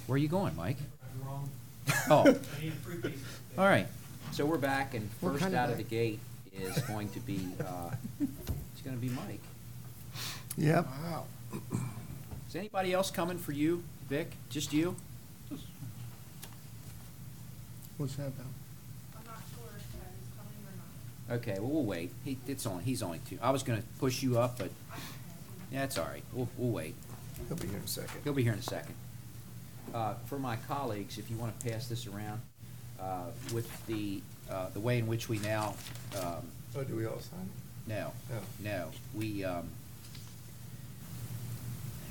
Where are you going, Mike? I'm wrong. Oh, I need 3 pieces. all right. So we're back, and What first kind of out of the bag? gate is going to be, it's going to be Mike. Yep. Wow. Is anybody else coming for you, Vic? Just you? What's that about? I'm not sure if that is coming or not. Okay, well, we'll wait. He's only two. I was going to push you up, but yeah, it's all right. We'll wait. He'll be here in a second. He'll be here in a second. For my colleagues, if you want to pass this around, with the way in which we now, Oh, do we all sign no, we,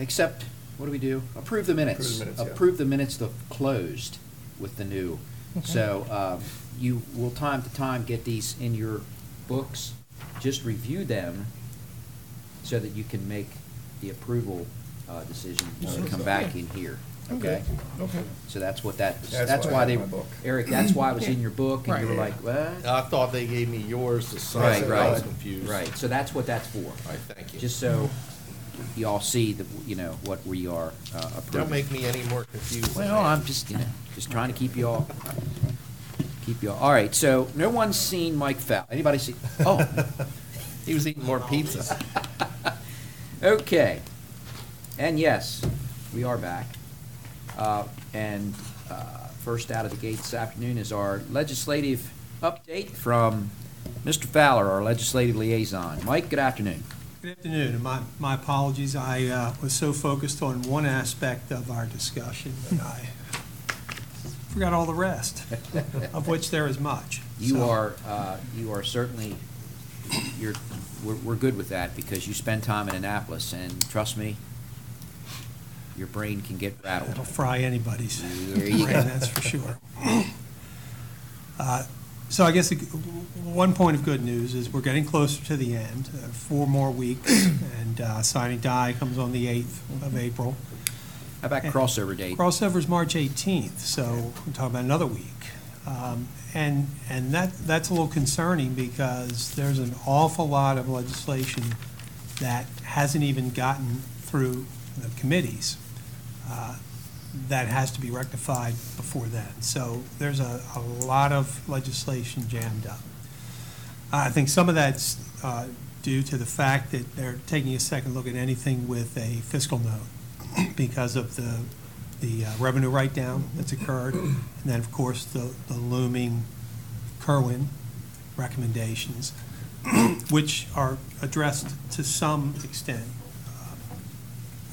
accept, what do we do? Approve the minutes. Approve the minutes, yeah. Approve the minutes, the closed with the new. So, you will time to time get these in your books. Just review them so that you can make the approval, decision when we come back in here, okay? Okay. So that's what That's that's why I why have they, my book. Eric, that's why it was in your book, and you were Right. like, what? I thought they gave me yours to sign. Right, I right. was confused. Right, so that's what that's for. All right, thank you. Just so you all see that, what we are approving. Don't make me any more confused. than Well, I am. I'm just, just trying to keep you all, all right, so no one's seen Mike Fowler. Anybody see? Oh, He was eating more pizzas. okay. And yes, we are back. And first out of the gate this afternoon is our legislative update from Mr. Fowler, our legislative liaison. Mike, good afternoon. Good afternoon, and my apologies. I was so focused on one aspect of our discussion that I forgot all the rest, of which there is much. You So, are certainly, we're good with that because you spend time in Annapolis, and trust me, your brain can get rattled. It'll fry anybody's There you brain, go. that's for sure. So I guess one point of good news is we're getting closer to the end, 4 more weeks, and signing die comes on the 8th of April. How about crossover date? Crossover's March 18th, so we're talking about another week. And that's a little concerning because there's an awful lot of legislation that hasn't even gotten through the committees that has to be rectified before then. So there's a lot of legislation jammed up. I think some of that's due to the fact that they're taking a second look at anything with a fiscal note because of the revenue write-down that's occurred, and then, of course, the looming Kerwin recommendations, which are addressed to some extent,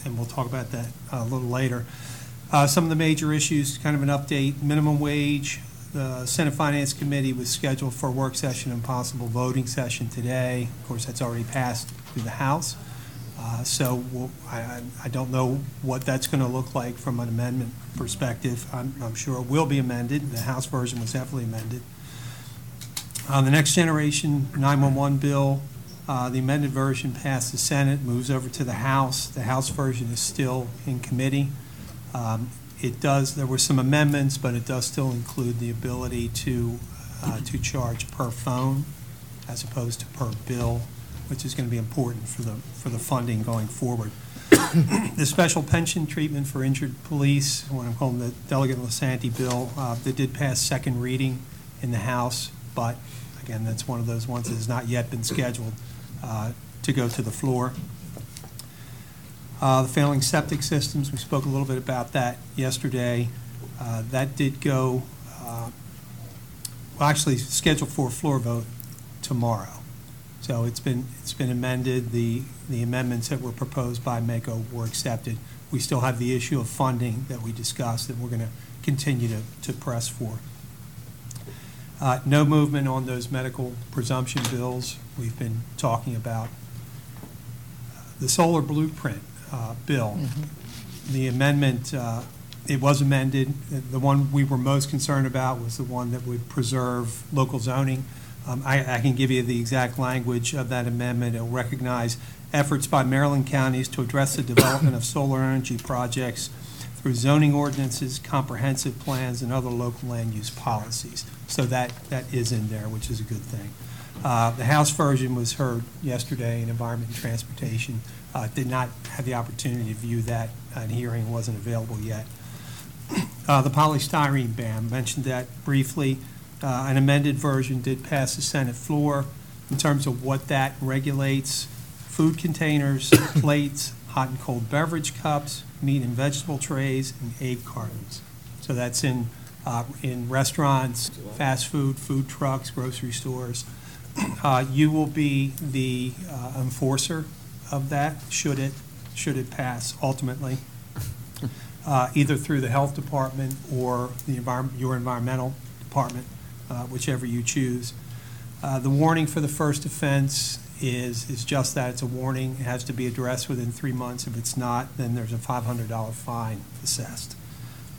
and we'll talk about that a little later. Some of the major issues, kind of an update, minimum wage. The Senate Finance Committee was scheduled for a work session and possible voting session today. Of course, that's already passed through the House. I don't know what that's going to look like from an amendment perspective. I'm sure it will be amended. The House version was definitely amended. The Next Generation 911 bill, the amended version passed the Senate, moves over to the House. The House version is still in committee. There were some amendments, but it does still include the ability to charge per phone as opposed to per bill, which is going to be important for the funding going forward. The special pension treatment for injured police, what I'm calling the Delegate Lasanti bill, that did pass second reading in the House, but again, that's one of those ones that has not yet been scheduled to go to the floor. The failing septic systems, we spoke a little bit about that yesterday. That did go, actually scheduled for a floor vote tomorrow. So it's been amended. The amendments that were proposed by MACO were accepted. We still have the issue of funding that we discussed that we're going to continue to press for. No movement on those medical presumption bills. We've been talking about the solar blueprint bill. The amendment, it was amended. The one we were most concerned about was the one that would preserve local zoning. I can give you the exact language of that amendment. It will recognize efforts by Maryland counties to address the development of solar energy projects through zoning ordinances, comprehensive plans, and other local land use policies. So that is in there, which is a good thing. The House version was heard yesterday in Environment and Transportation. Did not have the opportunity to view that, and hearing wasn't available yet. The polystyrene ban, mentioned that briefly. An amended version did pass the Senate floor in terms of what that regulates: food containers, plates, hot and cold beverage cups, meat and vegetable trays, and egg cartons. So that's in restaurants, fast food, food trucks, grocery stores. You will be the enforcer of that, should it pass ultimately, either through the health department or your environmental department, whichever you choose. The warning for the first offense is just that. It's a warning. It has to be addressed within 3 months. If it's not, then there's a $500 fine assessed.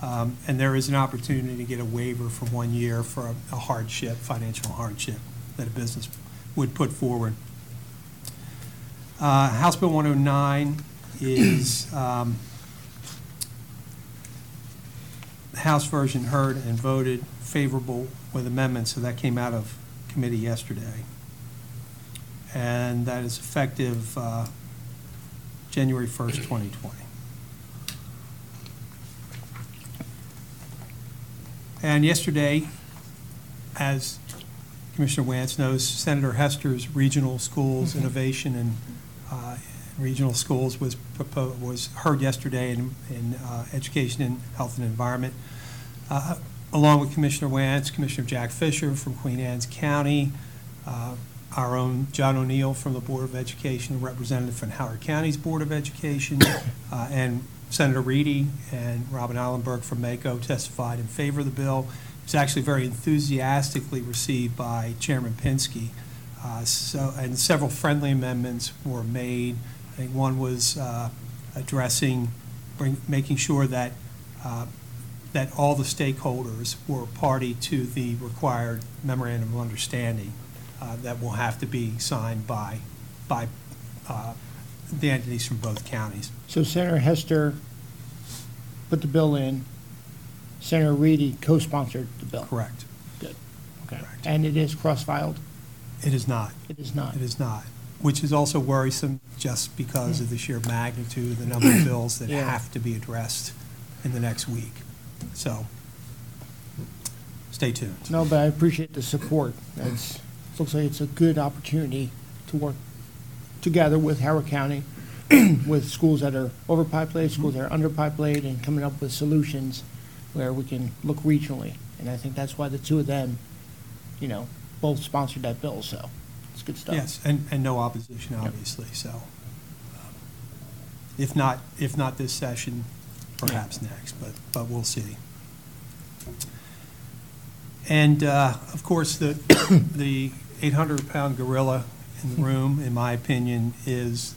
And there is an opportunity to get a waiver for 1 year for a hardship, financial hardship that a business would put forward. House Bill 109 is the House version heard and voted favorable with amendments, so that came out of committee yesterday. And that is effective January 1st, 2020. And yesterday, as Commissioner Wance knows, Senator Hester's Regional Schools Innovation and Regional Schools was heard yesterday in Education and Health and Environment, along with Commissioner Wance, Commissioner Jack Fisher from Queen Anne's County, our own John O'Neill from the Board of Education, a representative from Howard County's Board of Education, and Senator Reedy and Robin Allenberg from MACO testified in favor of the bill. It was actually very enthusiastically received by Chairman Pinsky. And several friendly amendments were made. I think one was making sure that that all the stakeholders were party to the required memorandum of understanding that will have to be signed by the entities from both counties. So Senator Hester put the bill in, Senator Reedy co-sponsored the bill. Correct. Good. Okay. Correct. And it is cross-filed? It is not. It is not. It is not, which is also worrisome just because of the sheer magnitude of the number of bills that Yeah. have to be addressed in the next week. So stay tuned. No, but I appreciate the support. Looks like it's a good opportunity to work together with Howard County, with schools that are overpopulated, schools that are underpopulated, and coming up with solutions where we can look regionally. And I think that's why the two of them, both sponsored that bill, so it's good stuff. Yes, and no opposition, obviously, so. If not this session, perhaps next, but we'll see. And, of course, the 800-pound gorilla in the room, in my opinion, is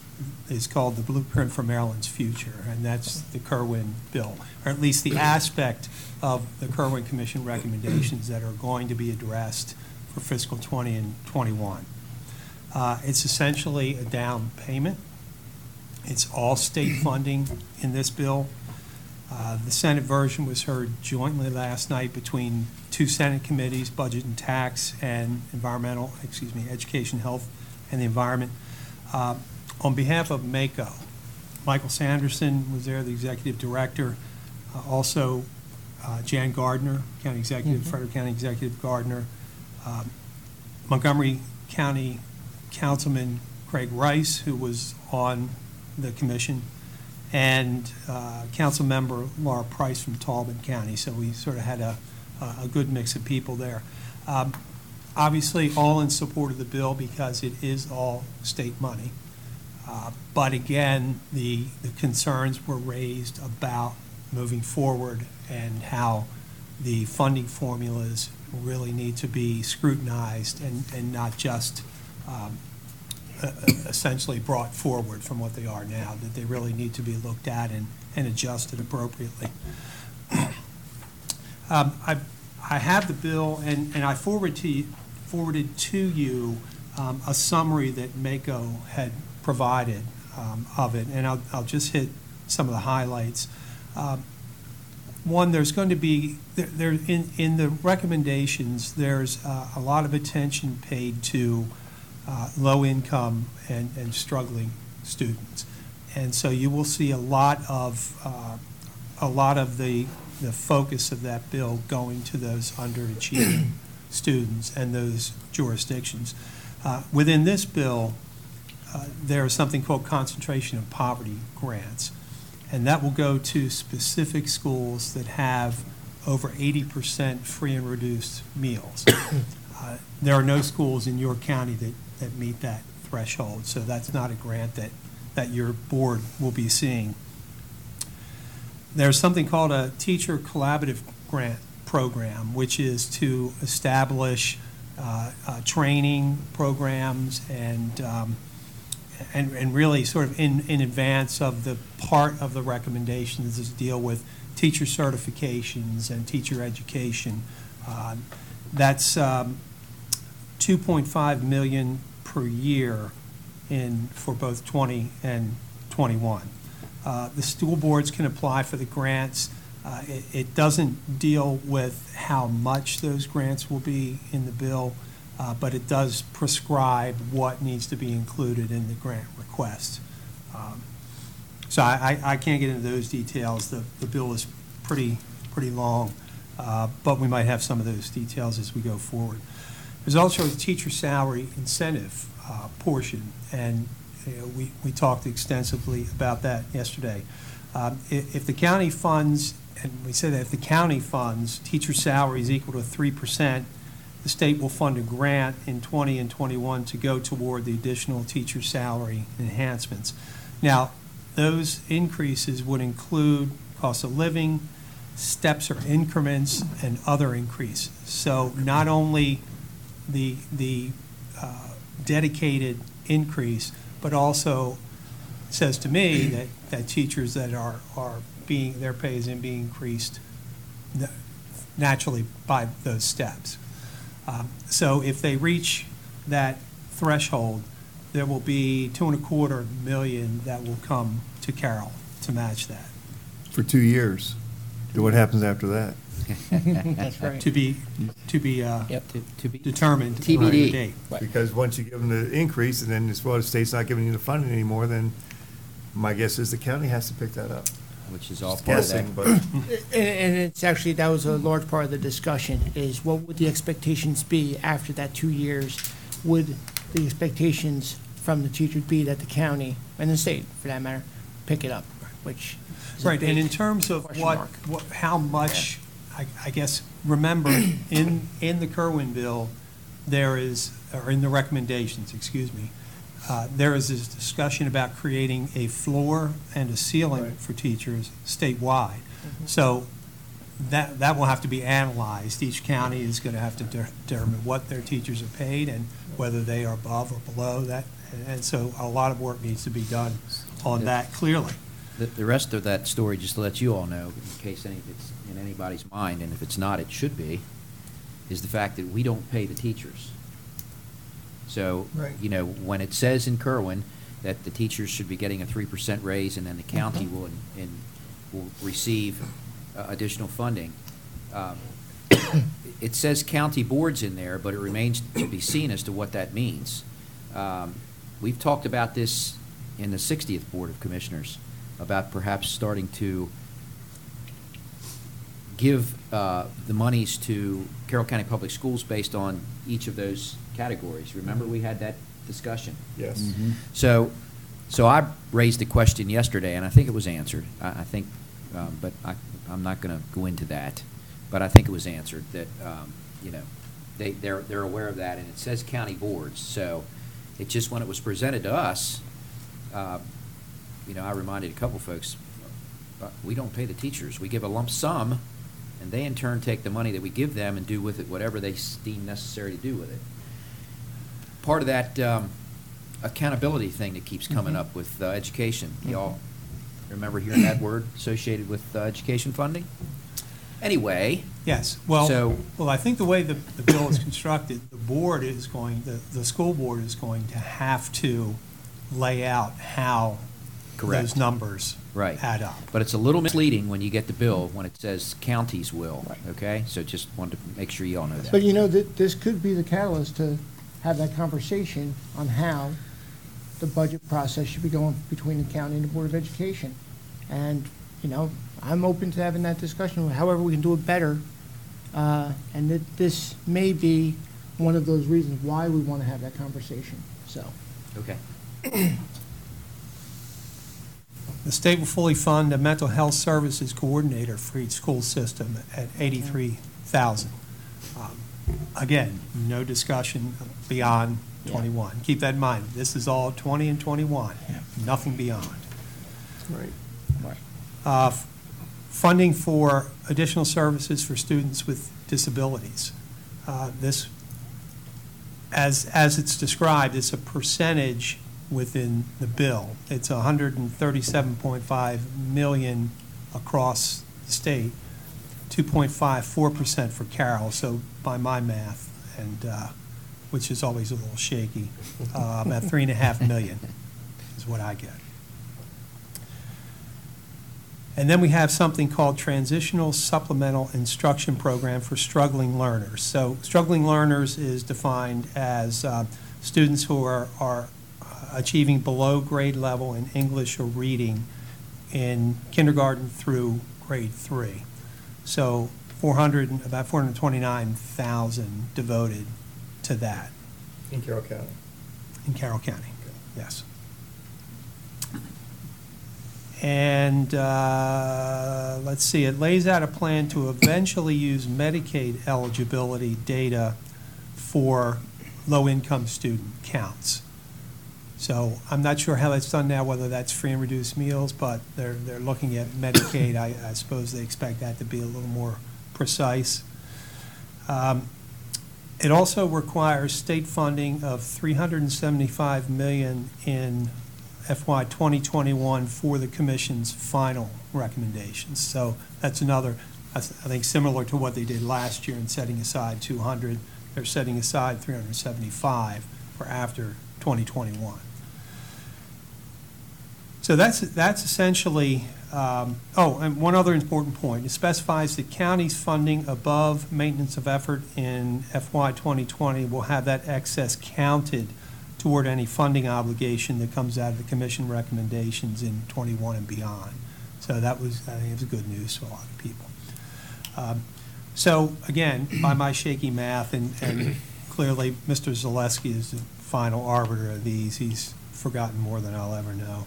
called the Blueprint for Maryland's Future, and that's the Kerwin bill, or at least the aspect of the Kerwin Commission recommendations that are going to be addressed for fiscal 20 and 21. It's essentially a down payment. It's all state funding in this bill. The Senate version was heard jointly last night between two Senate committees, Budget and Tax and Education, Health, and the Environment. On behalf of MACO, Michael Sanderson was there, the Executive Director. Also, Jan Gardner, County Executive, Frederick County Executive Gardner. Montgomery County Councilman Craig Rice, who was on the commission, and Council Member Laura Price from Talbot County. So we sort of had a good mix of people there. Obviously, all in support of the bill because it is all state money. But again, the concerns were raised about moving forward and how the funding formulas really need to be scrutinized and not just essentially brought forward from what they are now, that they really need to be looked at and adjusted appropriately. I have the bill, and I forwarded to you a summary that MACO had provided of it, and I'll just hit some of the highlights. One, there's going to be, in the recommendations, there's a lot of attention paid to low income and struggling students. And so you will see a lot of a lot of the focus of that bill going to those underachieving students and those jurisdictions. Within this bill, there is something called concentration of poverty grants, and that will go to specific schools that have over 80% free and reduced meals. There are no schools in your county that meet that threshold, so that's not a grant that your board will be seeing. There's something called a teacher collaborative grant program, which is to establish training programs and really sort of in advance of the part of the recommendations is deal with teacher certifications and teacher education. That's $2.5 million per year for both 20 and 21. The school boards can apply for the grants. It doesn't deal with how much those grants will be in the bill, but it does prescribe what needs to be included in the grant request. So I can't get into those details. The bill is pretty long, but we might have some of those details as we go forward. There's also a teacher salary incentive portion, and we talked extensively about that yesterday. If the county funds, and we said that if the county funds teacher salaries equal to 3%, the state will fund a grant in 20 and 21 to go toward the additional teacher salary enhancements. Now, those increases would include cost of living, steps or increments, and other increases. So not only the dedicated increase, but also says to me that teachers that are being, their pay is being increased naturally by those steps. So if they reach that threshold, there will be $2.25 million that will come to Carroll to match that. For 2 years. What happens after that? That's right. To be To be determined. TBD. on the date. Right. Because once you give them the increase, and then as well as the state's not giving you the funding anymore, then my guess is the county has to pick that up. which is all Just part of that. guessing, but And it's actually, that was a large part of the discussion, is what would the expectations be after that 2 years? Would the expectations from the teachers be that the county, and the state, for that matter, pick it up, which is a Right, and in big terms of question mark. how much, I guess, remember, in the Kerwin bill, there is, or in the recommendations, excuse me, there is this discussion about creating a floor and a ceiling Right. for teachers statewide. So that will have to be analyzed. Each county is going to have to determine what their teachers are paid and whether they are above or below that. And so a lot of work needs to be done on that clearly. The rest of that story, just to let you all know, in case it's in anybody's mind, and if it's not, it should be, is the fact that we don't pay the teachers. So, Right. you know, when it says in Kerwin that the teachers should be getting a 3% raise and then the county will receive additional funding, it says county boards in there, but it remains to be seen as to what that means. We've talked about this in the 60th Board of Commissioners, about perhaps starting to give the monies to Carroll County Public Schools based on each of those categories. Remember, we had that discussion? yes. So I raised the question yesterday, and I think it was answered. I think, but I'm not going to go into that. But I think it was answered that, you know, they're aware of that, and it says county boards. So it just, when it was presented to us, you know, I reminded a couple folks, we don't pay the teachers. We give a lump sum, and they in turn take the money that we give them and do with it whatever they deem necessary to do with it. Part of that accountability thing that keeps coming up with education. Y'all remember hearing that word associated with education funding? Anyway. Yes, So- well, I think the way the bill is constructed, the board is going, the school board is going to have to lay out how Correct. those numbers Right. add up. But it's a little misleading when you get the bill when it says counties will, Right. okay? So just wanted to make sure you all know that. But you know, this could be the catalyst to have that conversation on how the budget process should be going between the county and the Board of Education. And you know, I'm open to having that discussion, however we can do it better. And this may be one of those reasons why we want to have that conversation, so. Okay. The state will fully fund a mental health services coordinator for each school system at $83,000. Again, no discussion beyond 21. Keep that in mind. This is all 20 and 21, nothing beyond. Right. Funding for additional services for students with disabilities. This, as it's described, it's a percentage within the bill. It's 137.5 million across the state, 2.54% for Carroll. So by my math, and which is always a little shaky, about 3.5 million is what I get. And then we have something called Transitional Supplemental Instruction Program for Struggling Learners. So struggling learners is defined as students who are achieving below grade level in English or reading in kindergarten through grade 3. So about 429,000 devoted to that In Carroll County. in Carroll County, yes. And let's see, it lays out a plan to eventually use Medicaid eligibility data for low-income student counts. So I'm not sure how that's done now, whether that's free and reduced meals, but they're looking at Medicaid. I suppose they expect that to be a little more precise. It also requires state funding of $375 million in FY 2021 for the commission's final recommendations. So that's another, I think, similar to what they did last year in setting aside 200. They're setting aside 375 for after 2021. So that's essentially, and one other important point. It specifies that counties funding above maintenance of effort in FY 2020 will have that excess counted toward any funding obligation that comes out of the commission recommendations in 21 and beyond. So that was, I think it was good news for a lot of people. So again, by my shaky math, and clearly Mr. Zaleski is the final arbiter of these, he's forgotten more than I'll ever know.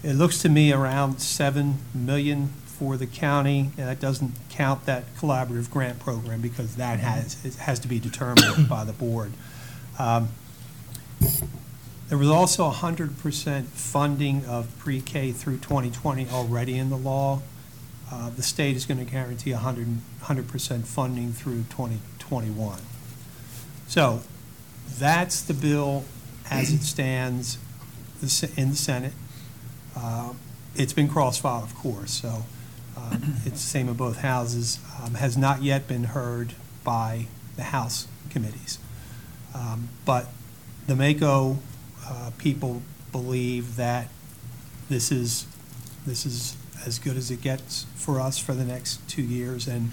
It looks to me around $7 million for the county, and that doesn't count that collaborative grant program because that has to be determined by the board. There was also 100% funding of pre-K through 2020 already in the law. The state is going to guarantee 100% funding through 2021. So that's the bill as it stands in the Senate. It's been cross-filed, of course, so it's the same in both houses. Has not yet been heard by the House committees. But the MACO people believe that this is as good as it gets for us for the next 2 years, and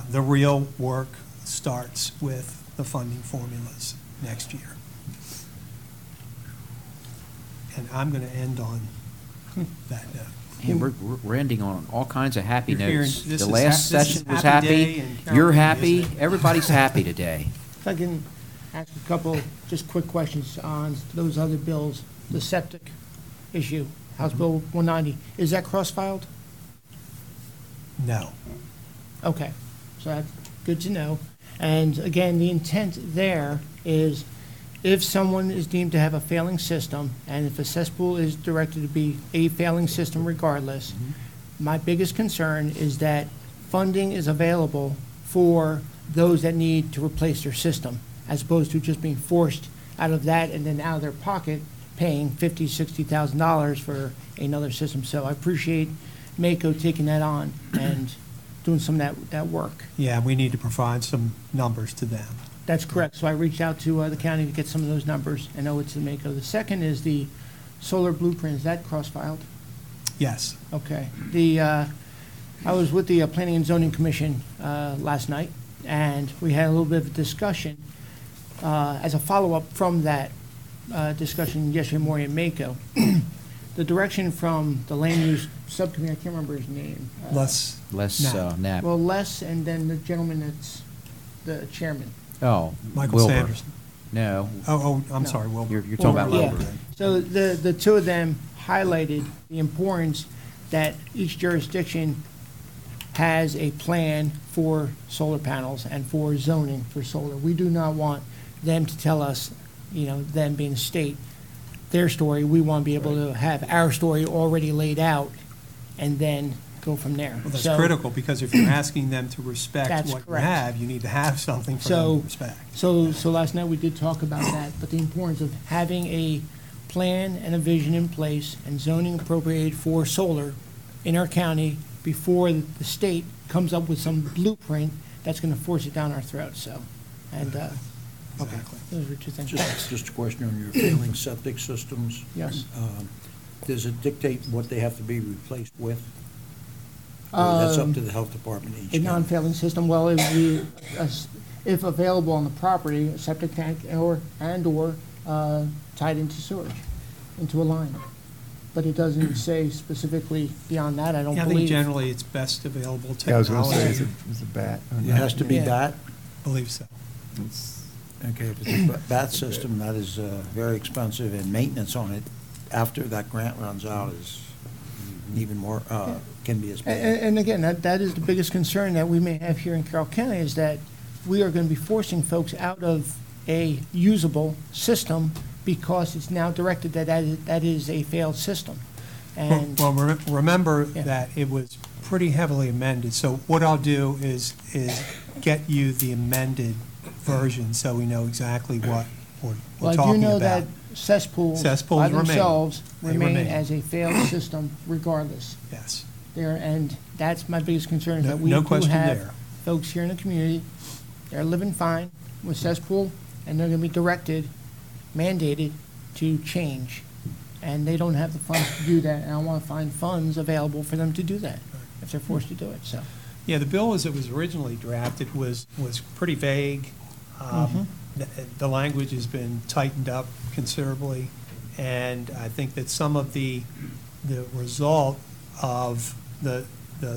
the real work starts with the funding formulas next year. And I'm going to end on that note. And we're ending on all kinds of happy You're hearing- notes. this The is last this is session was happy day happy. in Carroll You're County, happy. isn't it? Everybody's happy today. If I can ask a couple, just quick questions on those other bills. The septic issue, House Bill 190, is that cross-filed? No. Okay, so that's good to know. And again, the intent there is if someone is deemed to have a failing system, and if a cesspool is directed to be a failing system regardless, my biggest concern is that funding is available for those that need to replace their system, as opposed to just being forced out of that and then out of their pocket paying $50,000, $60,000 for another system. So I appreciate MACO taking that on and doing some of that work. Yeah, we need to provide some numbers to them. That's correct. So I reached out to the county to get some of those numbers. I know it's in MACO. The second is the solar blueprint. Is that cross-filed? Yes. Okay. I was with the Planning and Zoning Commission last night, and we had a little bit of a discussion as a follow-up from that discussion yesterday morning at MACO. the direction from the land use subcommittee, I can't remember his name. Les, Les No. Knapp. Well, Les, and then the gentleman that's the chairman. Oh, Michael Wilbur. Sanderson. No, I'm No. sorry, Wilbur. you're talking about Yeah. Wilbur. So the two of them highlighted the importance that each jurisdiction has a plan for solar panels and for zoning for solar. We do not want them to tell us, them being the state, their story. We want to be able to have our story already laid out and then go from there. Well, that's So- critical, because if you're asking them to respect That's what you correct. have, you need to have something for them So, to respect. so last night we did talk about that, but the importance of having a plan and a vision in place and zoning appropriated for solar in our county before the state comes up with some blueprint that's gonna force it down our throats, so. And, okay, Exactly. those were two things. Just a question on your failing septic systems. Yes. Does it dictate what they have to be replaced with? Or that's up to the health department each A county? non-failing system, well, it would be, if available on the property, a septic tank or tied into sewage, into a line. But it doesn't say specifically beyond that, I don't Yeah, I believe. think generally it's best available Yeah, I was gonna say, technology. is it bat? or It not? has to be Yeah. that? Believe so. It's- Okay, if it's a bat system, that is very expensive, and maintenance on it after that grant runs out is even more, can be as And, bad. and again, that is the biggest concern that we may have here in Carroll County, is that we are going to be forcing folks out of a usable system because it's now directed that is a failed system. And, Well, remember Yeah. that it was pretty heavily amended, so what I'll do is get you the amended version, so we know exactly what we're well, I do talking know about. that cesspools Cesspools by remain. themselves They remain remain. as a failed system regardless. Yes, There, and that's my biggest concern, is No- that we no do question have there. folks here in the community, they're living fine with cesspool, and they're gonna be directed, mandated to change. And they don't have the funds to do that, and I wanna find funds available for them to do that, if they're forced to do it, so. yeah, the bill as it was originally drafted was pretty vague. The language has been tightened up considerably, and I think that some of the result of the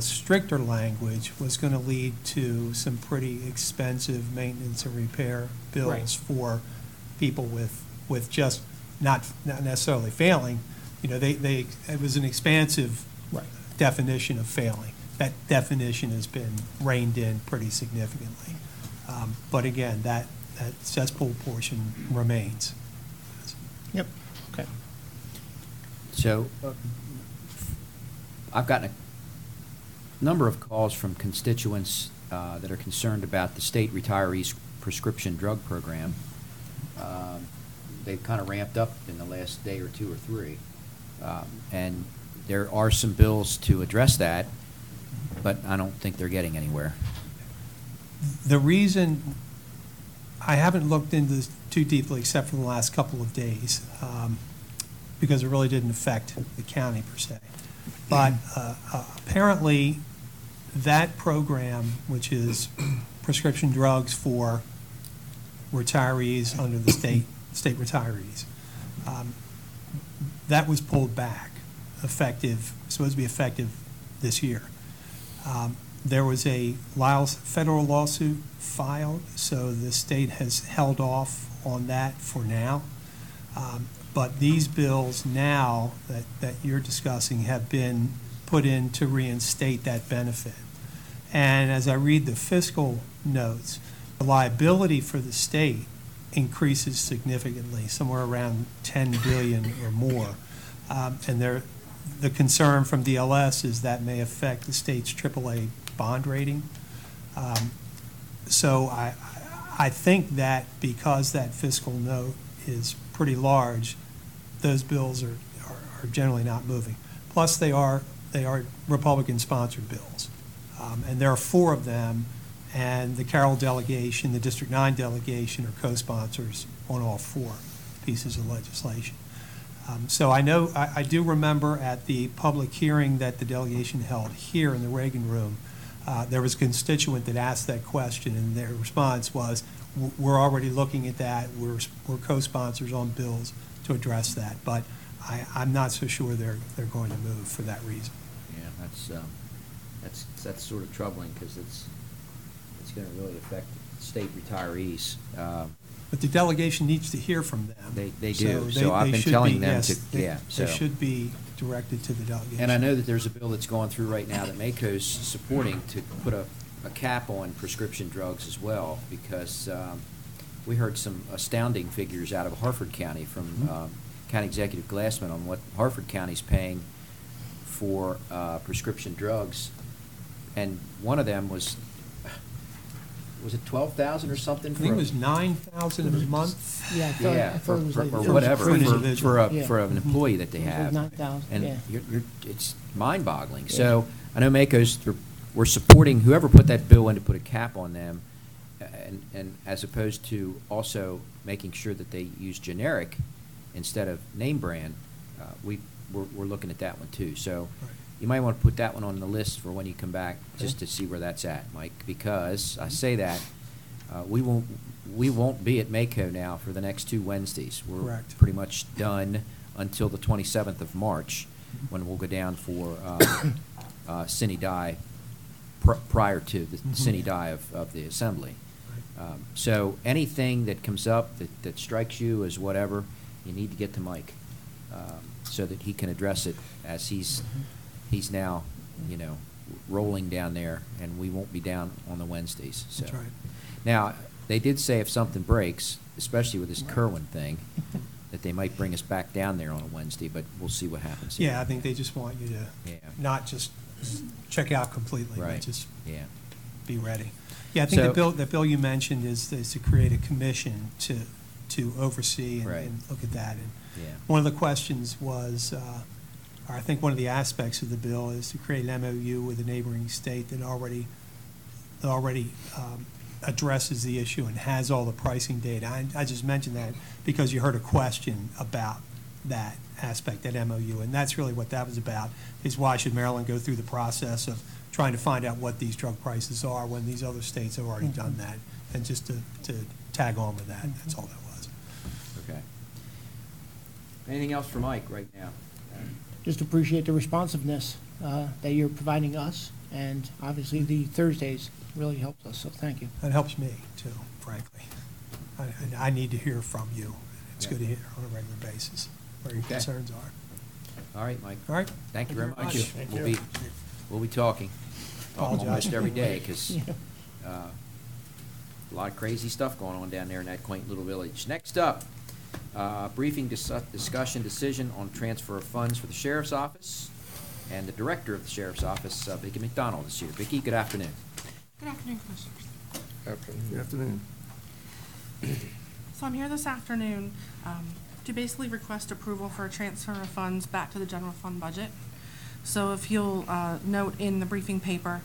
stricter language was going to lead to some pretty expensive maintenance and repair bills Right. for people with just not necessarily failing. It was an expansive Right. definition of failing. That definition has been reined in pretty significantly. But again, that cesspool portion remains. Yep, okay. So, I've gotten a number of calls from constituents that are concerned about the state retirees prescription drug program. They've kind of ramped up in the last day or two or three. And there are some bills to address that, but I don't think they're getting anywhere. The reason, I haven't looked into this too deeply except for the last couple of days, because it really didn't affect the county per se. But apparently, that program, which is prescription drugs for retirees under the state retirees, that was pulled back, supposed to be effective this year. There was a federal lawsuit filed, so the state has held off on that for now. But these bills now that you're discussing have been put in to reinstate that benefit. And as I read the fiscal notes, the liability for the state increases significantly, somewhere around 10 billion or more. And the concern from DLS is that may affect the state's AAA bond rating. So I think that because that fiscal note is pretty large, those bills are generally not moving. Plus, they are Republican-sponsored bills. And there are 4 of them, and the Carroll delegation, the District 9 delegation are co-sponsors on all 4 pieces of legislation. So I do remember at the public hearing that the delegation held here in the Reagan Room, there was a constituent that asked that question, and their response was, we're already looking at that, we're co-sponsors on bills to address that. But I'm not so sure they're going to move for that reason. Yeah, that's sort of troubling, because it's going to really affect state retirees. But the delegation needs to hear from them. They do. So I've they been should telling be- them yes, to- they- yeah, They so- should be directed to the delegation. And I know that there's a bill that's going through right now that MACO's supporting to put a cap on prescription drugs as well, because we heard some astounding figures out of Harford County from County Executive Glassman on what Harford County's paying for prescription drugs. And one of them was it 12,000 or something? I think it for a- was 9,000 a month. Yeah, Yeah, I thought it was like. or it was whatever, crazy. crazy. for an employee that they It was like have. 9,000, And yeah. it's mind-boggling. So I know MACO's, we're supporting whoever put that bill in to put a cap on them, and as opposed to also making sure that they use generic instead of name brand, we're looking at that one too. So Right. you might want to put that one on the list for when you come back, just to see where that's at, Mike, because I say that, we won't be at MACO now for the next 2 Wednesdays. We're Correct. pretty much done until the 27th of March, when we'll go down for Sine Die, prior to the Sine Die of the Assembly. So anything that comes up that strikes you as whatever, you need to get to Mike, so that he can address it, as he's now, rolling down there, and we won't be down on the Wednesdays. So. That's right. Now, they did say if something breaks, especially with this Kerwin thing, that they might bring us back down there on a Wednesday, but we'll see what happens. Yeah, I think they just want you to Yeah. not just check out completely, but Right, just yeah. be ready. Yeah, I think So- the bill you mentioned is to create a commission to oversee Right. and look at that. And Yeah. one of the questions was, or I think one of the aspects of the bill is to create an MOU with a neighboring state that already addresses the issue and has all the pricing data. I just mentioned that because you heard a question about that aspect, that MOU, and that's really what that was about, is why should Maryland go through the process of trying to find out what these drug prices are when these other states have already done that, and just to tag on with that, that's all that was. Okay. Anything else for Mike right now? Just appreciate the responsiveness that you're providing us, and obviously the Thursdays really helps us, so thank you. That helps me, too, frankly. I need to hear from you. It's good to hear on a regular basis where your Okay. concerns are. All right, Mike. All right? Thank you very much. Thank We'll be talking Apologize. almost every day, because Yeah. a lot of crazy stuff going on down there in that quaint little village. Next up, briefing, discussion, decision on transfer of funds for the sheriff's office, and the director of the sheriff's office, Vicki McDonald, is here. Vicki, good afternoon. Good afternoon, Commissioners. Good afternoon. So I'm here this afternoon to basically request approval for a transfer of funds back to the general fund budget. So if you'll note in the briefing paper,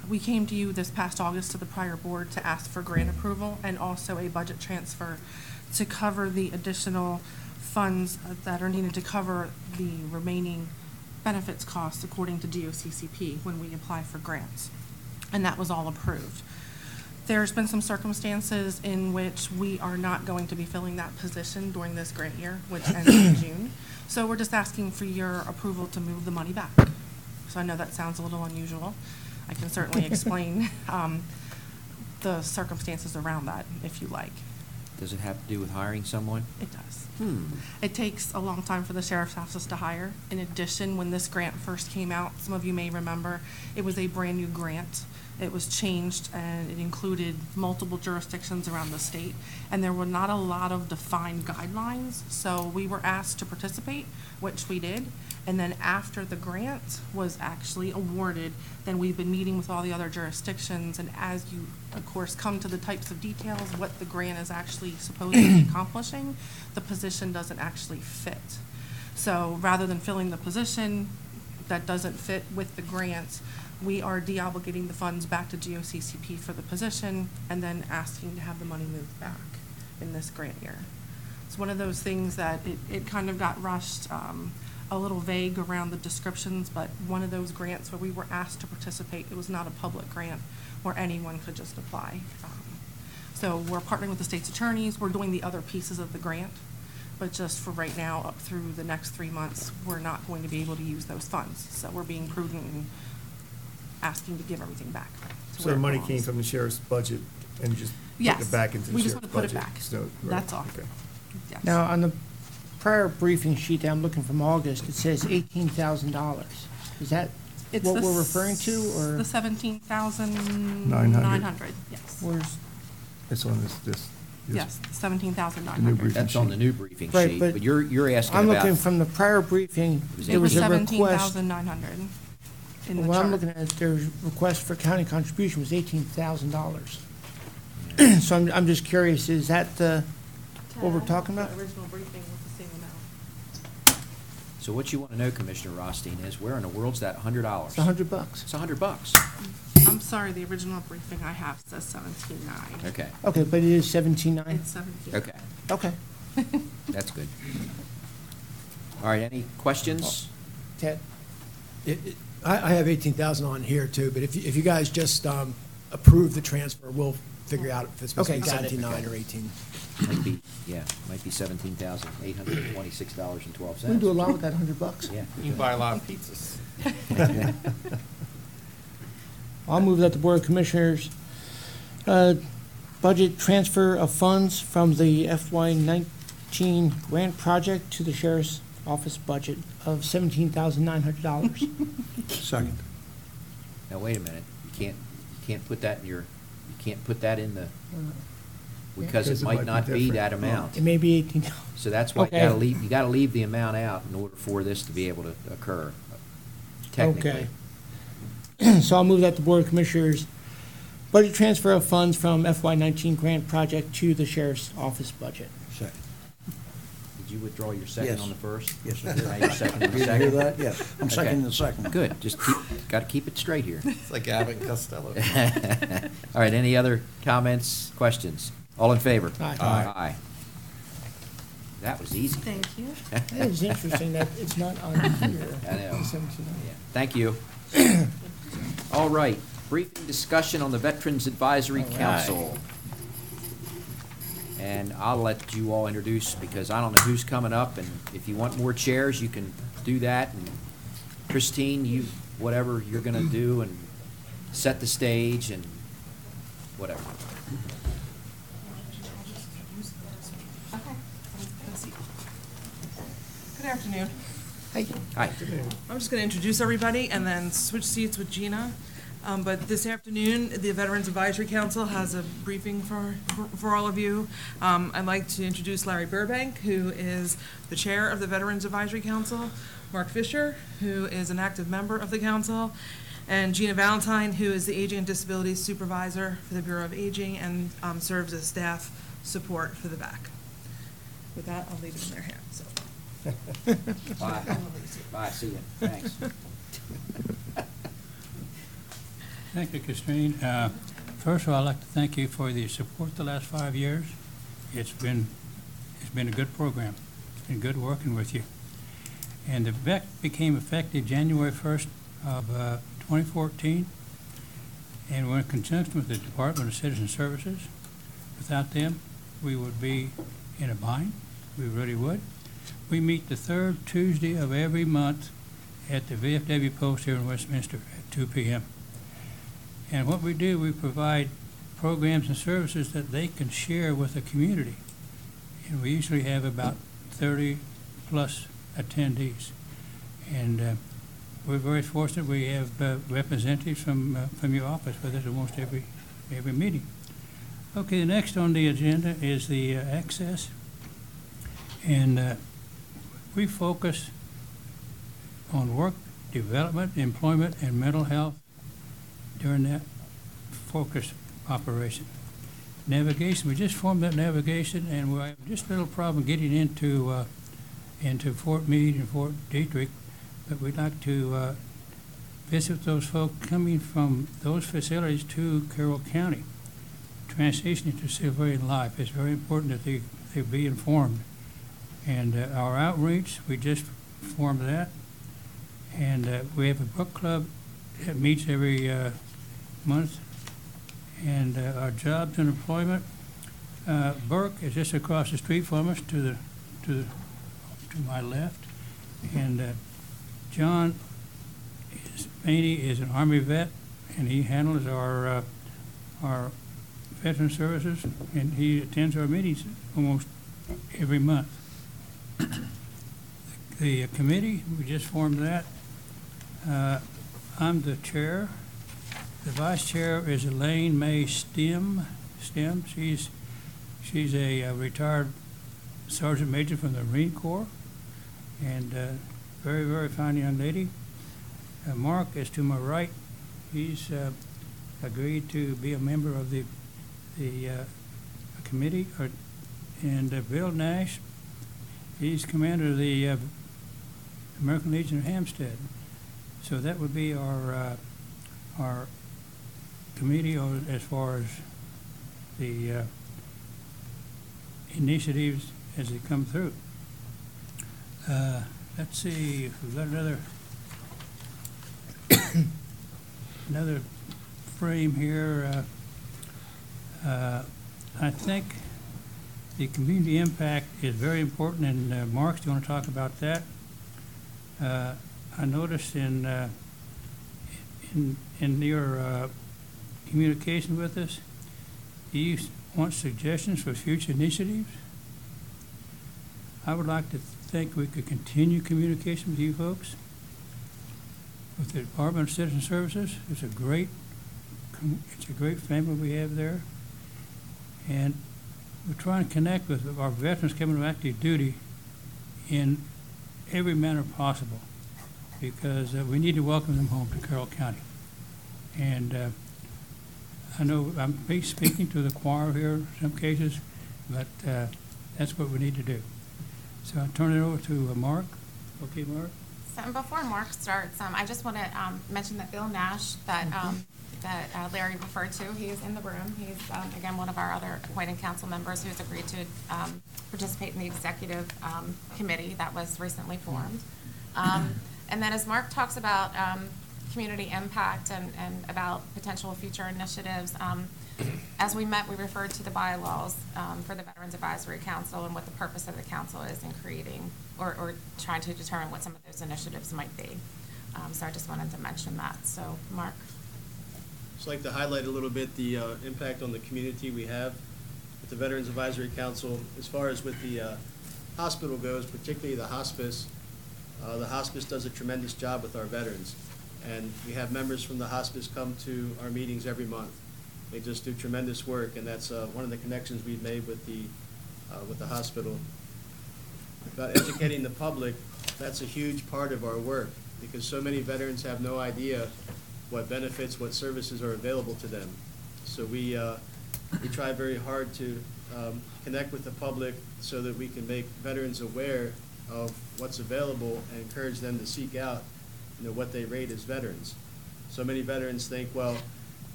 we came to you this past August to the prior board to ask for grant approval and also a budget transfer to cover the additional funds that are needed to cover the remaining benefits costs according to DOCCP when we apply for grants. And that was all approved. There's been some circumstances in which we are not going to be filling that position during this grant year, which ends in June. So we're just asking for your approval to move the money back. So I know that sounds a little unusual. I can certainly explain the circumstances around that if you like. Does it have to do with hiring someone? It does. It takes a long time for the sheriff's office to hire. In addition, when this grant first came out, some of you may remember, it was a brand-new grant. It was changed, and it included multiple jurisdictions around the state, and there were not a lot of defined guidelines, so we were asked to participate, which we did, and then after the grant was actually awarded, then we've been meeting with all the other jurisdictions, and as you, of course, come to the types of details, what the grant is actually supposed to be accomplishing, the position doesn't actually fit. So rather than filling the position that doesn't fit with the grant, we are de-obligating the funds back to GOCCP for the position and then asking to have the money moved back in this grant year. It's one of those things that it kind of got rushed, a little vague around the descriptions, but one of those grants where we were asked to participate, it was not a public grant where anyone could just apply. So we're partnering with the state's attorneys, we're doing the other pieces of the grant, but just for right now, up through the next 3 months, we're not going to be able to use those funds. So we're being prudent and asking to give everything back. to So where the it money belongs. came from the sheriff's budget and just put Yes. it back into the We sheriff's just budget? want to put it back. So, right, That's all. okay. Yes. Now, on the prior briefing sheet that I'm looking from August, it says $18,000. Is that It's what the we're referring to, or The 17,900, yes. where's? It's on this. Yes, briefing 17,900. That's on the new briefing Right, sheet, but but you're asking I'm about. looking from the prior briefing, was there It was was a request. 17,900 in the What I'm chart. looking at, their request for county contribution was $18,000. So I'm just curious, is that what we're talking about? The original briefing was the same amount. So what you want to know, Commissioner Rothstein, is where in the world's that $100? It's $100. It's $100. I'm sorry, the original briefing I have says 17,900. Okay, Okay, but it is 17.9? It's 17. okay, Okay. that's good. All right, any questions? Ted? I have 18,000 on here too, but if you guys just approve the transfer, we'll figure out if it's supposed to Okay, be got it. 17.9 or 18. Might be, yeah, might be $17,826.12. We can do a lot with that $100. Yeah. You can buy a lot of pizzas. I'll move that the Board of Commissioners budget transfer of funds from the FY19 grant project to the Sheriff's Office budget of $17,900. Second. Now, wait a minute, you can't put that in you can't put that in the, because it might not be that different. amount. It may be 18. So that's why Okay. you gotta leave the amount out in order for this to be able to occur, technically. Okay. So I'll move that the Board of Commissioners budget transfer of funds from FY19 grant project to the Sheriff's Office budget. Second. Did you withdraw your second Yes. on the first? Yes, I did. Now you're seconding the Did you hear second? that? Yes. I'm Okay. seconding the second. Good, just gotta keep it straight here. It's like Abbott and Costello. All right, any other comments, questions? All in favor? Aye. Aye. That was easy. Thank you. It is interesting that it's not on here. I know. the 17. Yeah, thank you. All right, briefing discussion on the Veterans Advisory Council. And I'll let you all introduce, because I don't know who's coming up, and if you want more chairs, you can do that. And Christine, you, whatever you're gonna do, and set the stage, and whatever. Good afternoon. Hey, Hi. I'm just going to introduce everybody and then switch seats with Gina. But this afternoon, the Veterans Advisory Council has a briefing for all of you. I'd like to introduce Larry Burbank, who is the chair of the Veterans Advisory Council, Mark Fisher, who is an active member of the council, and Gina Valentine, who is the Aging and Disabilities Supervisor for the Bureau of Aging and serves as staff support for the VAC. With that, I'll leave it in their hands. So. Bye. Bye, see you. Thanks. Thank you, Christine. First of all, I'd like to thank you for the support the last 5 years. It's been a good program. It's been good working with you. And the VEC became effective January 1st of 2014, and we're in conjunction with the Department of Citizen Services. Without them, we would be in a bind. We really would. We meet the third Tuesday of every month at the VFW post here in Westminster at 2 p.m. And what we do, we provide programs and services that they can share with the community. And we usually have about 30 plus attendees. And we're very fortunate we have representatives from your office with us almost every meeting. Okay, the next on the agenda is the access. And we focus on work development, employment, and mental health during that focused operation. Navigation, we just formed that navigation, and we have just a little problem getting into Fort Meade and Fort Detrick, but we'd like to visit those folks coming from those facilities to Carroll County. Transitioning to civilian life, it's very important that they be informed. And our outreach, we just formed that, and we have a book club that meets every month. And our jobs and employment, Burke is just across the street from us to the to my left. And John Maney is an Army vet, and he handles our veteran services, and he attends our meetings almost every month. The committee, we just formed that. I'm the chair. The vice chair is Elaine May Stem. She's a retired sergeant major from the Marine Corps, and very, very fine young lady. Mark is to my right. He's agreed to be a member of the committee. And Bill Nash, he's commander of the American Legion of Hampstead. So that would be our committee as far as the initiatives as they come through. Let's see if we've got another frame here. I think the community impact is very important, and Mark's going to talk about that. I noticed in your communication with us, you want suggestions for future initiatives. I would like to think we could continue communication with you folks. With the Department of Citizen Services, it's a great family we have there, and we're trying to connect with our veterans coming to active duty in every manner possible, because we need to welcome them home to Carroll County. And I know I'm speaking to the choir here in some cases, but that's what we need to do. So I'll turn it over to Mark. Okay, Mark? So before Mark starts, I just want to mention that Bill Nash, that Larry referred to, he is in the room. He's, again, one of our other appointed council members who's agreed to participate in the executive committee that was recently formed. And then as Mark talks about community impact and about potential future initiatives, as we met, we referred to the bylaws for the Veterans Advisory Council and what the purpose of the council is in creating or trying to determine what some of those initiatives might be. So I just wanted to mention that. So, Mark. Just like to highlight a little bit the impact on the community we have with the Veterans Advisory Council. As far as with the hospital goes, particularly the hospice does a tremendous job with our veterans. And we have members from the hospice come to our meetings every month. They just do tremendous work, and that's one of the connections we've made with the hospital. About educating the public, that's a huge part of our work, because so many veterans have no idea what benefits, what services are available to them. So we try very hard to connect with the public so that we can make veterans aware of what's available and encourage them to seek out, what they rate as veterans. So many veterans think, well,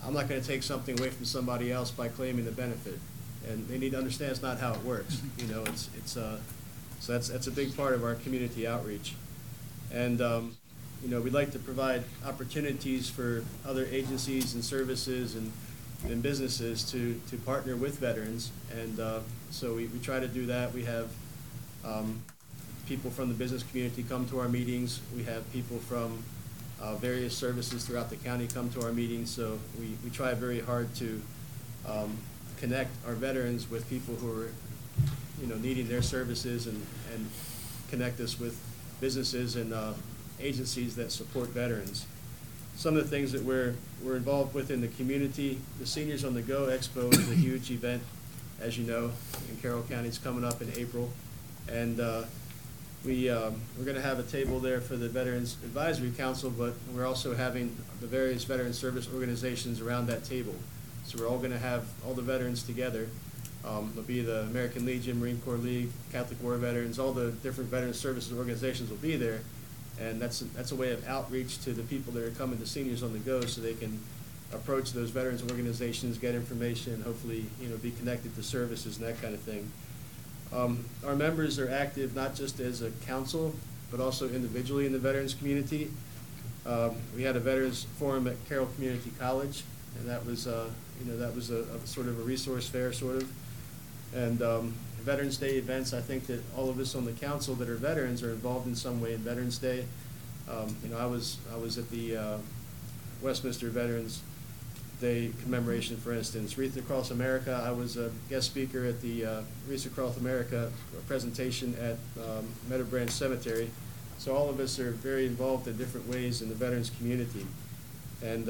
I'm not going to take something away from somebody else by claiming the benefit, and they need to understand it's not how it works. So that's a big part of our community outreach, and we'd like to provide opportunities for other agencies and services and businesses to partner with veterans, and so we try to do that. We have people from the business community come to our meetings. We have people from various services throughout the county come to our meetings. So we try very hard to connect our veterans with people who are, needing their services, and connect us with businesses and agencies that support veterans. Some of the things that we're involved with in the community, the Seniors on the Go Expo is a huge event, as you know, in Carroll County. It's coming up in April, and we're going to have a table there for the Veterans Advisory Council, but we're also having the various veteran service organizations around that table. So we're all going to have all the veterans together. There'll be the American Legion, Marine Corps League, Catholic War Veterans, all the different veteran services organizations will be there. And that's a way of outreach to the people that are coming to Seniors on the Go, so they can approach those veterans organizations, get information, and hopefully, be connected to services and that kind of thing. Our members are active not just as a council, but also individually in the veterans community. We had a veterans forum at Carroll Community College, and that was a sort of a resource fair, sort of. And Veterans Day events. I think that all of us on the council that are veterans are involved in some way in Veterans Day. You know, I was at the Westminster Veterans Day commemoration, for instance. Wreath Across America, I was a guest speaker at the Wreath Across America presentation at Meadow Branch Cemetery. So all of us are very involved in different ways in the veterans community. And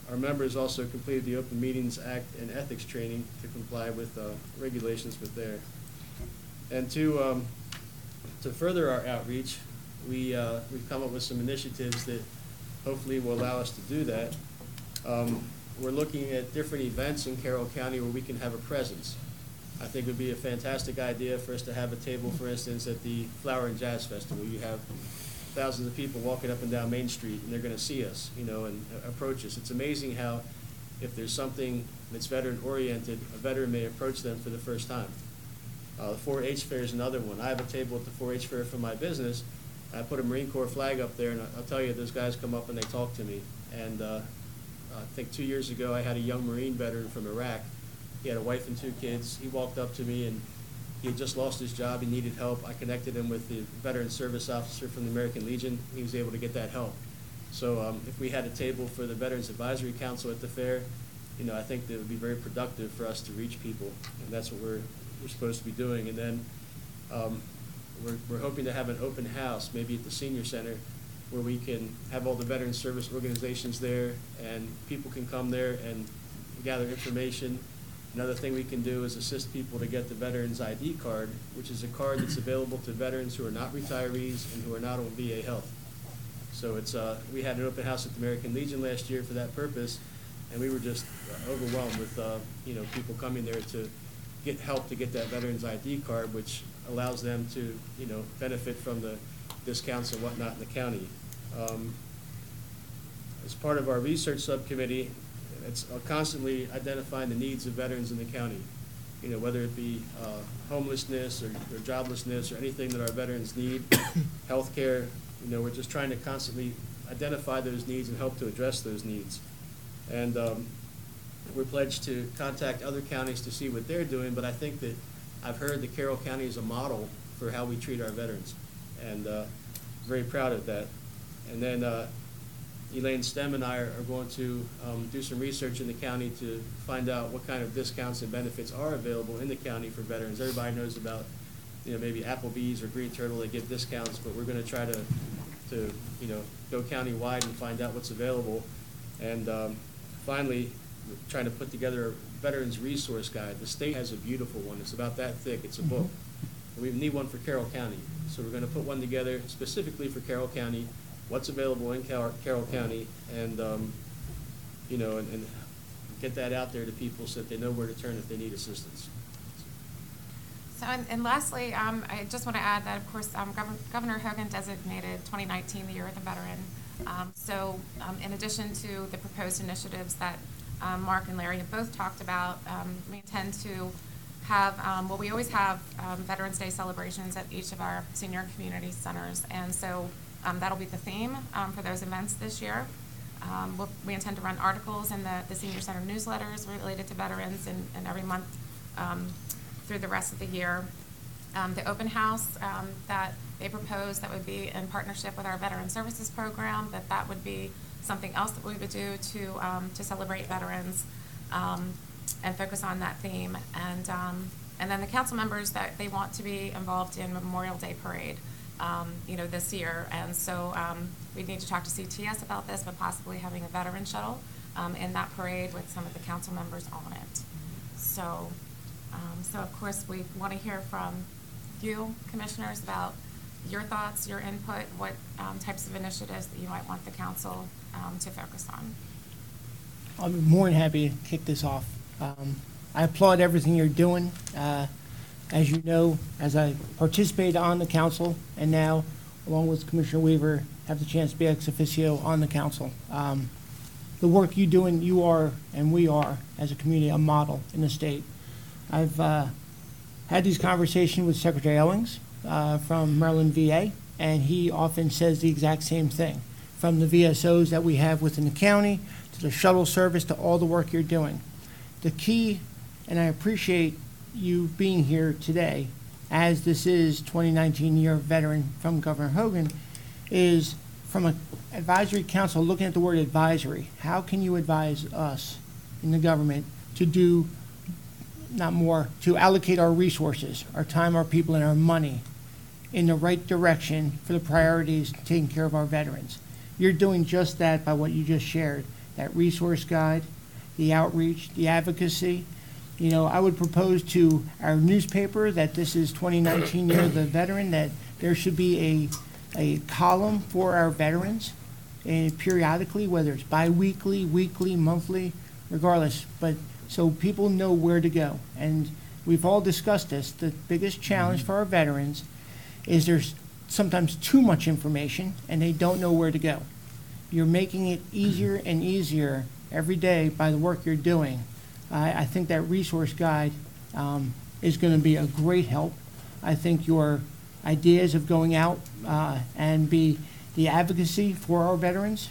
our members also completed the Open Meetings Act and ethics training to comply with regulations with there. And to further our outreach, we've come up with some initiatives that hopefully will allow us to do that. We're looking at different events in Carroll County where we can have a presence. I think it would be a fantastic idea for us to have a table, for instance, at the Flower and Jazz Festival. You have thousands of people walking up and down Main Street, and they're going to see us, you know, and approach us. It's amazing how, if there's something that's veteran-oriented, a veteran may approach them for the first time. The 4-H Fair is another one. I have a table at the 4-H Fair for my business. I put a Marine Corps flag up there, and I'll tell you, those guys come up and they talk to me. And I think 2 years ago, I had a young Marine veteran from Iraq. He had a wife and 2 kids. He walked up to me, and he had just lost his job. He needed help. I connected him with the veteran service officer from the American Legion. He was able to get that help. So if we had a table for the Veterans Advisory Council at the fair, you know, I think that it would be very productive for us to reach people, and that's what we're supposed to be doing. And then we're hoping to have an open house, maybe at the senior center, where we can have all the veteran service organizations there, and people can come there and gather information. Another thing we can do is assist people to get the Veterans ID card, which is a card that's available to veterans who are not retirees and who are not on VA health. So it's we had an open house at the American Legion last year for that purpose, and we were just overwhelmed with you know, people coming there to get help to get that Veterans ID card, which allows them to, you know, benefit from the discounts and whatnot in the county. As part of our research subcommittee, it's constantly identifying the needs of veterans in the county, you know, whether it be homelessness or joblessness or anything that our veterans need, health care. You know, we're just trying to constantly identify those needs and help to address those needs. And we're pledged to contact other counties to see what they're doing, but I think that I've heard that Carroll County is a model for how we treat our veterans, and very proud of that. And then Elaine Stem and I are going to do some research in the county to find out what kind of discounts and benefits are available in the county for veterans. Everybody knows about, you know, maybe Applebee's or Green Turtle, they give discounts, but we're going to try to you know, go county-wide and find out what's available. And finally, we're trying to put together a veterans resource guide. The state has a beautiful one. It's about that thick. It's a book. We need one for Carroll County. So we're going to put one together specifically for Carroll County, what's available in Carroll County, and you know, and get that out there to people so that they know where to turn if they need assistance. So, and lastly, I just want to add that, of course, Governor Hogan designated 2019 the Year of the Veteran. So in addition to the proposed initiatives that Mark and Larry have both talked about, we intend to have, well, we always have Veterans Day celebrations at each of our senior community centers, and so that'll be the theme for those events this year. We intend to run articles in the senior center newsletters related to veterans and every month through the rest of the year. The open house that they propose, that would be in partnership with our Veteran Services Program, that would be something else that we would do to celebrate veterans and focus on that theme. And then the council members, that they want to be involved in Memorial Day Parade, you know, this year. And so we need to talk to CTS about this, but possibly having a veteran shuttle in that parade with some of the council members on it. So of course, we want to hear from you, commissioners, about your thoughts, your input, what types of initiatives that you might want the council to focus on. I'll be more than happy to kick this off. I applaud everything you're doing. As you know, as I participated on the council, and now, along with Commissioner Weaver, have the chance to be ex officio on the council. The work you do, and you are, and we are, as a community, a model in the state. I've had these conversations with Secretary Owings from Maryland VA, and he often says the exact same thing. From the VSOs that we have within the county, to the shuttle service, to all the work you're doing. The key, and I appreciate you being here today, as this is 2019 Year of Veteran from Governor Hogan, is from an advisory council, looking at the word advisory, how can you advise us in the government to do not more, to allocate our resources, our time, our people, and our money in the right direction for the priorities taking care of our veterans? You're doing just that by what you just shared, that resource guide, the outreach, the advocacy. You know, I would propose to our newspaper that this is 2019 Year of the Veteran, that there should be a column for our veterans, and periodically, whether it's bi-weekly, weekly, monthly, regardless, but so people know where to go. And we've all discussed this. The biggest challenge for our veterans is there's sometimes too much information and they don't know where to go. You're making it easier and easier every day by the work you're doing. I think that resource guide is going to be a great help. I think your ideas of going out and be the advocacy for our veterans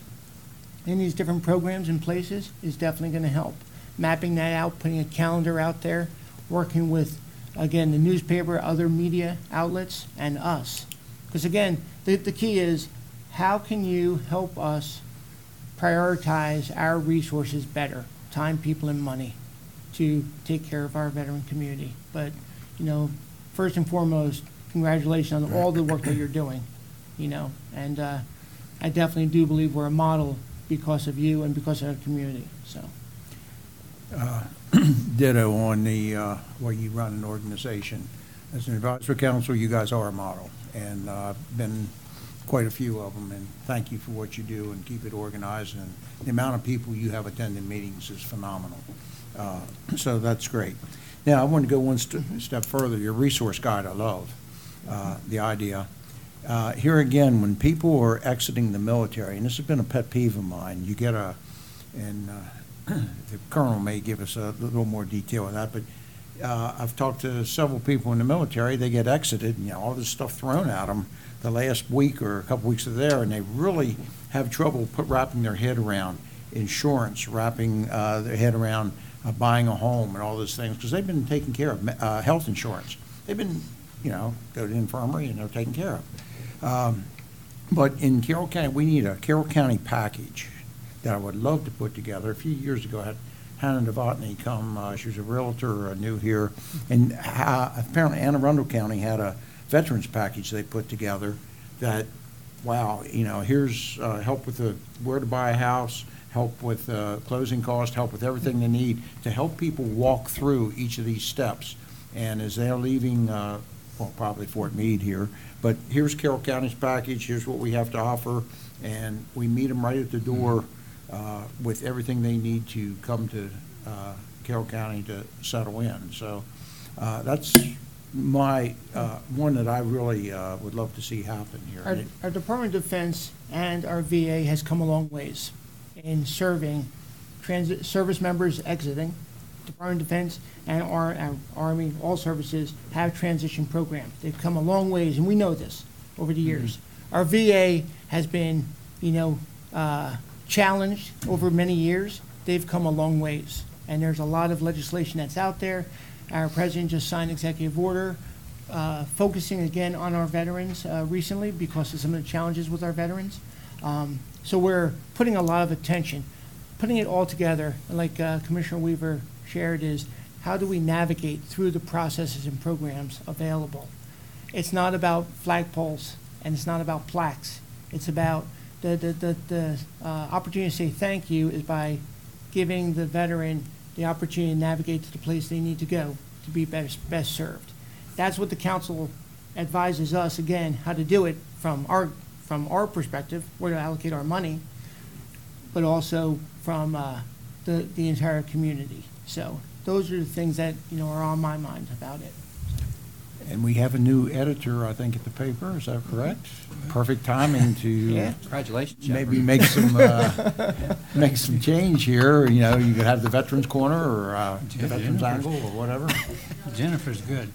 in these different programs and places is definitely going to help. Mapping that out, putting a calendar out there, working with, again, the newspaper, other media outlets, and us. Because again, the key is, how can you help us prioritize our resources better, time, people, and money, to take care of our veteran community? But, you know, first and foremost, congratulations on all the work that you're doing, you know, and I definitely do believe we're a model because of you and because of our community, so. Ditto on the way you run an organization. As an advisory council, you guys are a model, and been quite a few of them, and thank you for what you do and keep it organized, and the amount of people you have attending meetings is phenomenal. So that's great. Now, I want to go one step further. Your resource guide, I love the idea. Here again, when people are exiting the military, and this has been a pet peeve of mine, you get and the colonel may give us a little more detail on that, but I've talked to several people in the military. They get exited, and, you know, all this stuff thrown at them the last week or a couple weeks of there, and they really have trouble wrapping their head around insurance, wrapping their head around buying a home and all those things, because they've been taken care of. Health insurance, they've been, you know, go to the infirmary and they're taken care of. But in Carroll County, we need a Carroll County package that I would love to put together. A few years ago, I had Hannah Novotny come. She was a realtor, new here, and apparently Anne Arundel County had a veterans package they put together that, wow, you know, here's help with where to buy a house, help with closing costs, help with everything they need to help people walk through each of these steps. And as they're leaving, well, probably Fort Meade here, but here's Carroll County's package, here's what we have to offer, and we meet them right at the door with everything they need to come to Carroll County to settle in. So that's my one that I really would love to see happen here. Our Department of Defense and our VA has come a long ways in serving service members exiting. Department of Defense and our Army, all services have transition programs. They've come a long ways, and we know this over the years. Our VA has been, you know, challenged over many years. They've come a long ways, and there's a lot of legislation that's out there. Our president just signed executive order focusing again on our veterans recently because of some of the challenges with our veterans. So we're putting a lot of attention, putting it all together, like Commissioner Weaver shared, is how do we navigate through the processes and programs available? It's not about flagpoles and it's not about plaques. It's about the opportunity to say thank you is by giving the veteran the opportunity to navigate to the place they need to go to be best served. That's what the council advises us, again, how to do it from our perspective, where to allocate our money, but also from the entire community. So those are the things that, you know, are on my mind about it. And we have a new editor, I think, at the paper. Is that correct? Perfect timing to Yeah. Congratulations, maybe Jennifer. make some change here. You know, you could have the Veterans Corner or the Veterans Angle or whatever. Jennifer's good.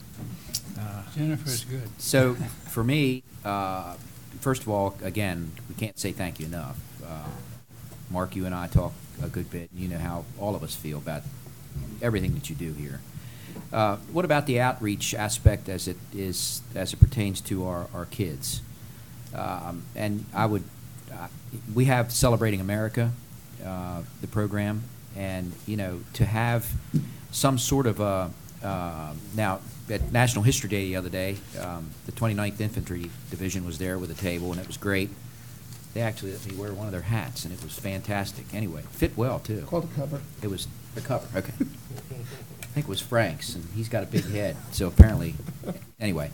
Jennifer's good. So for me, first of all, again, we can't say thank you enough. Mark, you and I talk a good bit. You know how all of us feel about everything that you do here. What about the outreach aspect as it pertains to our kids? And we have Celebrating America, the program, and, to have some sort of now, at National History Day the other day, the 29th Infantry Division was there with a table, and it was great. They actually let me wear one of their hats, and it was fantastic. Anyway, fit well, too. Called the cover. It was the cover, okay. I think it was Frank's, and he's got a big head, so apparently, anyway.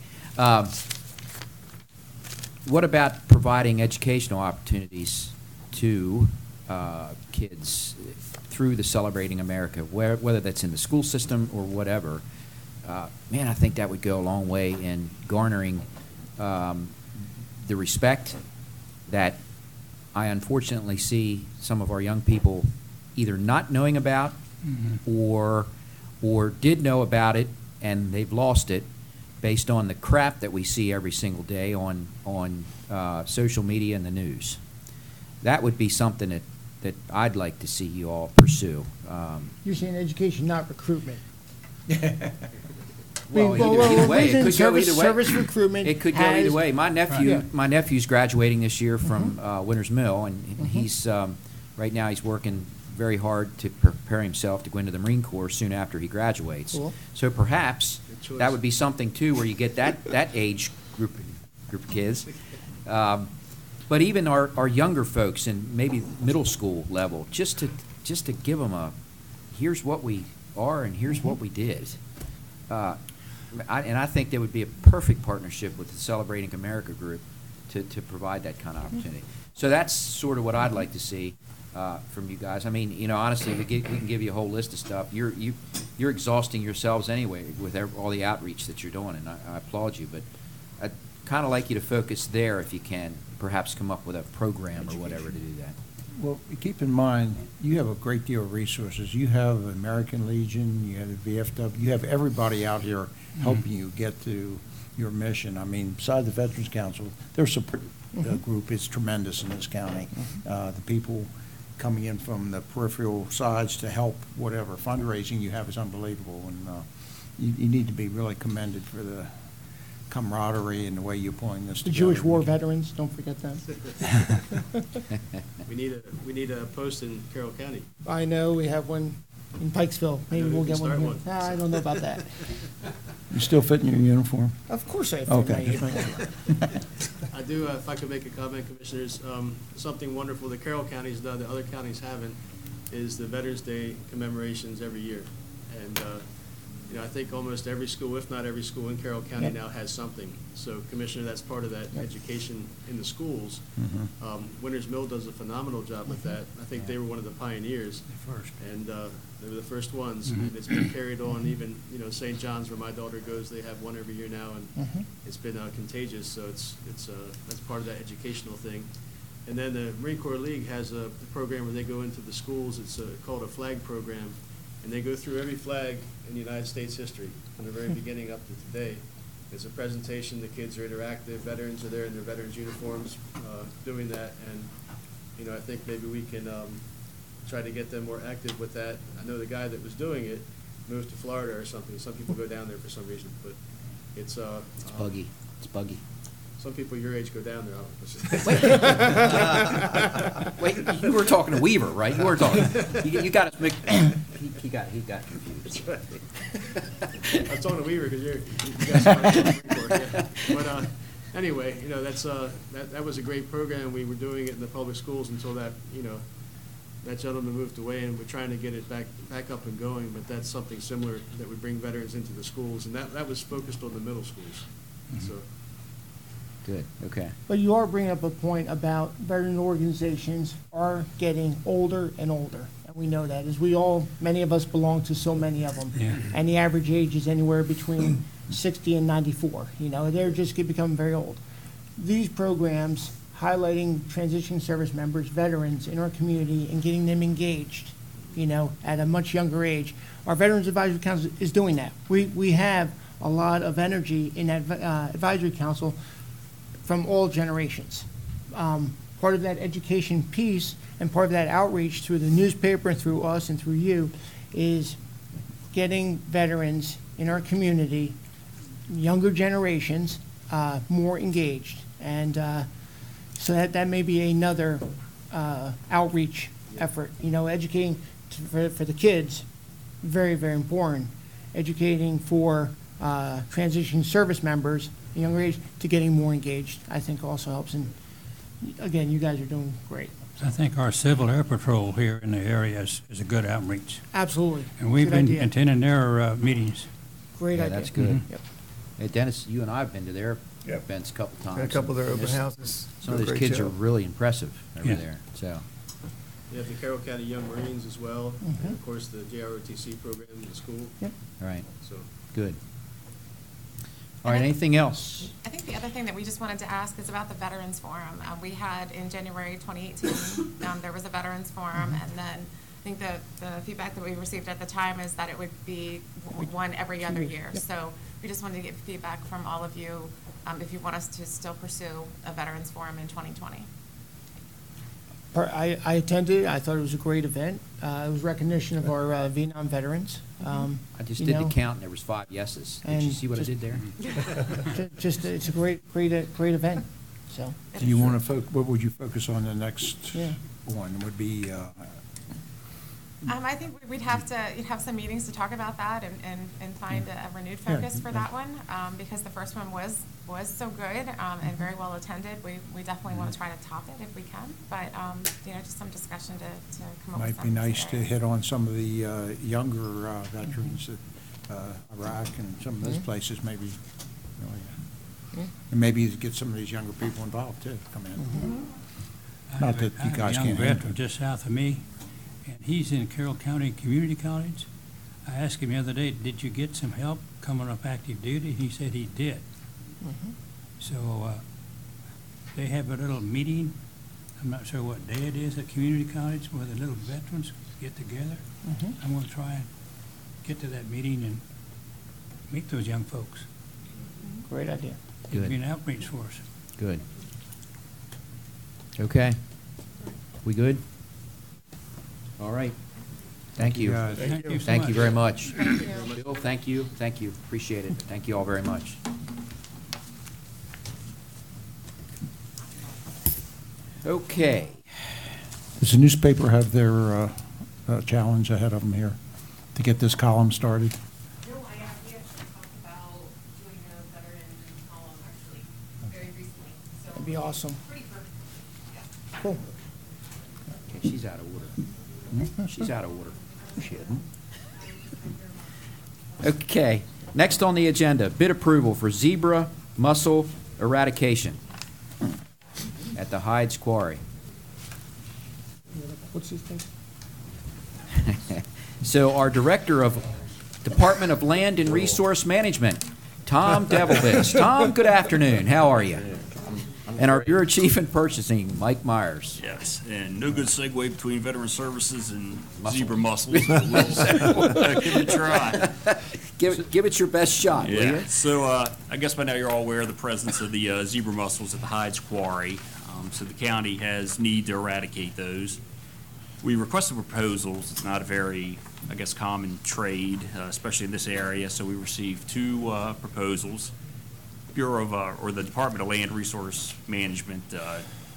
What about providing educational opportunities to kids through the Celebrating America, whether that's in the school system or whatever? Man, I think that would go a long way in garnering the respect that I unfortunately see some of our young people either not knowing about or did know about it and they've lost it based on the crap that we see every single day on social media and the news. That would be something that I'd like to see you all pursue. You're saying education, not recruitment. Well, either way, it could go either way. Service recruitment. It could go either way. My nephew's graduating this year from Winters Mill, and he's right now he's working very hard to prepare himself to go into the Marine Corps soon after he graduates. Cool. So perhaps that would be something too, where you get that age group of kids. But even our younger folks in maybe middle school level, just to give them here's what we are and here's what we did. I think there would be a perfect partnership with the Celebrating America group to provide that kind of opportunity. So that's sort of what I'd like to see from you guys. I mean, honestly, we can give you a whole list of stuff. You're exhausting yourselves anyway with all the outreach that you're doing, and I applaud you. But I'd kind of like you to focus there if you can. Perhaps come up with a program or whatever to do that. Well, keep in mind, you have a great deal of resources. You have American Legion, you have the VFW, you have everybody out here helping you get to your mission. I mean, besides the Veterans Council, their support group is tremendous in this county. The people coming in from the peripheral sides to help whatever fundraising you have is unbelievable, and you need to be really commended for the camaraderie and the way you're pulling this The together. Jewish war veterans, don't forget them. We need a post in Carroll County. I know, we have one in Pikesville. Maybe Maybe we'll we get can one start here. one. Nah, I don't know about that. You still fit in your uniform? Of course I fit Okay. I do, if I could make a comment, Commissioners, something wonderful that Carroll County's done that other counties haven't is the Veterans Day commemorations every year. And, I think almost every school, if not every school in Carroll County now has something. So, Commissioner, that's part of that education in the schools. Winters Mill does a phenomenal job with that. I think they were one of the pioneers. First. And they were the first ones. And it's been carried on even, St. John's, where my daughter goes, they have one every year now. And it's been contagious. So that's part of that educational thing. And then the Marine Corps League has a program where they go into the schools. It's called a flag program. And they go through every flag in the United States history, from the very beginning up to today. It's a presentation, the kids are interactive, veterans are there in their veterans uniforms doing that, and, I think maybe we can try to get them more active with that. I know the guy that was doing it moved to Florida or something. Some people go down there for some reason, but it's buggy. It's buggy. Some people your age go down there. Wait, you were talking to Weaver, right? You were talking. You got us mixed. He got confused. That's right. I was talking to Weaver because you guys are on the report, yeah. But anyway, that was a great program. We were doing it in the public schools until that that gentleman moved away, and we're trying to get it back up and going. But that's something similar that would bring veterans into the schools, and that was focused on the middle schools. So. Good, okay. But you are bringing up a point about veteran organizations are getting older and older. And we know that, as many of us belong to so many of them. Yeah. And the average age is anywhere between 60 and 94. They're just becoming very old. These programs highlighting transitioning service members, veterans in our community, and getting them engaged, at a much younger age. Our Veterans Advisory Council is doing that. We have a lot of energy in that advisory council from all generations. Part of that education piece and part of that outreach through the newspaper and through us and through you is getting veterans in our community, younger generations, more engaged. And so that may be another outreach effort, educating for the kids, very, very important. Educating for transitioning service members, younger age, to getting more engaged, I think also helps. And again, you guys are doing great. I think our Civil Air Patrol here in the area is a good outreach. Absolutely. And we've Good been idea. attending their meetings. Great Yeah, idea. that's good. Yep. Hey, Dennis, you and I have been to their Yep. events a couple times. Got a couple of their and open this- houses. Some of Do a those great kids are job. really impressive over Yeah. there, so. You have the Carroll County Young Marines as well, Mhm. and of course, the JROTC program in the school, Yep. All right, so. good. All right, anything else? I think the other thing that we just wanted to ask is about the Veterans Forum. We had in January 2018, there was a Veterans Forum, and then I think the feedback that we received at the time is that it would be one every other year. Yep. So we just wanted to get feedback from all of you, if you want us to still pursue a Veterans Forum in 2020. I attended. I thought it was a great event. It was recognition of our Vietnam veterans. I just you did the know, count, and there was 5 yeses. Did you And see what I just- did there? Just, it's a great event, so. Do you want to, what would you focus on the next Yeah. one? Would be, I think you'd have some meetings to talk about that and find a renewed focus for that one, because the first one was so good, and very well attended. We definitely want to try to top it if we can, but, just some discussion to come up with might some. be nice to areas. hit on some of the younger veterans that Iraq and some of those places maybe, and maybe get some of these younger people involved too, come in. Not that you guys I have a young can't handle veteran it. just south of me, and he's in Carroll County Community College. I asked him the other day, did you get some help coming up active duty? He said he did. So they have a little meeting, I'm not sure what day it is at community college, where the little veterans get together. I'm going to try and get to that meeting and meet those young folks. Great idea. It'd be Good, an outreach for us. good. Okay. We good? All right. Thank you. guys. Thank you so Thank you much. very much. Thank you. Bill, thank you, appreciate it. Thank you all very much. Okay. Does the newspaper have their challenge ahead of them here to get this column started? No, we actually talked about doing a veteran column actually very recently, so. That'd be awesome. Pretty perfect, yeah. Cool. Okay, she's out of order. She's out of order. Okay, next on the agenda, bid approval for zebra mussel eradication at the Hides Quarry. What's his name? So our Director of Department of Land and Resource Management, Tom Devilvis. Tom, good afternoon. How are you? And our Bureau Chief in Purchasing, Mike Myers. Yes, and no good segue between Veteran Services and Muscle. zebra mussels. But we'll give it a try. Give it your best shot, will you? Yeah, so I guess by now you're all aware of the presence of the zebra mussels at the Hides Quarry. So the county has need to eradicate those. We requested proposals. It's not a very, I guess, common trade, especially in this area. So we received 2 proposals. Bureau of, or the Department of Land Resource Management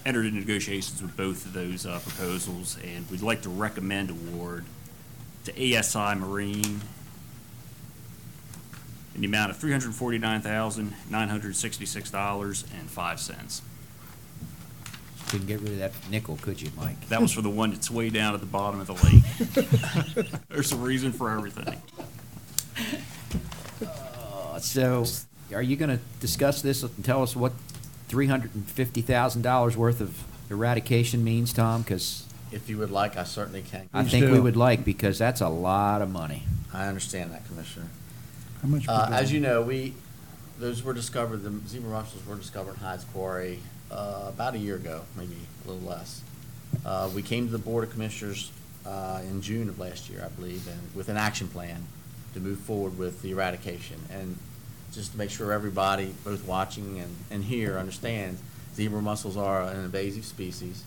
entered into negotiations with both of those proposals, and we'd like to recommend award to ASI Marine in the amount of $349,966.05. Couldn't get rid of that nickel, could you, Mike? That was for the one that's way down at the bottom of the lake. There's a reason for everything. So, are you going to discuss this and tell us what $350,000 worth of eradication means, Tom? Because If you would like, I certainly can. I think we would like, because that's a lot of money. I understand that, Commissioner. How much? As you know, those were discovered, the zebra mussels were discovered in Hides Quarry about a year ago, maybe a little less. We came to the Board of Commissioners in June of last year, I believe, and with an action plan to move forward with the eradication. And just to make sure everybody, both watching and here, understands, zebra mussels are an invasive species,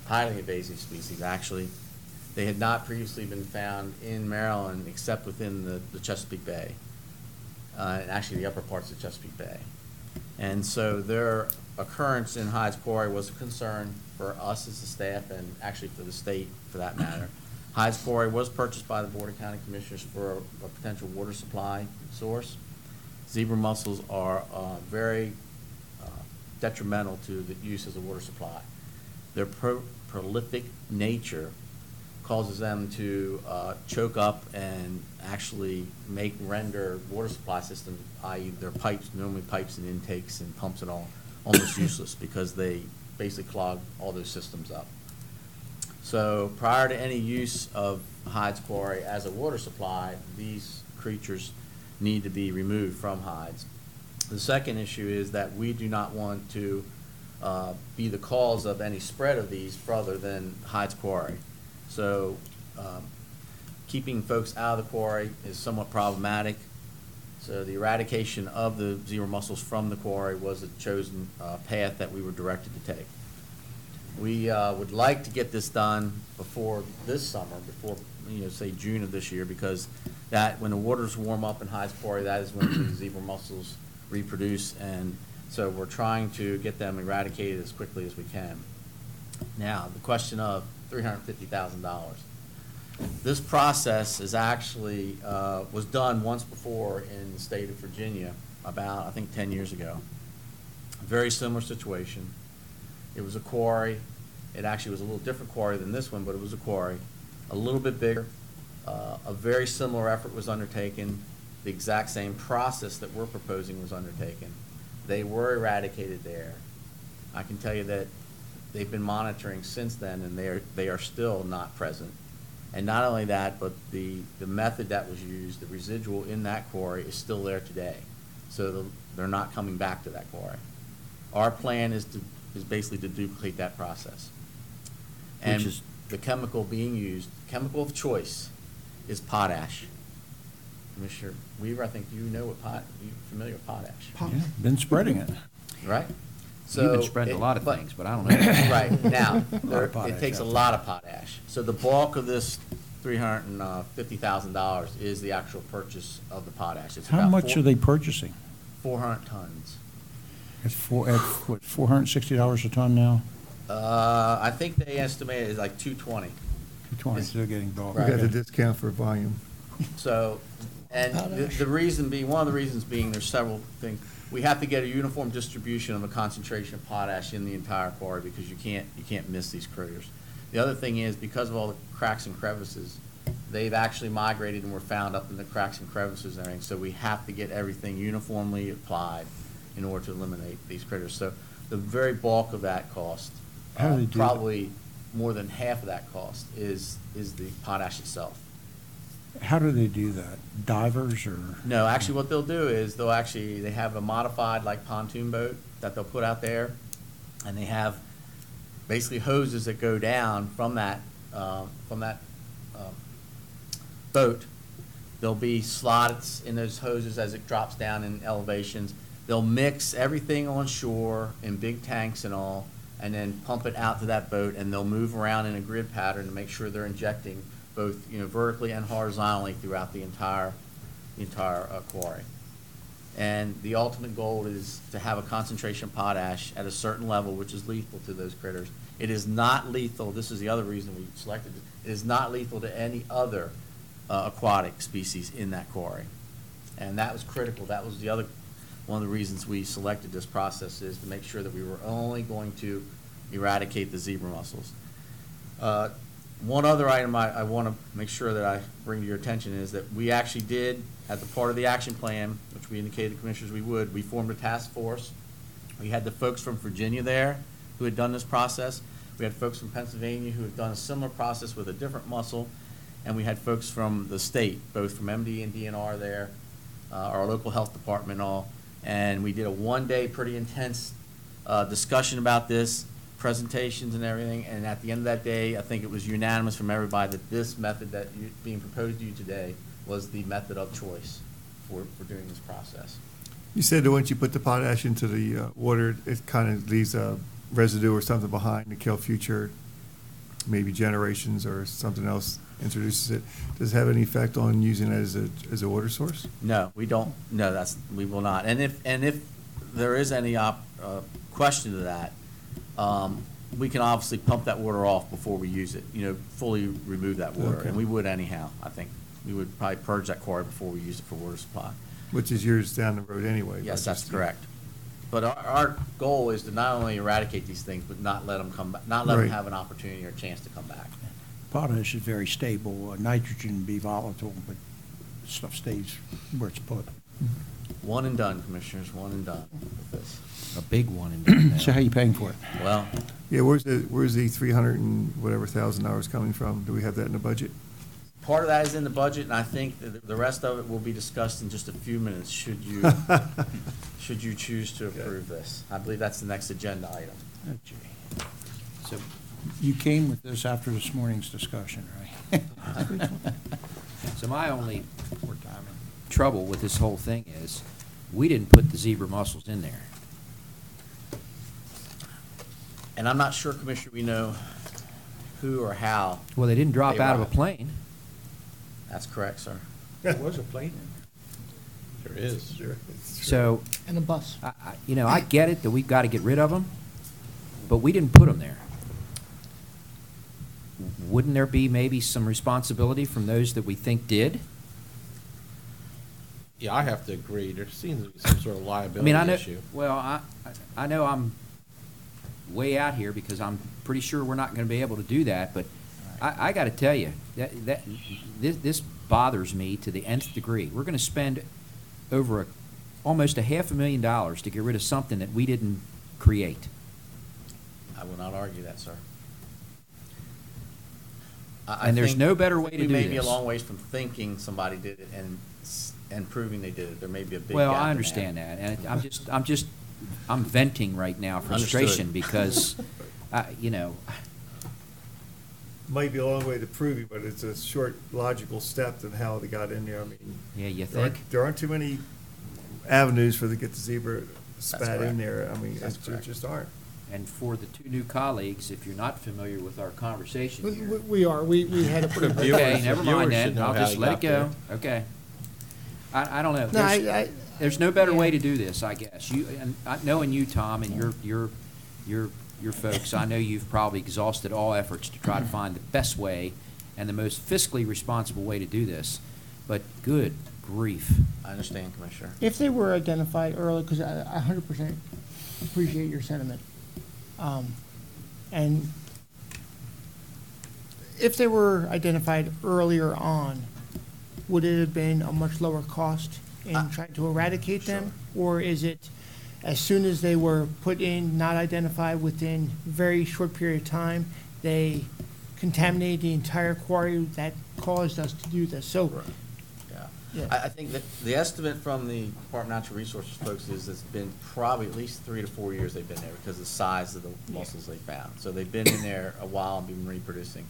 highly invasive species, actually. They had not previously been found in Maryland except within the Chesapeake Bay. and actually the upper parts of Chesapeake Bay. And so their occurrence in Hyde's Quarry was a concern for us as a staff and actually for the state for that matter. Hyde's Quarry was purchased by the Board of County Commissioners for a potential water supply source. Zebra mussels are very detrimental to the use as a water supply. Their prolific nature causes them to choke up and actually render water supply systems, i.e. their pipes, normally pipes and intakes and pumps and all, almost useless because they basically clog all those systems up. So prior to any use of Hyde's Quarry as a water supply, these creatures need to be removed from Hyde's. The second issue is that we do not want to be the cause of any spread of these further than Hyde's Quarry. So keeping folks out of the quarry is somewhat problematic. So the eradication of the zebra mussels from the quarry was a chosen path that we were directed to take. We would like to get this done before this summer, before, say June of this year, because that when the waters warm up in Hyde's Quarry, that is when the zebra mussels reproduce, and so we're trying to get them eradicated as quickly as we can. Now, the question of $350,000. This process is actually was done once before in the state of Virginia about, I think, 10 years ago. Very similar situation. It was a quarry. It actually was a little different quarry than this one, but it was a quarry. A little bit bigger. A very similar effort was undertaken. The exact same process that we're proposing was undertaken. They were eradicated there. I can tell you that they've been monitoring since then, and they are still not present. And not only that, but the method that was used, the residual in that quarry, is still there today. So they're not coming back to that quarry. Our plan is basically to duplicate that process. And the chemical being used, chemical of choice, is potash. Commissioner Weaver, I think you know what you're familiar with potash. Yeah, been spreading it. Right? So You've been spreading a lot of things, but I don't know. Right, now, it takes a out lot of potash. So the bulk of this $350,000 is the actual purchase of the potash. It's How about much are they purchasing? 400 tons. It's what, $460 a ton now? I think they estimate it's like 220. 220, so they're getting bulk. We got Okay. the discount for volume. So, and the reason being, one of the reasons being, there's several things. We have to get a uniform distribution of a concentration of potash in the entire quarry because you can't miss these critters. The other thing is, because of all the cracks and crevices, they've actually migrated and were found up in the cracks and crevices and everything. So we have to get everything uniformly applied in order to eliminate these critters. So the very bulk of that cost, How do they do probably more than half of that cost, is the potash itself. How do they do that? Divers or? No, actually what they'll do is they have a modified like pontoon boat that they'll put out there, and they have basically hoses that go down from that boat. There'll be slots in those hoses as it drops down in elevations. They'll mix everything on shore in big tanks and all, and then pump it out to that boat, and they'll move around in a grid pattern to make sure they're injecting both vertically and horizontally throughout the entire quarry. And the ultimate goal is to have a concentration of potash at a certain level, which is lethal to those critters. It is not lethal, this is the other reason we selected it, it is not lethal to any other aquatic species in that quarry. And that was critical. That was one of the reasons we selected this process, is to make sure that we were only going to eradicate the zebra mussels. One other item I want to make sure that I bring to your attention is that we actually did, at the part of the action plan, which we indicated to the commissioners we formed a task force. We had the folks from Virginia there who had done this process. We had folks from Pennsylvania who had done a similar process with a different mussel. And we had folks from the state, both from MD and DNR there, our local health department and all. And we did a one-day pretty intense discussion about this, presentations and everything, and at the end of that day, I think it was unanimous from everybody that this method that being proposed to you today was the method of choice for doing this process. You said that once you put the potash into the water, it kind of leaves a residue or something behind to kill future maybe Generations or something else introduces it, does it have any effect on using it as a water source? No, we don't, no, we will not. And if there is any question to that, we can obviously pump that water off before we use it, fully remove that water. Okay. And we would anyhow, I think. We would probably purge that quarry before we use it for water supply. Which is yours down the road anyway. Yes, but that's just- correct. But our goal is to not only eradicate these things, but not let them come back, not let them Right. have an opportunity or a chance to come back. Potash is very stable. Nitrogen be volatile, but stuff stays where it's put. One and done, Commissioners, one and done with this. A big one in So how you paying for it? Well, Yeah, where's the 300 and whatever $1,000 coming from? Do we have that in the budget? part of that is in the budget, and I think that the rest of it will be discussed in just a few minutes, should you choose to approve this. I believe that's the next agenda item. Oh, gee. So, You came with this after this morning's discussion, right? so my only trouble with this whole thing is, we didn't put the zebra mussels in there. And I'm not sure, Commissioner, we know who or how. Well, they didn't drop They out of a arrived. plane. That's correct, sir. There was a plane in There is. Sure. So, And a bus. I get it that we've got to get rid of them, but we didn't put them there. Wouldn't there be maybe some responsibility from those that we think did? Yeah, I have to agree. There seems to be some sort of I liability mean, I know, issue. well, I know I'm way out here because I'm pretty sure we're not going to be able to do that, but I got to tell you, this bothers me to the nth degree. We're going to spend over almost $500,000 to get rid of something that we didn't create. I will not argue that, sir. And there's no better way to do We may be a this. long ways from thinking somebody did it and proving they did it. There may be a big gap Well, in I understand that, and I'm venting right now frustration Understood. because, Might be a long way to proving, but it's a short logical step to how they got in there. I mean, yeah, you there think? aren't too many avenues for to get the zebra spat correct. in there. I mean, That's there correct. just aren't. And for the two new colleagues, if you're not familiar with our conversation here. We are, we had a pretty. viewers- Okay, never viewers mind then, should know I'll how just you let it got go. Okay. I don't know. No, There's- There's no better yeah. way to do this, I guess. Knowing you, Tom, and your folks, I know you've probably exhausted all efforts to try to find the best way and the most fiscally responsible way to do this. But good grief. I understand, Commissioner. If they were identified early, because I 100% appreciate your sentiment, and if they were identified earlier on, would it have been a much lower cost in trying to eradicate them? Or is it, as soon as they were put in, not identified, within a very short period of time, they contaminated the entire quarry that caused us to do this? So, Yeah. Yeah. I think that the estimate from the Department of Natural Resources folks is it's been probably at least 3 to 4 years they've been there because of the size of the mussels they found. So they've been in there a while and been reproducing.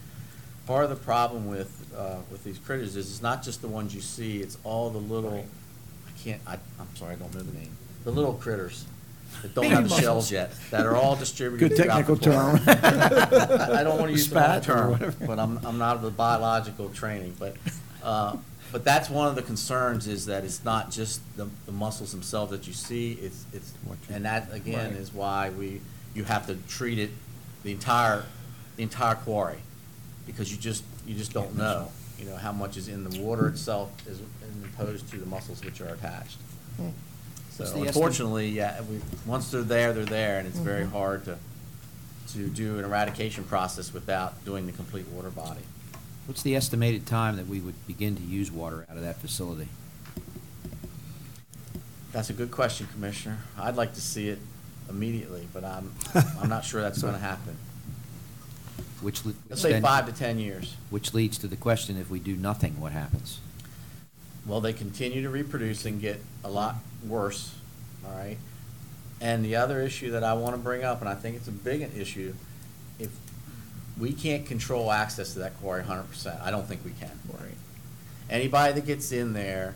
Part of the problem with these critters is it's not just the ones you see, it's all the little, I'm sorry, I don't know the name. The little critters that don't have the shells yet, that are all distributed Good throughout the technical quarry. term. I don't want to use the wrong Spat or term, whatever. but I'm not of the biological training, but that's one of the concerns is that it's not just the mussels themselves that you see, and that again is why you have to treat it, the entire quarry, because you just don't know, how much is in the water itself as opposed to the mussels which are attached. So What's the unfortunately, once they're there, and it's very hard to do an eradication process without doing the complete water body. What's the estimated time that we would begin to use water out of that facility? That's a good question, Commissioner. I'd like to see it immediately, but I'm not sure that's going to happen. Let's say then- 5 to 10 years. Which leads to the question, if we do nothing, what happens? Well, they continue to reproduce and get a lot worse, all right? And the other issue that I want to bring up, and I think it's a big issue, if we can't control access to that quarry 100%, I don't think we can. Right. Anybody that gets in there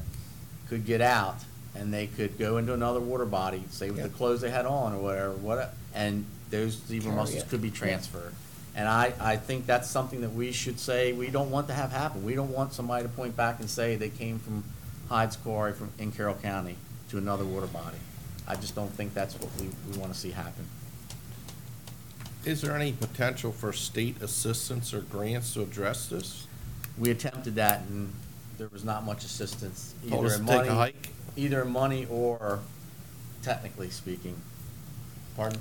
could get out, and they could go into another water body, say with the clothes they had on or whatever, and those zebra Carry mussels it. could be transferred. And I think that's something that we should say we don't want to have happen. We don't want somebody to point back and say they came from Hyde's Quarry in Carroll County to another water body. I just don't think that's what we want to see happen. Is there any potential for state assistance or grants to address this? We attempted that, and there was not much assistance. Told us either to in take a money- hike? Either in money or technically speaking. Pardon?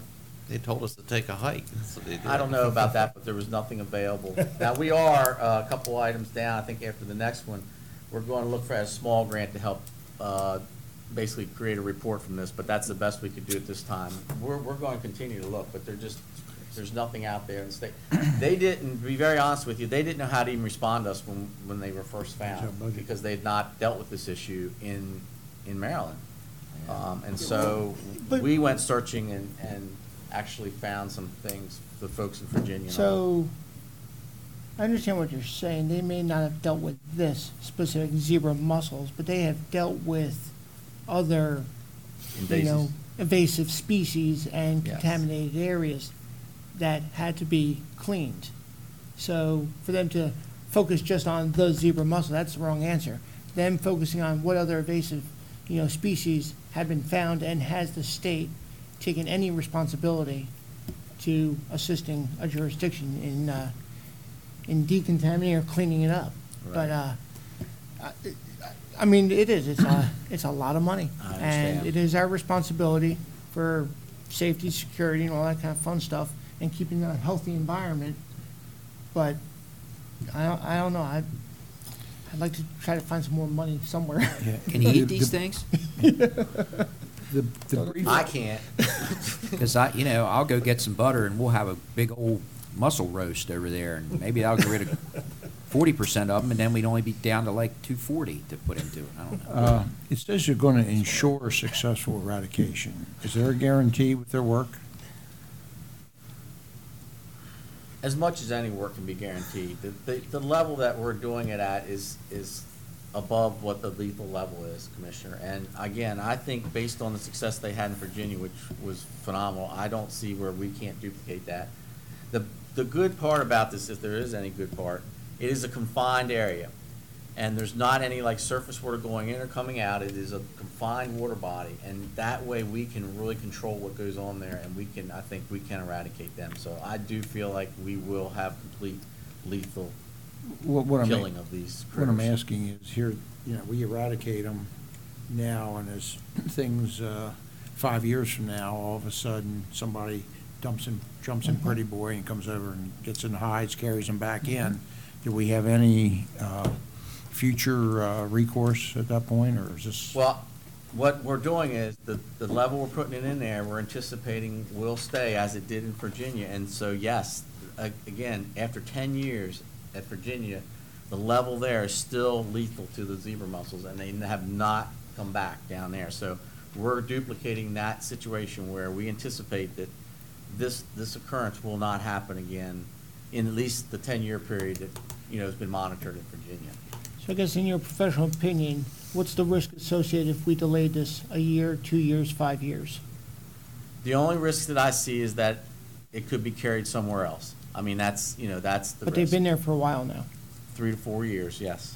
They told us to take a hike. That's what they did. I don't know about that, but there was nothing available. Now, we are a couple items down. I think after the next one, we're going to look for a small grant to help basically create a report from this, but that's the best we could do at this time. We're going to continue to look, but there's nothing out there in the state. They didn't, to be very honest with you, they didn't know how to even respond to us when they were first found, because they had not dealt with this issue in Maryland. And so we went searching and actually found some things, the folks in Virginia. So, I understand what you're saying. They may not have dealt with this specific zebra mussels, but they have dealt with other, invasive species and Yes. contaminated areas that had to be cleaned. So, for them to focus just on the zebra mussel, that's the wrong answer. Them focusing on what other invasive, species have been found, and has the state taken any responsibility to assisting a jurisdiction in decontaminating or cleaning it up. Right. But, it's a lot of money. I understand. And it is our responsibility for safety, security, and all that kind of fun stuff, and keeping a healthy environment. But I don't know, I'd like to try to find some more money somewhere. Can you eat these things? I can't. Because I'll go get some butter and we'll have a big old mussel roast over there, and maybe I'll get rid of 40% of them, and then we'd only be down to like 240 to put into it. I don't know. It says you're going to ensure successful eradication. Is there a guarantee with their work? As much as any work can be guaranteed, the level that we're doing it at is above what the lethal level is, Commissioner. And again, I think based on the success they had in Virginia, which was phenomenal, I don't see where we can't duplicate that. The good part about this, if there is any good part, it is a confined area. And there's not any like surface water going in or coming out. It is a confined water body. And that way we can really control what goes on there, and I think we can eradicate them. So I do feel like we will have complete lethal killing of these critters. What I'm asking is here, we eradicate them now, and as things, 5 years from now, all of a sudden, somebody jumps in Pretty Boy and comes over and gets in hides, carries them back in. Do we have any future recourse at that point, or is this? Well, what we're doing is the level we're putting it in there, we're anticipating will stay as it did in Virginia. And so, yes, again, after 10 years at Virginia, the level there is still lethal to the zebra mussels, and they have not come back down there. So we're duplicating that situation where we anticipate that this occurrence will not happen again in at least the 10-year period that, has been monitored in Virginia. So I guess in your professional opinion, what's the risk associated if we delayed this a year, 2 years, 5 years? The only risk that I see is that it could be carried somewhere else. I mean, that's the But they've risk. been there for a while now. 3 to 4 years, yes.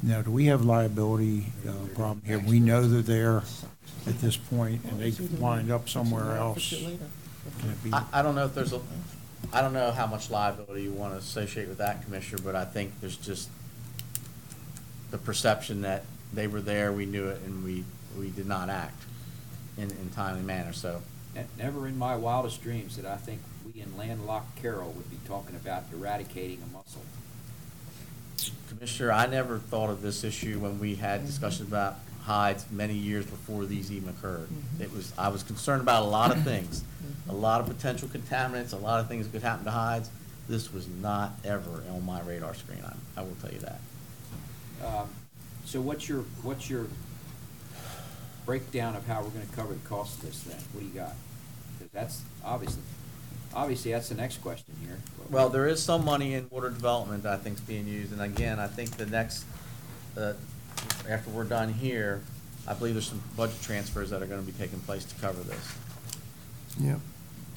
Now, do we have liability problem here? We know they're there at this point, and they wind up somewhere else. Can it be? I don't know if I don't know how much liability you want to associate with that, Commissioner, but I think there's just the perception that they were there, we knew it, and we did not act in timely manner, so. Never in my wildest dreams did I think we in landlocked Carroll would be talking about eradicating a mussel. Commissioner, I never thought of this issue when we had discussions about hides many years before these even occurred. I was concerned about a lot of things, a lot of potential contaminants, a lot of things that could happen to hides. This was not ever on my radar screen, I will tell you that. So what's your breakdown of how we're going to cover the cost of this thing? What do you got? Because that's obviously that's the next question here. Well, there is some money in water development that I think is being used, and again, I think the next, after we're done here, I believe there's some budget transfers that are going to be taking place to cover this. Yep.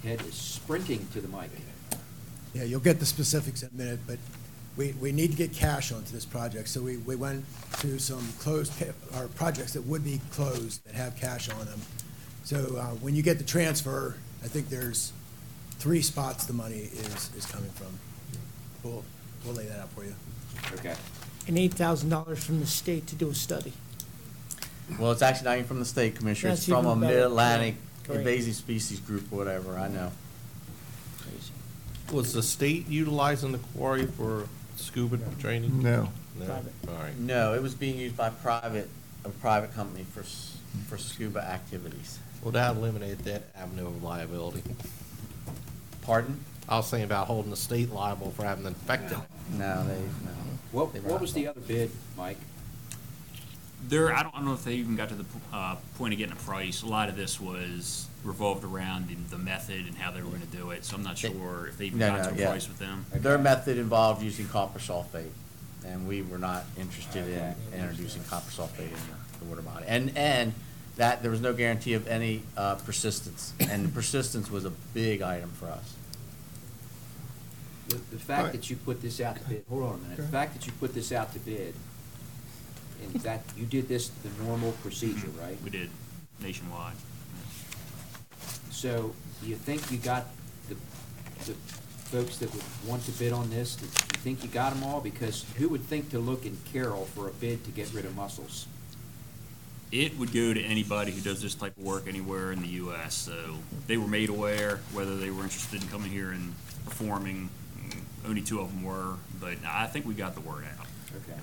Ted is sprinting to the mic. Yeah, you'll get the specifics in a minute, but we need to get cash onto this project, so we went to some or projects that would be closed that have cash on them. So when you get the transfer, I think there's 3 spots the money is coming from. We'll lay that out for you. Okay. And $8,000 from the state to do a study. Well, it's actually not even from the state, Commissioner. It's That's from a even better. Mid-Atlantic Great. Invasive Species Group, or whatever, I know. Was the state utilizing the quarry for scuba training? No. No? Private. All right. No, it was being used by a private company for scuba activities. Well, that eliminated that avenue of liability. Pardon? I was saying about holding the state liable for having infected it. No, no. What was the other bid, Mike? I don't know if they even got to the point of getting a price. A lot of this was revolved around the method and how they were going to do it, so I'm not sure if they even got to a price with them. Their method involved using copper sulfate, and we were not interested in introducing copper sulfate in the water body. And that there was no guarantee of any persistence, and the persistence was a big item for us. The fact that you put this out to bid, hold on a minute, the fact that you put this out to bid, and that you did this the normal procedure, right? We did nationwide. So, do you think you got the folks that would want to bid on this? Do you think you got them all? Because who would think to look in Carroll for a bid to get rid of mussels? It would go to anybody who does this type of work anywhere in the U.S., so they were made aware, whether they were interested in coming here and performing. Only 2 of them were, but I think we got the word out. Okay.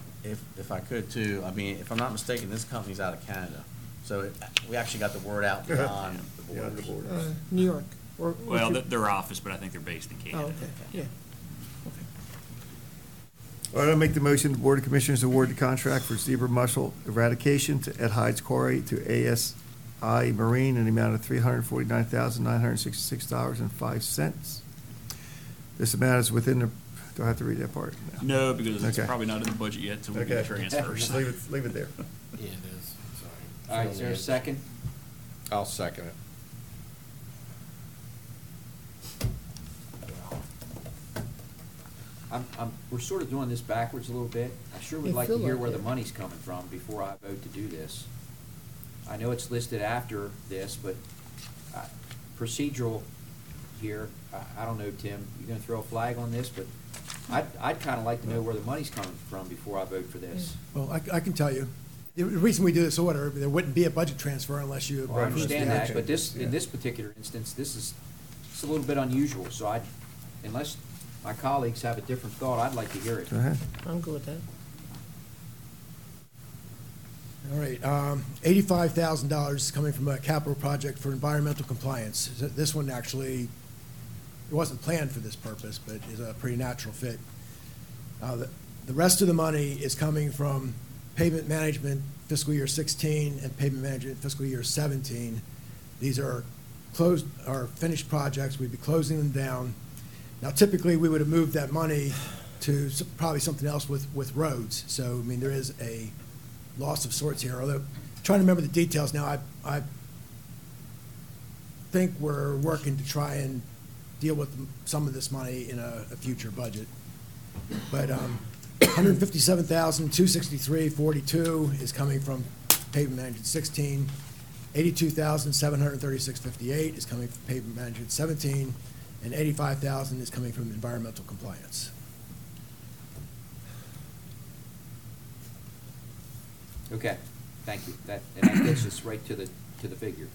If I could too, I mean, if I'm not mistaken, this company's out of Canada, so we actually got the word out beyond the borders. New York. Or Well, their office, but I think they're based in Oh, Canada. okay, yeah. All right, I'll make the motion, the Board of Commissioners award the contract for zebra mussel eradication to Ed Hyde's Quarry to ASI Marine in the amount of $349,966.05. This amount is within the, do I have to read that part? No, because it's Okay. probably not in the budget yet until we do the Okay. transfers. Just leave it there. Yeah, it is. Sorry. All right, is there a second? I'll second it. We're sort of doing this backwards a little bit. I sure would I like to feel hear like where it. the money's coming from before I vote to do this. I know it's listed after this, but procedural here, I don't know, Tim, you gonna throw a flag on this, but I'd kind of like to know where the money's coming from before I vote for this. Well, I can tell you. The reason we do this order, there wouldn't be a budget transfer unless you. Well, I understand that, action. but in this particular instance, it's a little bit unusual, so unless my colleagues have a different thought, I'd like to hear it. Go ahead. I'm good with that. All right, $85,000 is coming from a capital project for environmental compliance. This one actually, it wasn't planned for this purpose, but is a pretty natural fit. The rest of the money is coming from pavement management fiscal year 16 and pavement management fiscal year 17. These are closed, or finished projects. We'd be closing them down. Now, typically, we would have moved that money to probably something else with roads. So, I mean, there is a loss of sorts here, although, trying to remember the details now, I think we're working to try and deal with some of this money in a future budget. But $157,263.42 is coming from pavement management 16. $82,736.58 is coming from pavement management 17, and $85,000 is coming from environmental compliance. Okay, thank you. And that gets us right to the figure.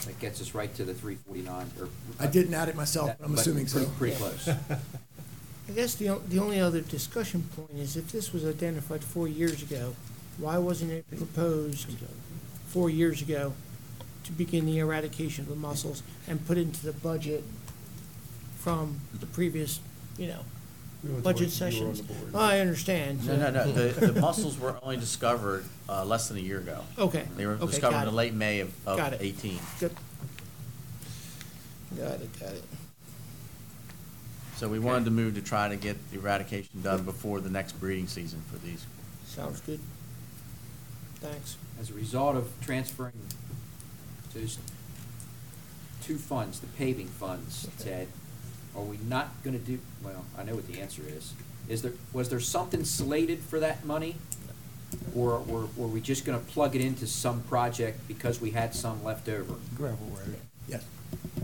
That gets us right to the 349, or. I didn't add it myself, but I'm assuming so. Pretty close. I guess the only other discussion point is if this was identified 4 years ago, why wasn't it proposed 4 years ago to begin the eradication of the mussels and put into the budget from the previous, budget sessions? I understand. No. The mussels were only discovered less than a year ago. Okay. They were Okay, discovered got in it. the late May of Got it. 18. Good. Got it. So we wanted to move to try to get the eradication done before the next breeding season for these. Sounds good. Thanks. As a result of transferring those two funds, the paving funds, Ted, are we not gonna do, well, I know what the answer is. Was there something slated for that money? Or were we just gonna plug it into some project because we had some left over? Gravel road. Yes,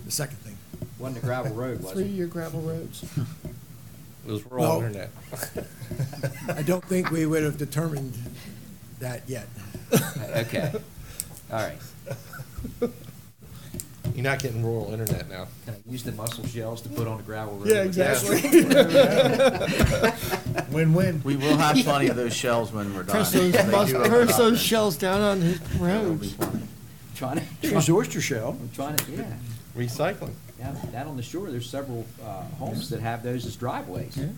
the second thing. Wasn't a gravel road, was it? 3-year gravel roads. It was rural Well- internet. I don't think we would have determined that yet. Okay, all right. You're not getting rural internet now. Can I use the mussel shells to put on the gravel road? Yeah, exactly. Win-win. We will have plenty of those shells when we're done. Press those, They do open press up. those shells down on his There will be roads. plenty. Use oyster shell. I'm trying to, yeah. Recycling. Down on the shore, there's several homes that have those as driveways. Yeah.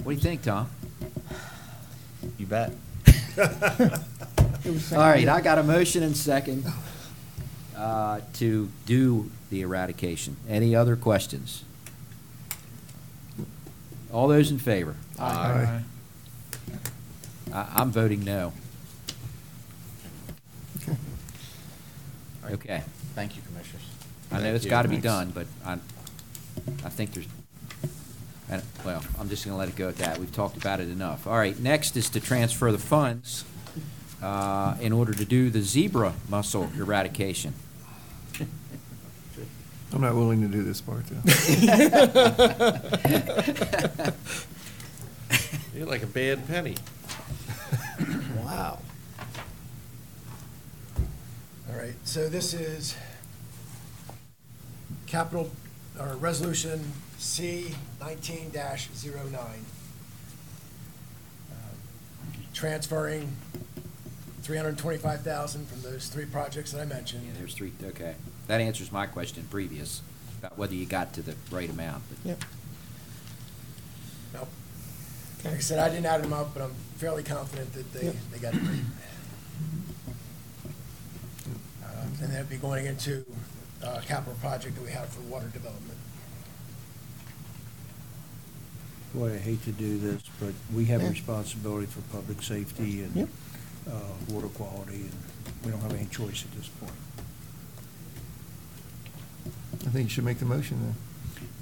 What do you think, Tom? You bet. It was All right, I got a motion and second to do the eradication. Any other questions? All those in favor? Aye. I'm voting no. Okay. Thank you, Commissioners. I know Thank it's you. got to be Thanks. done, but I think there's, well, I'm just going to let it go at that. We've talked about it enough. All right, next is to transfer the funds in order to do the zebra mussel eradication. I'm not willing to do this part, though. You're like a bad penny. Wow. All right, so this is capital, or resolution C 19-09. Transferring $325,000 from those three projects that I mentioned. Yeah, there's three, okay. That answers my question previous about whether you got to the right amount. but- Yep. Nope. Like I said, I didn't add them up, but I'm fairly confident that they got it right. And that'd be going into a capital project that we have for water development. Boy, I hate to do this, but we have a Yeah. responsibility for public safety and Yep. water quality, and we don't have any choice at this point. I think you should make the motion then.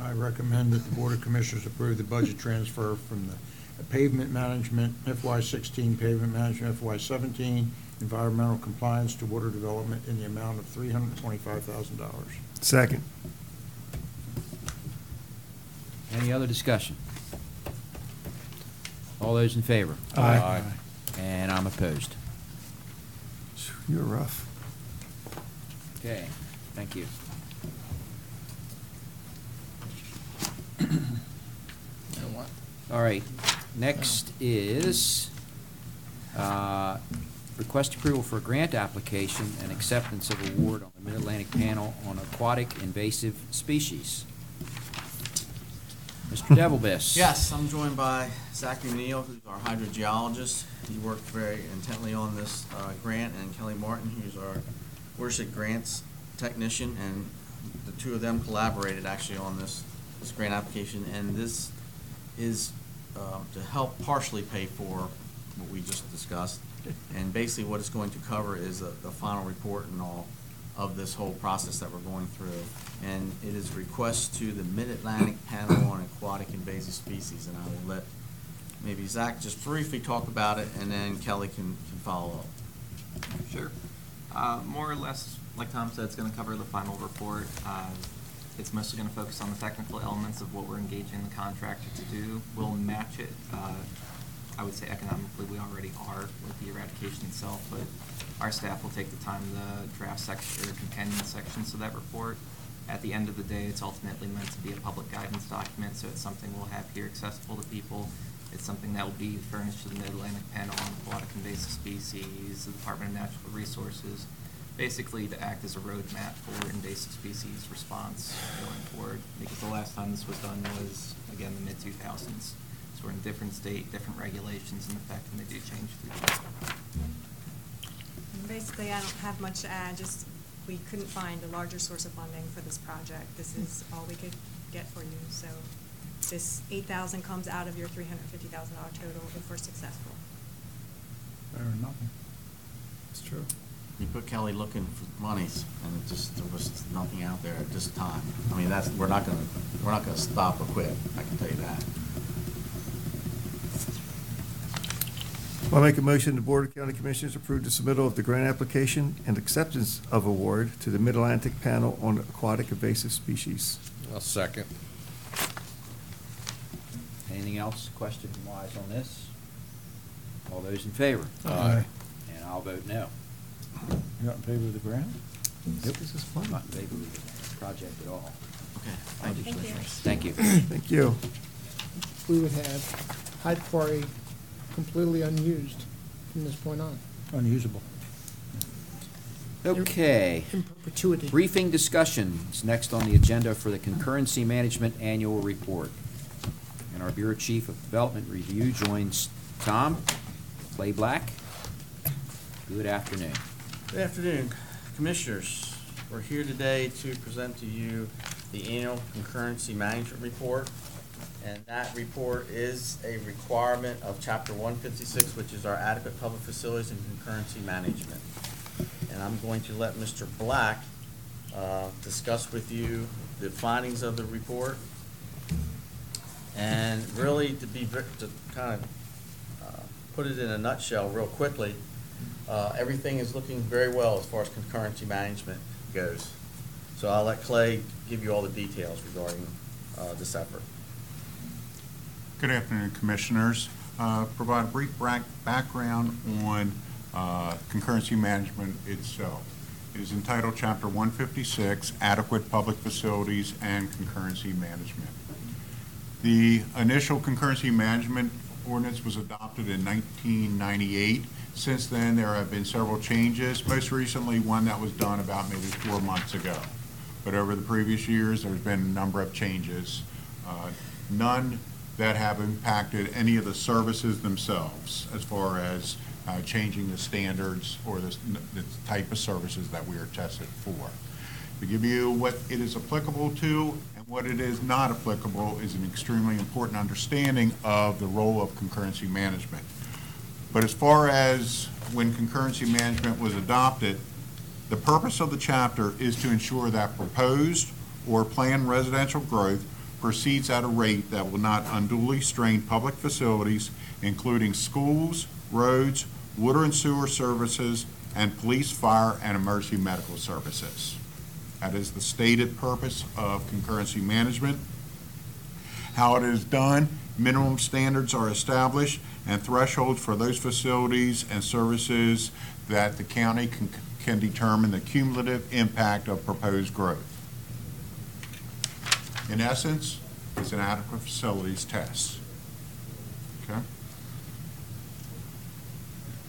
I recommend that the Board of Commissioners approve the budget transfer from the pavement management, FY16 pavement management, FY17 environmental compliance to water development in the amount of $325,000. Second. Any other discussion? All those in favor? Aye. And I'm opposed. You're rough. Okay, thank you. All right, next is request approval for a grant application and acceptance of award on the Mid-Atlantic Panel on Aquatic Invasive Species. Mr. Devilbiss. Yes, I'm joined by Zachary Neal, who's our hydrogeologist. He worked very intently on this grant, and Kelly Martin, who's our worship grants technician, and the two of them collaborated actually on this grant application, and this is to help partially pay for what we just discussed. And basically what it's going to cover is the final report and all of this whole process that we're going through. And it is a request to the Mid-Atlantic Panel on Aquatic Invasive Species, and I will let maybe Zach just briefly talk about it, and then Kelly can follow up. Sure. More or less, like Tom said, it's going to cover the final report. It's mostly going to focus on the technical elements of what we're engaging the contractor to do. We'll match it. I would say economically we already are with the eradication itself, but our staff will take the time to draft section or companion sections of that report. At the end of the day, it's ultimately meant to be a public guidance document, so it's something we'll have here accessible to people. It's something that will be furnished to the Mid-Atlantic Panel on Aquatic Invasive Species, the Department of Natural Resources, basically to act as a roadmap for invasive species response going forward. Because the last time this was done was, again, the mid-2000s. So we're in a different state, different regulations in effect, and they do change through time. Basically, I don't have much to add, just we couldn't find a larger source of funding for this project. This is all we could get for you, so this $8,000 comes out of your $350,000 total if we're successful. Better than nothing. It's true. you put Kelly looking for monies, and there was nothing out there at this time. I mean, we're not gonna stop or quit, I can tell you that. I'll make a motion, the Board of County Commissioners approve the submittal of the grant application and acceptance of award to the Mid-Atlantic Panel on Aquatic Invasive Species. I'll second. Anything else, question-wise on this? All those in favor? Aye. And I'll vote no. You're not in favor of the grant? This is fun. I'm not in favor of the project at all. Okay, Thank you, Thank you. Commissioners. Thank you. Thank you. We would have Hyde Quarry completely unused from this point on. Unusable. Okay. In perpetuity. Briefing discussions next on the agenda for the Concurrency Management Annual Report. And our Bureau Chief of Development Review joins Tom Clay Black. Good afternoon. Good afternoon, Commissioners. We're here today to present to you the annual concurrency management report. And that report is a requirement of Chapter 156, which is our adequate public facilities and concurrency management. And I'm going to let Mr. Black discuss with you the findings of the report. And really, to kind of put it in a nutshell real quickly, everything is looking very well as far as concurrency management goes. So I'll let Clay give you all the details regarding this effort. Good afternoon, Commissioners. Provide a brief background on concurrency management itself. It is entitled Chapter 156, Adequate Public Facilities and Concurrency Management. The initial concurrency management ordinance was adopted in 1998. Since then, there have been several changes, most recently one that was done about maybe 4 months ago. But over the previous years, there's been a number of changes. None that have impacted any of the services themselves as far as changing the standards or the type of services that we are tested for. To give you what it is applicable to and what it is not applicable is an extremely important understanding of the role of concurrency management. But as far as when concurrency management was adopted, the purpose of the chapter is to ensure that proposed or planned residential growth proceeds at a rate that will not unduly strain public facilities, including schools, roads, water and sewer services, and police, fire, and emergency medical services. That is the stated purpose of concurrency management. How it is done, minimum standards are established and thresholds for those facilities and services that the county can determine the cumulative impact of proposed growth. In essence, it's an adequate facilities test. Okay?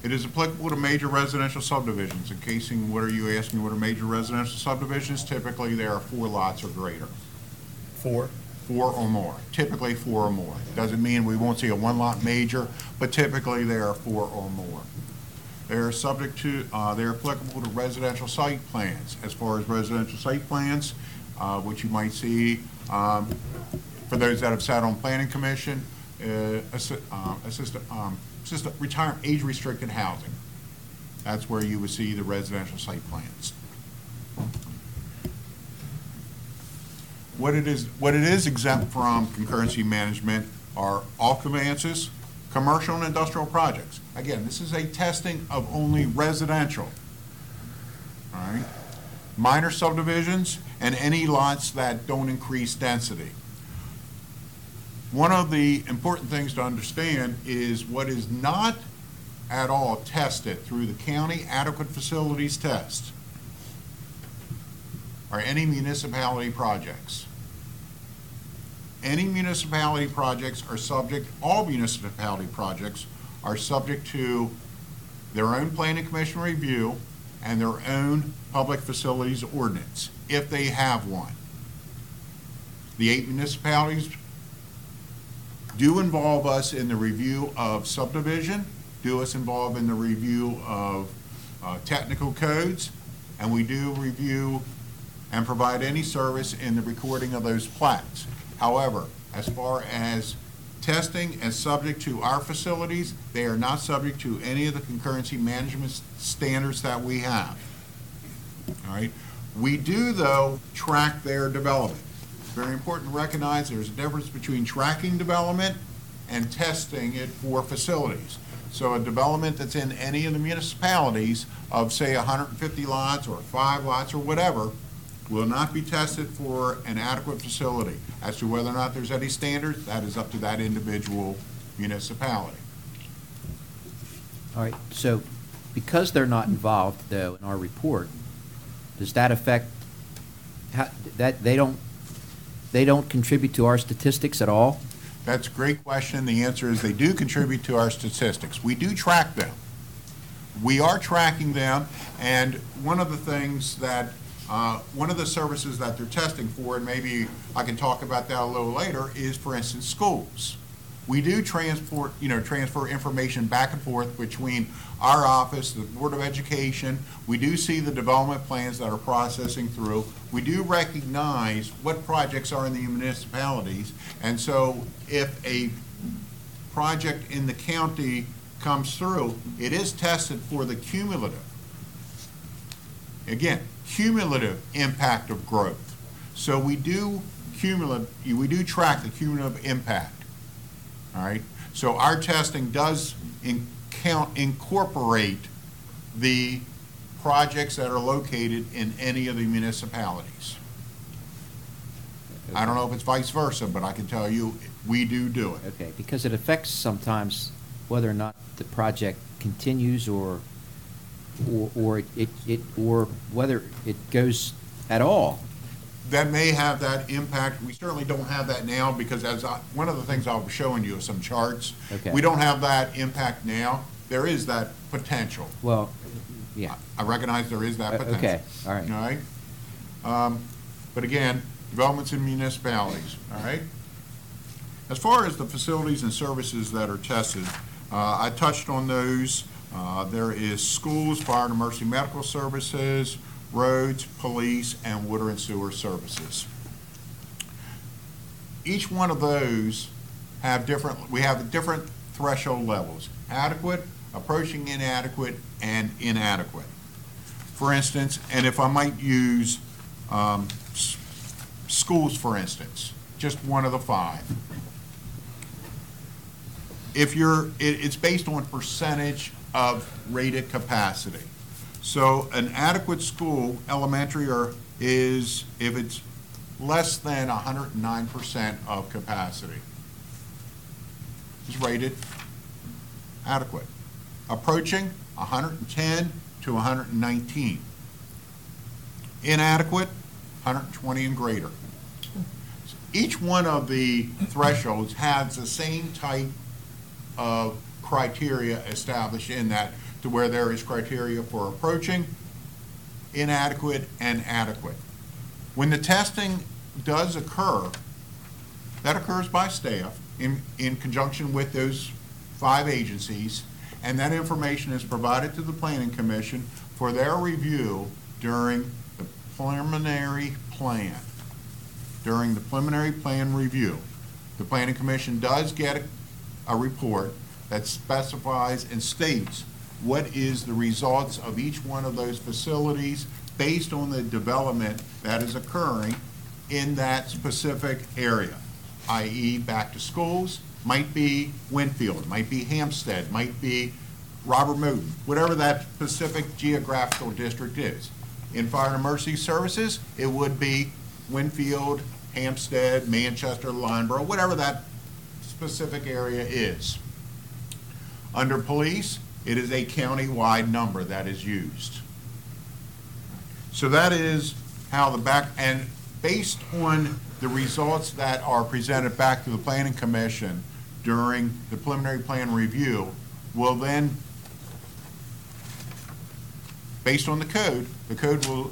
It is applicable to major residential subdivisions. In casing, what are you asking? What are major residential subdivisions? Typically, there are 4 lots or greater. 4? 4 or more. Typically 4 or more. Doesn't mean we won't see a 1-lot major, but typically there are 4 or more. They're subject to, they're applicable to residential site plans. As far as residential site plans, which you might see for those that have sat on Planning Commission, retirement age-restricted housing. That's where you would see the residential site plans. What it is exempt from concurrency management are all conveyances, commercial and industrial projects. Again, this is a testing of only residential. All right? Minor subdivisions and any lots that don't increase density. One of the important things to understand is what is not at all tested through the county adequate facilities test are any municipality projects. Any municipality projects are subject, all municipality projects are subject to their own planning commission review and their own public facilities ordinance, if they have one. The 8 municipalities do involve us in the review of subdivision, do us involved in the review of technical codes, and we do review and provide any service in the recording of those plats. However, as far as Testing is subject to our facilities. They are not subject to any of the concurrency management standards that we have. All right? We do, though, track their development. It's very important to recognize there's a difference between tracking development and testing it for facilities. So a development that's in any of the municipalities of, say, 150 lots or 5 lots or whatever will not be tested for an adequate facility. As to whether or not there's any standards, that is up to that individual municipality. All right, so because they're not involved, though, in our report, does that affect, that they don't contribute to our statistics at all? That's a great question. The answer is they do contribute to our statistics. We do track them. We are tracking them, and one of the things that, one of the services that they're testing for, and maybe I can talk about that a little later, is, for instance, schools. We do transfer information back and forth between our office, the Board of Education. We do see the development plans that are processing through. We do recognize what projects are in the municipalities. And so if a project in the county comes through, it is tested for the cumulative, again, cumulative impact of growth. So we do track the cumulative impact. All right, so our testing does incorporate the projects that are located in any of the municipalities. I don't know if it's vice versa, but I can tell you we do it. Okay, because it affects sometimes whether or not the project continues or whether it goes at all. That may have that impact. We certainly don't have that now because one of the things I was showing you is some charts. Okay. We don't have that impact now. There is that potential. Well, yeah. I recognize there is that potential. Okay, all right. All right? But again, developments in municipalities, all right? As far as the facilities and services that are tested, I touched on those. There is schools, fire and emergency medical services, roads, police, and water and sewer services. Each one of those we have different threshold levels: adequate, approaching inadequate, and inadequate. For instance, and if I might use schools, for instance, just one of the 5. It's based on percentage of rated capacity. So an adequate school, elementary, is if it's less than 109% of capacity. It's rated adequate. Approaching 110 to 119. Inadequate, 120 and greater. Each one of the thresholds has the same type of criteria established in that, to where there is criteria for approaching, inadequate, and adequate. When the testing does occur, that occurs by staff in conjunction with those 5 agencies, and that information is provided to the Planning Commission for their review during the preliminary plan. During the preliminary plan review, the Planning Commission does get a report that specifies and states what is the results of each one of those facilities based on the development that is occurring in that specific area, i.e. back to schools, might be Winfield, might be Hampstead, might be Robert Moton, whatever that specific geographical district is. In fire and emergency services, it would be Winfield, Hampstead, Manchester, Lineborough, whatever that specific area is. Under police, it is a county-wide number that is used. So that is how and based on the results that are presented back to the Planning Commission during the preliminary plan review, will then, based on the code will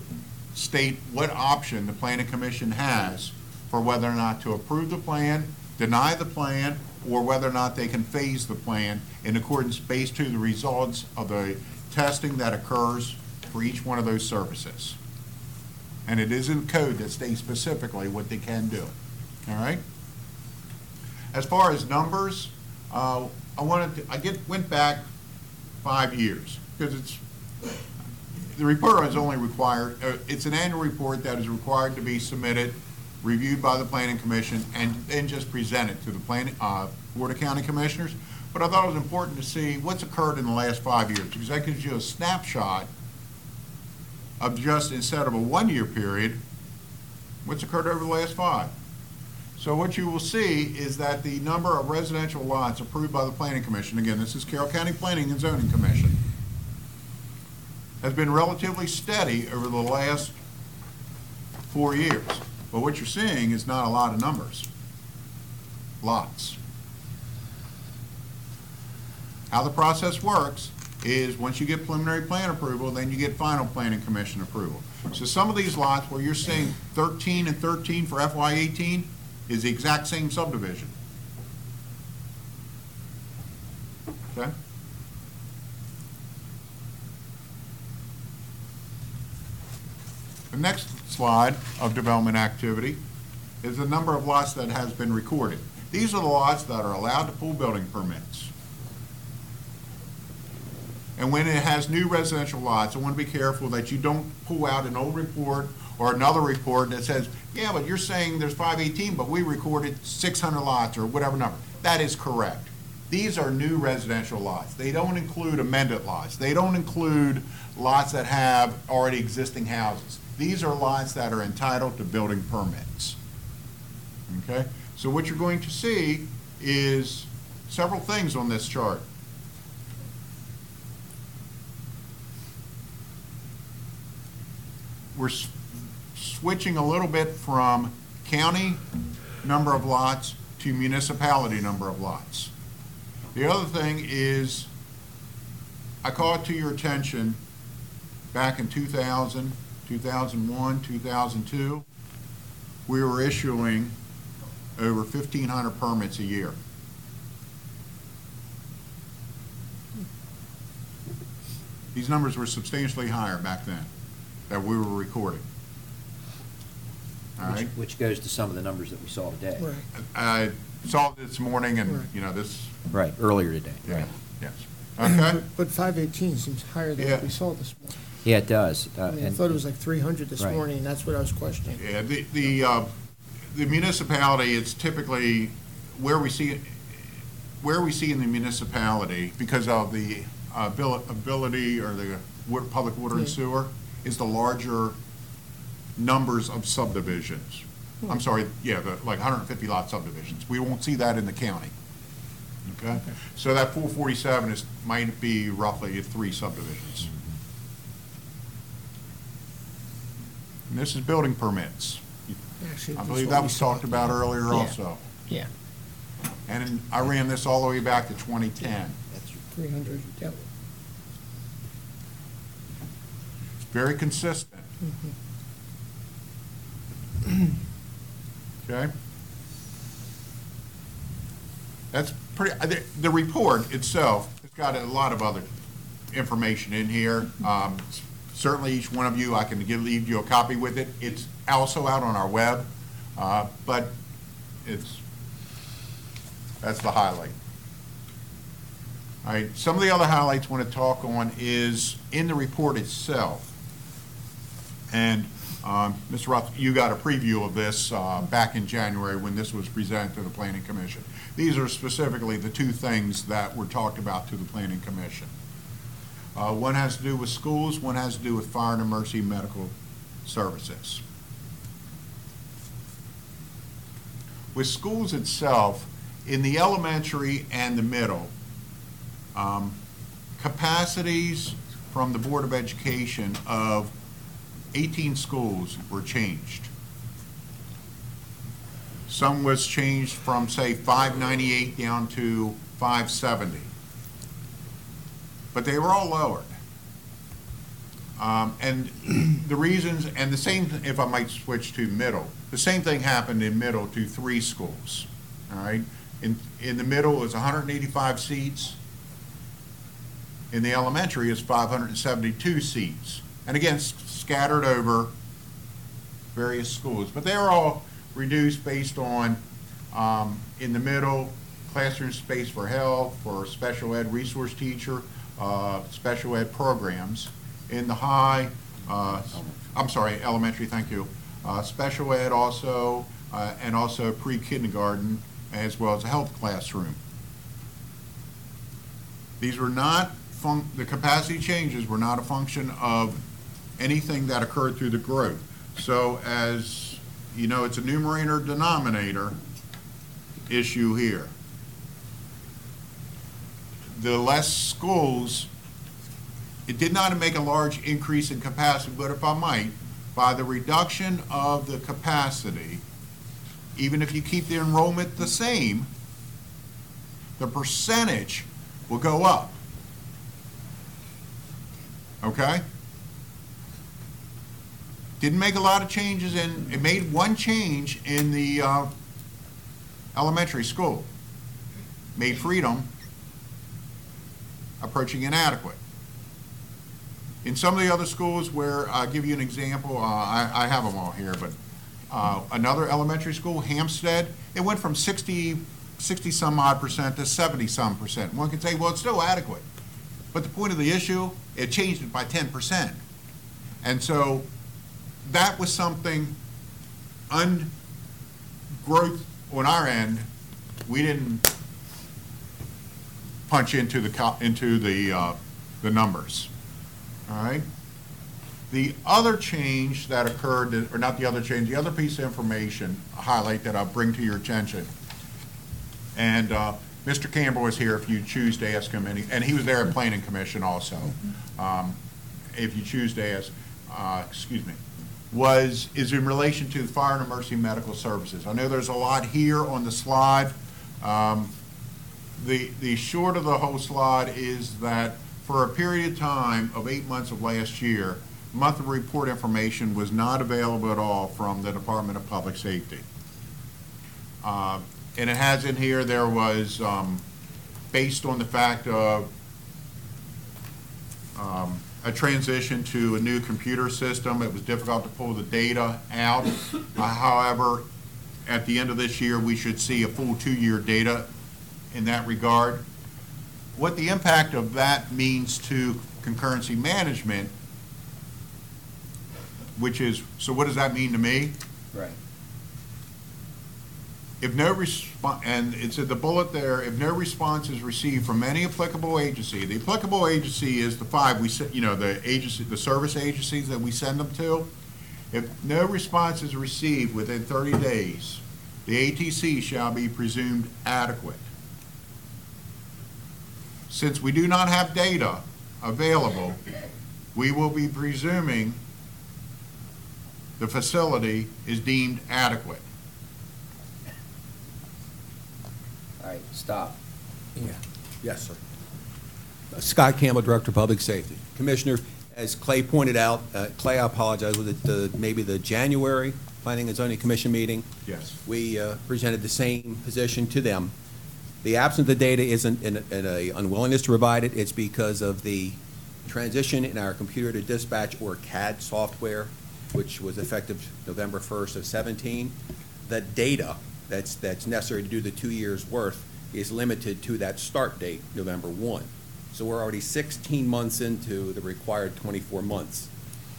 state what option the Planning Commission has for whether or not to approve the plan, deny the plan, or whether or not they can phase the plan in accordance based to the results of the testing that occurs for each one of those services. And it is in code that states specifically what they can do. All right? As far as numbers, I went back 5 years, because the report is only required, it's an annual report that is required to be submitted, reviewed by the Planning Commission, and then just presented to the Board of County Commissioners. But I thought it was important to see what's occurred in the last 5 years, because that gives you a snapshot of just, instead of a 1-year period, what's occurred over the last 5. So what you will see is that the number of residential lots approved by the Planning Commission, again, this is Carroll County Planning and Zoning Commission, has been relatively steady over the last 4 years. But what you're seeing is not a lot of numbers, lots. How the process works is once you get preliminary plan approval, then you get final Planning Commission approval. So some of these lots where you're seeing 13 and 13 for FY18 is the exact same subdivision. Okay? The next slide of development activity is the number of lots that has been recorded. These are the lots that are allowed to pull building permits. And when it has new residential lots, I want to be careful that you don't pull out an old report or another report that says, yeah, but you're saying there's 518, but we recorded 600 lots or whatever number. That is correct. These are new residential lots. They don't include amended lots. They don't include lots that have already existing houses. These are lots that are entitled to building permits. Okay? So what you're going to see is several things on this chart. We're switching a little bit from county number of lots to municipality number of lots. The other thing is, I call it to your attention, back in 2000, 2001, 2002, we were issuing over 1,500 permits a year. These numbers were substantially higher back then that we were recording. All right? Which goes to some of the numbers that we saw today. Right. I saw it this morning, and, Right. you know, this. Right, earlier today. Yeah, Right. yes. Okay? But 518 seems higher than Yeah. what we saw this morning. Yeah, it does. I mean, I thought it was like 300 this Right. morning, and that's what I was questioning. Yeah, the municipality, it's typically where we see in the municipality, because of the ability or the public water and sewer, is the larger numbers of subdivisions. I'm sorry, yeah, like 150 lot subdivisions. We won't see that in the county. Okay? So that 447 might be roughly 3 subdivisions. And this is building permits. Actually, I that's believe what that we was saw. talked about earlier Yeah. also. Yeah, And I ran this all the way back to 2010. that's 300, yep. It's very consistent. Okay? That's pretty, the report itself, it's got a lot of other information in here. Certainly, each one of you, I can leave you a copy with it. It's also out on our web, but that's the highlight. All right, some of the other highlights I want to talk on is in the report itself. And Mr. Roth, you got a preview of this back in January when this was presented to the Planning Commission. These are specifically the 2 things that were talked about to the Planning Commission. One has to do with schools, one has to do with fire and emergency medical services. With schools itself, in the elementary and the middle, capacities from the Board of Education of 18 schools were changed. Some was changed from, say, 598 down to 570. But they were all lowered. And the reasons, and the same, if I might switch to middle, the same thing happened in middle to 3 schools, all right? In the middle, it was 185 seats. In the elementary, it's 572 seats. And again, scattered over various schools. But they were all reduced based on In the middle, classroom space for health, for special ed resource teacher, special ed programs. In the high, elementary, thank you. Special ed also, and also pre-kindergarten, as well as a health classroom. These were not, the capacity changes were not a function of anything that occurred through the growth. So as you know, it's a numerator denominator issue here. The less schools, it did not make a large increase in capacity, but if I might, by the reduction of the capacity, even if you keep the enrollment the same, the percentage will go up. Okay? Didn't make a lot of changes in, it made one change in the elementary school. Made Freedom approaching inadequate. In some of the other schools where, I'll give you an example, I have them all here, but another elementary school, Hampstead, it went from 60 some odd percent to 70 some percent. One can say, well, it's still adequate. But the point of the issue, it changed it by 10%. And so that was something, growth on our end, we didn't punch into the numbers. All right. The other change that occurred, or not the other change, the other piece of information highlight that I'll bring to your attention. And Mr. Campbell was here if you choose to ask him, and he was there at Planning Commission also. If you choose to ask, is in relation to Fire and Emergency Medical Services. I know there's a lot here on the slide. The short of the whole slide is that for a period of time of 8 months of last year, monthly report information was not available at all from the Department of Public Safety. And it has in here, there was, based on the fact of a transition to a new computer system, it was difficult to pull the data out. However, at the end of this year, we should see a full 2-year data in that regard. What the impact of that means to concurrency management, which is, so what does that mean to me? Right. If no response, and it's at the bullet there, if no response is received from any applicable agency, the applicable agency is the 5 we send, the agency, the service agencies that we send them to. If no response is received within 30 days, the ATC shall be presumed adequate. Since we do not have data available, we will be presuming the facility is deemed adequate. All right, stop. Yeah. Yes, sir. Scott Campbell, Director of Public Safety. Commissioner, as Clay pointed out, Clay, I apologize, was it maybe the January Planning and Zoning Commission meeting? Yes. We presented the same position to them. The absence of the data isn't an unwillingness to provide it. It's because of the transition in our computer to dispatch or CAD software, which was effective November 1st of 17. The data that's necessary to do the 2 years worth is limited to that start date, November 1. So we're already 16 months into the required 24 months.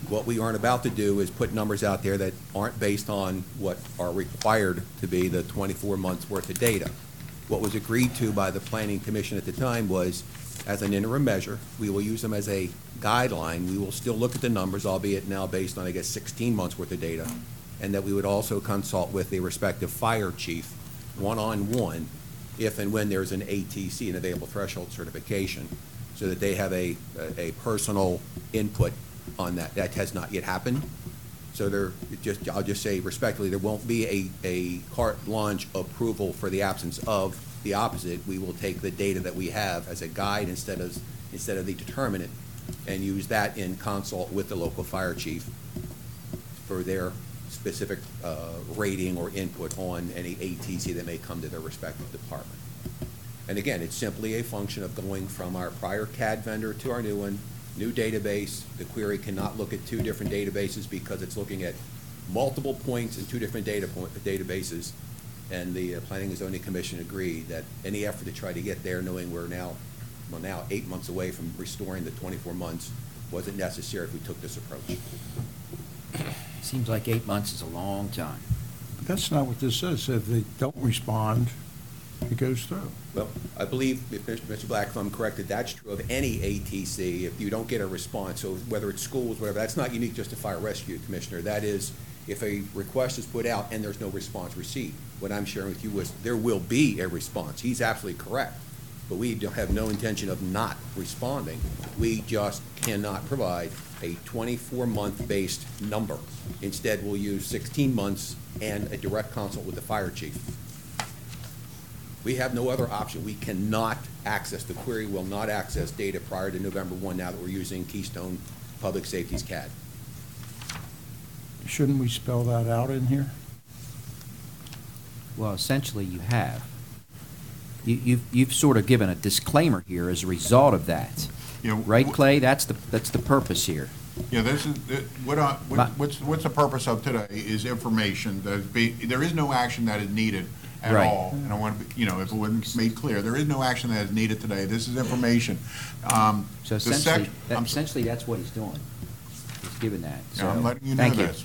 What we aren't about to do is put numbers out there that aren't based on what are required to be the 24 months worth of data. What was agreed to by the Planning Commission at the time was, as an interim measure, we will use them as a guideline. We will still look at the numbers, albeit now based on, I guess, 16 months worth of data, and that we would also consult with the respective fire chief one-on-one if and when there's an ATC, an available threshold certification, so that they have a personal input on that. That has not yet happened. So I'll just say respectfully, there won't be a carte blanche approval for the absence of the opposite. We will take the data that we have as a guide instead of the determinant, and use that in consult with the local fire chief for their specific rating or input on any ATC that may come to their respective department. And again, it's simply a function of going from our prior CAD vendor to our new one. New database. The query cannot look at 2 different databases because it's looking at multiple points in 2 different databases. and the Planning and Zoning Commission agreed that any effort to try to get there, knowing we're now 8 months away from restoring the 24 months, wasn't necessary if we took this approach. Seems like 8 months is a long time. But that's not what this says. If they don't respond, it goes through. Well, I believe, if Mr. Black, if I'm correct, that that's true of any ATC, if you don't get a response, so whether it's schools, whatever, that's not unique just to fire rescue, Commissioner. That is, if a request is put out and there's no response received. What I'm sharing with you is there will be a response. He's absolutely correct. But we don't have no intention of not responding. We just cannot provide a 24-month based number. Instead, we'll use 16 months and a direct consult with the fire chief. We have no other option. We cannot access, the query will not access data prior to November 1 now that we're using Keystone Public Safety's CAD. Shouldn't we spell that out in here? Well, essentially, you have. You've sort of given a disclaimer here as a result of that. Yeah, Right, Clay? That's the purpose here. Yeah, this is, what's the purpose of today is information that is there is no action that is needed at Right. all. And I want to, if it wasn't made clear, there is no action that is needed today. This is information. So essentially, that's what he's doing. He's giving that. So, I'm letting you know thank this.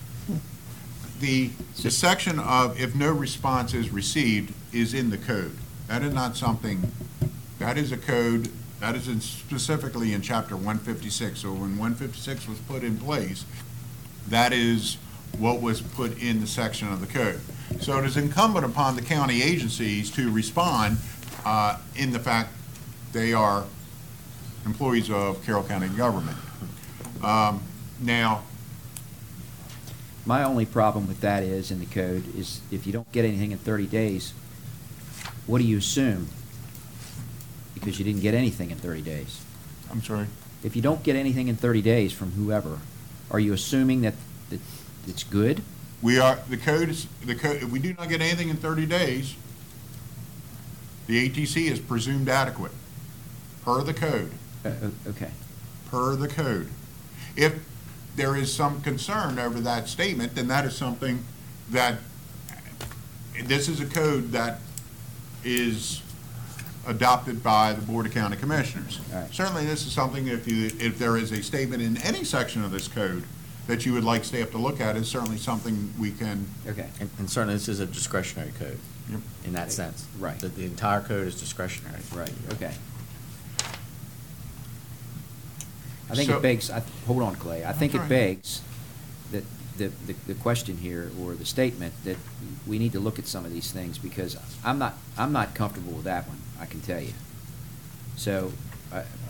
The section of if no response is received is in the code. That is not something, that is a code, that is specifically in Chapter 156. So when 156 was put in place, that is what was put in the section of the code. So it is incumbent upon the county agencies to respond in the fact they are employees of Carroll County government. Now, my only problem with that is, in the code, is if you don't get anything in 30 days, what do you assume? Because you didn't get anything in 30 days. I'm sorry? If you don't get anything in 30 days from whoever, are you assuming that it's good? the code, if we do not get anything in 30 days, the ATC is presumed adequate, per the code. Okay. Per the code. If there is some concern over that statement, then that is something that, this is a code that is adopted by the Board of County Commissioners. Right. Certainly, this is something, if there is a statement in any section of this code that you would like staff to look at, is certainly something we can. Okay. And certainly, this is a discretionary code. Yep. In that sense. Right. The entire code is discretionary. Right, okay. I think So- it begs, hold on, Clay. I think That's it all right. begs that the question here, or the statement, that we need to look at some of these things, because I'm not comfortable with that one, I can tell you. So,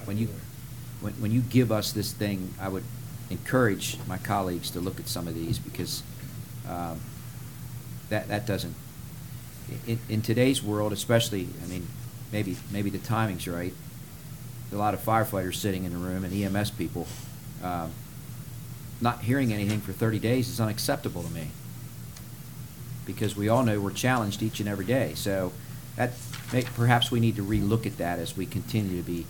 when you give us this thing, I would encourage my colleagues to look at some of these, because that doesn't, in today's world especially, I mean, maybe the timing's right. A lot of firefighters sitting in the room and EMS people. Not hearing anything for 30 days is unacceptable to me, because we all know we're challenged each and every day. So perhaps we need to relook at that as we continue to be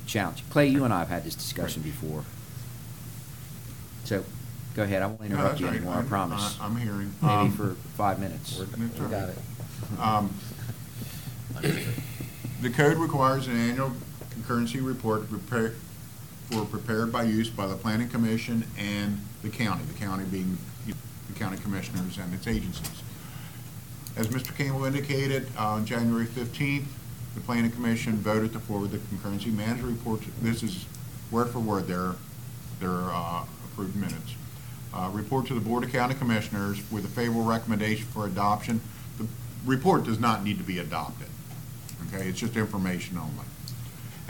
challenged. Clay, you and I have had this discussion before. So, go ahead. I won't interrupt that's you right. anymore, I promise. I'm hearing. Maybe for 5 minutes. We got it. The code requires an annual concurrency report prepared by use by the Planning Commission and the county being the county commissioners and its agencies. As Mr. Campbell indicated, on January 15th, the Planning Commission voted to forward the concurrency manager report. This is word for word their approved minutes. Report to the Board of County Commissioners with a favorable recommendation for adoption. The report does not need to be adopted. Okay, it's just information only.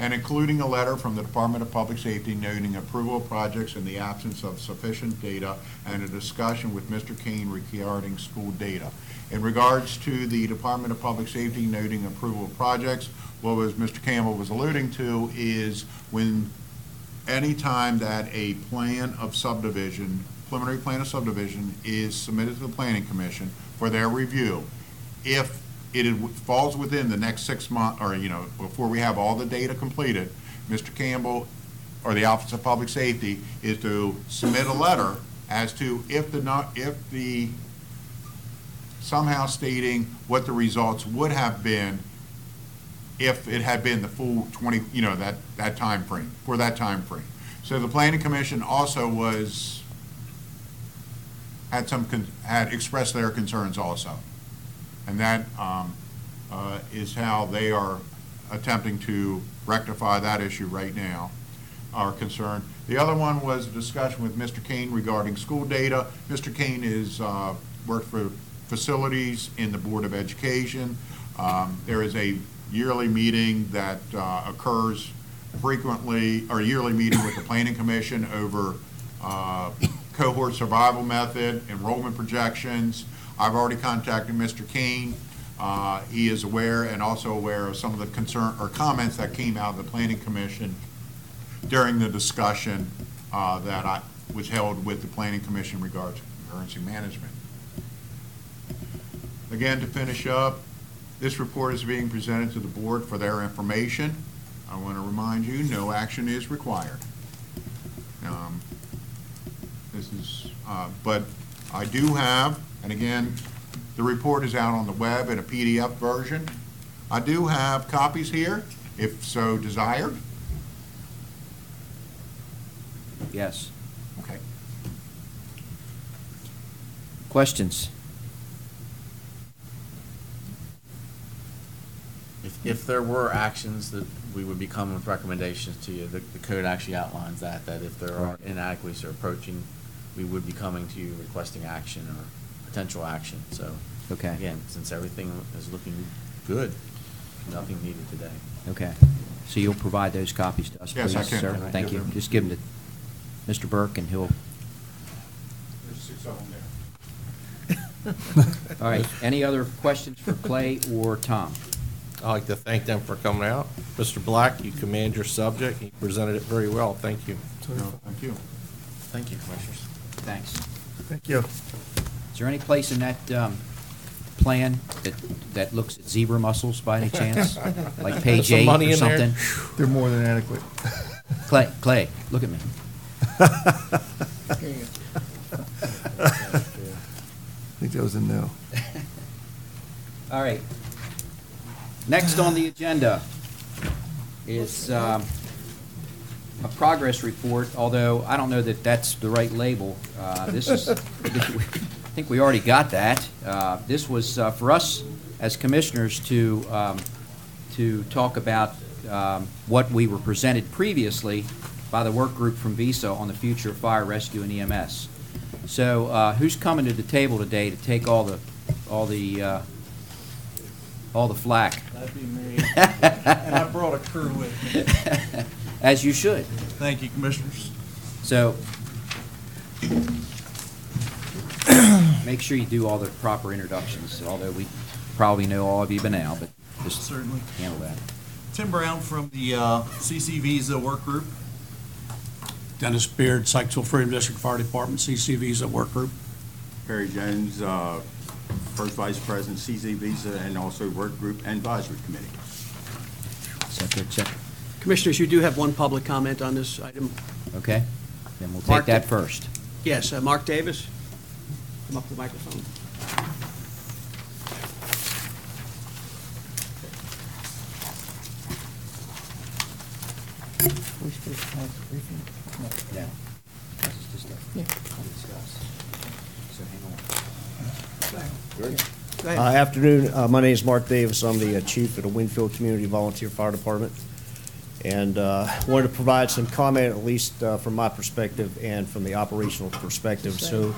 And including a letter from the Department of Public Safety noting approval of projects in the absence of sufficient data, and a discussion with Mr. Kane regarding school data. In regards to the Department of Public Safety noting approval of projects, what was Mr. Campbell was alluding to is when any time that a plan of subdivision, preliminary plan of subdivision, is submitted to the Planning Commission for their review, if it falls within the next 6 months, or, before we have all the data completed, Mr. Campbell, or the Office of Public Safety, is to submit a letter as to if the somehow stating what the results would have been if it had been the full 20, that time frame, for that time frame. So the Planning Commission also had expressed their concerns also. And that is how they are attempting to rectify that issue right now, our concern. The other one was a discussion with Mr. Kane regarding school data. Mr. Kane is worked for facilities in the Board of Education. There is a yearly meeting that occurs frequently, or yearly meeting with the Planning Commission over cohort survival method, enrollment projections. I've already contacted Mr. Kane. He is aware and also aware of some of the concern or comments that came out of the Planning Commission during the discussion that was held with the Planning Commission regarding concurrency management. Again, to finish up, this report is being presented to the board for their information. I want to remind you, no action is required. But I do have, and again, the report is out on the web in a PDF version. I do have copies here, if so desired. Yes. Okay. Questions? If there were actions that we would be coming with recommendations to you, the code actually outlines that if there are inadequacies or approaching, we would be coming to you requesting action or potential action. So, okay. Again, since everything is looking good, nothing needed today. Okay. So you'll provide those copies to us, Yes, please, I can. sir? Can I Thank give you. them? Just give them to Mr. Burke, and he'll... There's 6 of them there. All right. Any other questions for Clay or Tom? I'd like to thank them for coming out. Mr. Black, you command your subject. You presented it very well. Thank you. No, thank you. Thank you, Commissioners. Thanks. Thank you. Is there any place in that plan that looks at zebra mussels by any chance? Like page Some 8 money or in there? something? They're more than adequate. Clay, look at me. I think that was a no. All right. Next on the agenda is a progress report, although I don't know that that's the right label. This is, I think we already got that. This was for us as commissioners to talk about what we were presented previously by the work group from VISA on the future of fire rescue and EMS. So who's coming to the table today to take all the flack? That'd be me. And I brought a crew with me. As you should. Thank you, Commissioners. So, make sure you do all the proper introductions, although we probably know all of you by now, but just Certainly. handle that. Tim Brown from the CC Visa Work Group. Dennis Beard, Sykesville Freedom District Fire Department, CC Visa Work Group. Perry Jones, First Vice President, CC Visa, and also Work Group and Advisory Committee. Et cetera. Commissioners, you do have one public comment on this item. Okay, then we'll Mark, take that first. Yes, Mark Davis. Come up to the microphone. Yeah. This is just a discuss. So hang on. Afternoon. My name is Mark Davis. I'm the chief of the Winfield Community Volunteer Fire Department. And wanted to provide some comment, at least from my perspective and from the operational perspective. So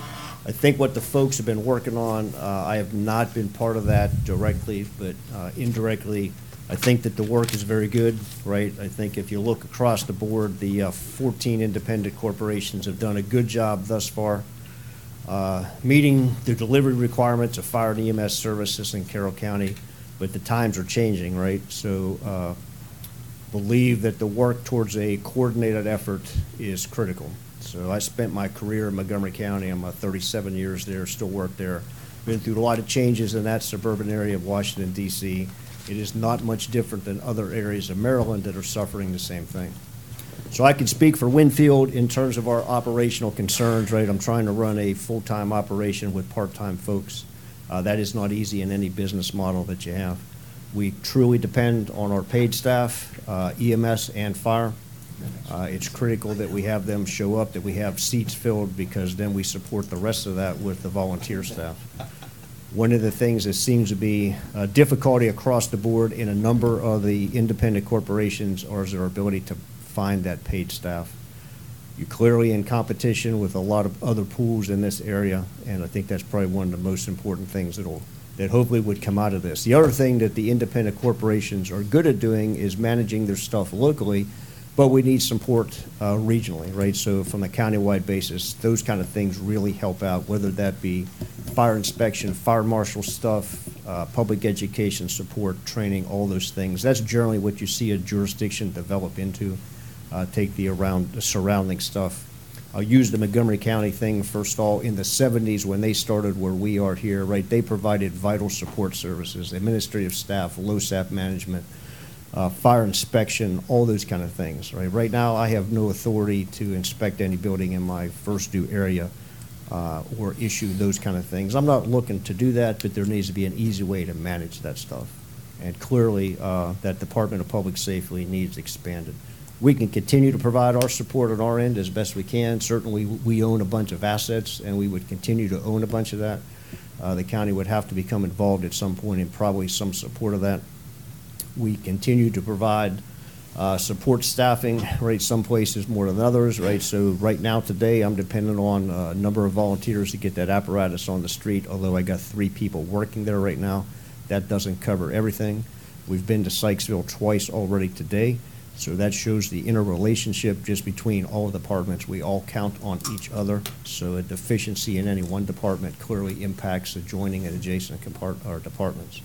I think what the folks have been working on, I have not been part of that directly, but indirectly, I think that the work is very good, right? I think if you look across the board, the 14 independent corporations have done a good job thus far meeting the delivery requirements of fire and EMS services in Carroll County, but the times are changing, right? So believe that the work towards a coordinated effort is critical. So I spent my career in Montgomery County. I'm 37 years there, still work there. Been through a lot of changes in that suburban area of Washington, D.C. It is not much different than other areas of Maryland that are suffering the same thing. So I can speak for Winfield in terms of our operational concerns, right? I'm trying to run a full-time operation with part-time folks. That is not easy in any business model that you have. We truly depend on our paid staff, EMS and fire. It's critical that we have them show up, that we have seats filled, because then we support the rest of that with the volunteer staff. One of the things that seems to be a difficulty across the board in a number of the independent corporations is their ability to find that paid staff. You're clearly in competition with a lot of other pools in this area, and I think that's probably one of the most important things that hopefully would come out of this. The other thing that the independent corporations are good at doing is managing their stuff locally, but we need support regionally, right? So from a countywide basis, those kind of things really help out, whether that be fire inspection, fire marshal stuff, public education support, training, all those things. That's generally what you see a jurisdiction develop into. Take the surrounding stuff. I'll use the Montgomery County thing first of all. In the 70s, when they started where we are here, right, they provided vital support services, administrative staff, LoSAP management, fire inspection, all those kind of things, right? Right now, I have no authority to inspect any building in my first due area or issue those kind of things. I'm not looking to do that, but there needs to be an easy way to manage that stuff. And clearly, that Department of Public Safety needs expanded. We can continue to provide our support on our end as best we can. Certainly, we own a bunch of assets, and we would continue to own a bunch of that. The county would have to become involved at some point in probably some support of that. We continue to provide support staffing, right, some places more than others, right? So right now, today, I'm dependent on a number of volunteers to get that apparatus on the street, although I got 3 people working there right now. That doesn't cover everything. We've been to Sykesville twice already today. So that shows the interrelationship just between all the departments. We all count on each other. So a deficiency in any one department clearly impacts adjoining and adjacent departments.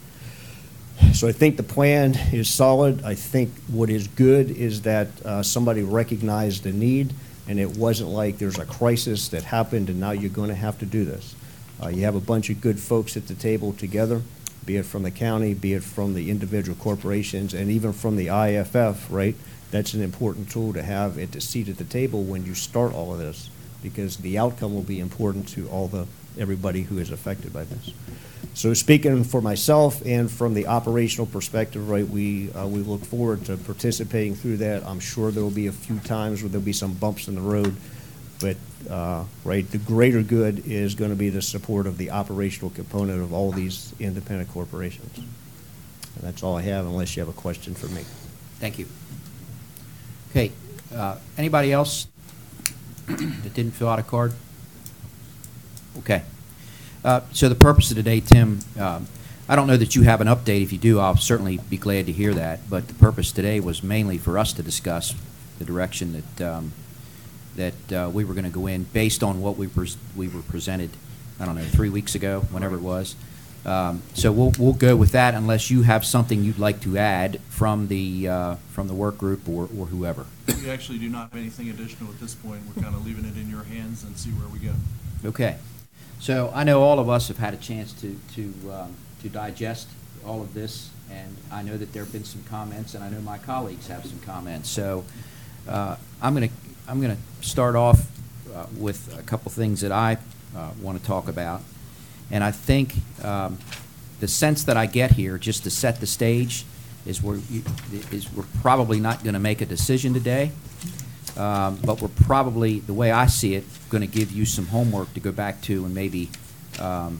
So I think the plan is solid. I think what is good is that somebody recognized the need, and it wasn't like there's a crisis that happened and now you're going to have to do this. You have a bunch of good folks at the table together, be it from the county, be it from the individual corporations, and even from the IFF, right? That's an important tool to have at the seat at the table when you start all of this, because the outcome will be important to everybody who is affected by this. So speaking for myself and from the operational perspective, right, we look forward to participating through that. I'm sure there will be a few times where there'll be some bumps in the road, but right, the greater good is going to be the support of the operational component of all these independent corporations. And that's all I have, unless you have a question for me. Thank you. Okay, anybody else that didn't fill out a card? Okay. So the purpose of today, Tim, I don't know that you have an update. If you do, I'll certainly be glad to hear that. But the purpose today was mainly for us to discuss the direction that we were going to go in based on what we were presented, I don't know, 3 weeks ago, whenever it was. So we'll go with that unless you have something you'd like to add from the work group or whoever. We actually do not have anything additional at this point. We're kind of leaving it in your hands and see where we go. Okay. So I know all of us have had a chance to digest all of this, and I know that there have been some comments, and I know my colleagues have some comments. So I'm going to start off with a couple things that I want to talk about. And I think the sense that I get here, just to set the stage, is we're probably not going to make a decision today, but we're probably, the way I see it, going to give you some homework to go back to and maybe, I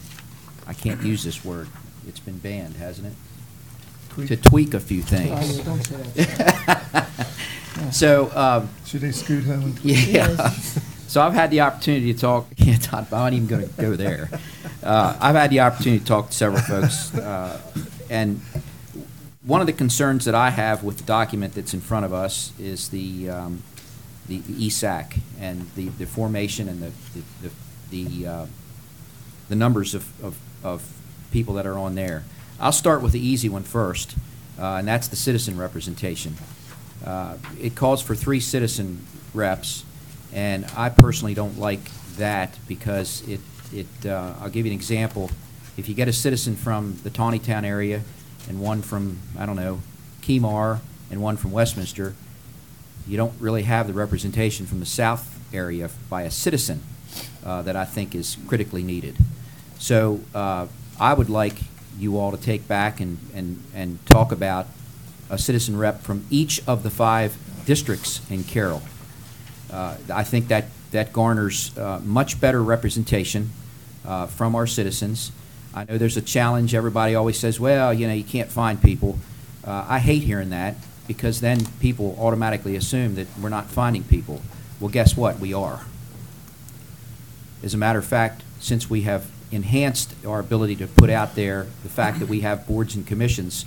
can't use this word, it's been banned, hasn't it? To tweak a few things. Don't say that. So, should they scoot home and tweak? Yeah. So I've had the opportunity to talk, I'm not even going to go there. I've had the opportunity to talk to several folks, and one of the concerns that I have with the document that's in front of us is the ESAC and the formation and the numbers of people that are on there. I'll start with the easy one first, and that's the citizen representation. It calls for 3 citizen reps, and I personally don't like that because I'll give you an example. If you get a citizen from the Tawnytown area and one from, I don't know, Kemar and one from Westminster, you don't really have the representation from the south area by a citizen that I think is critically needed. So I would like you all to take back and talk about a citizen rep from each of the 5 districts in Carroll. I think that garners much better representation from our citizens. I know there's a challenge. Everybody always says, well, you can't find people. I hate hearing that, because then people automatically assume that we're not finding people. Well, guess what? We are. As a matter of fact, since we have enhanced our ability to put out there the fact that we have boards and commissions,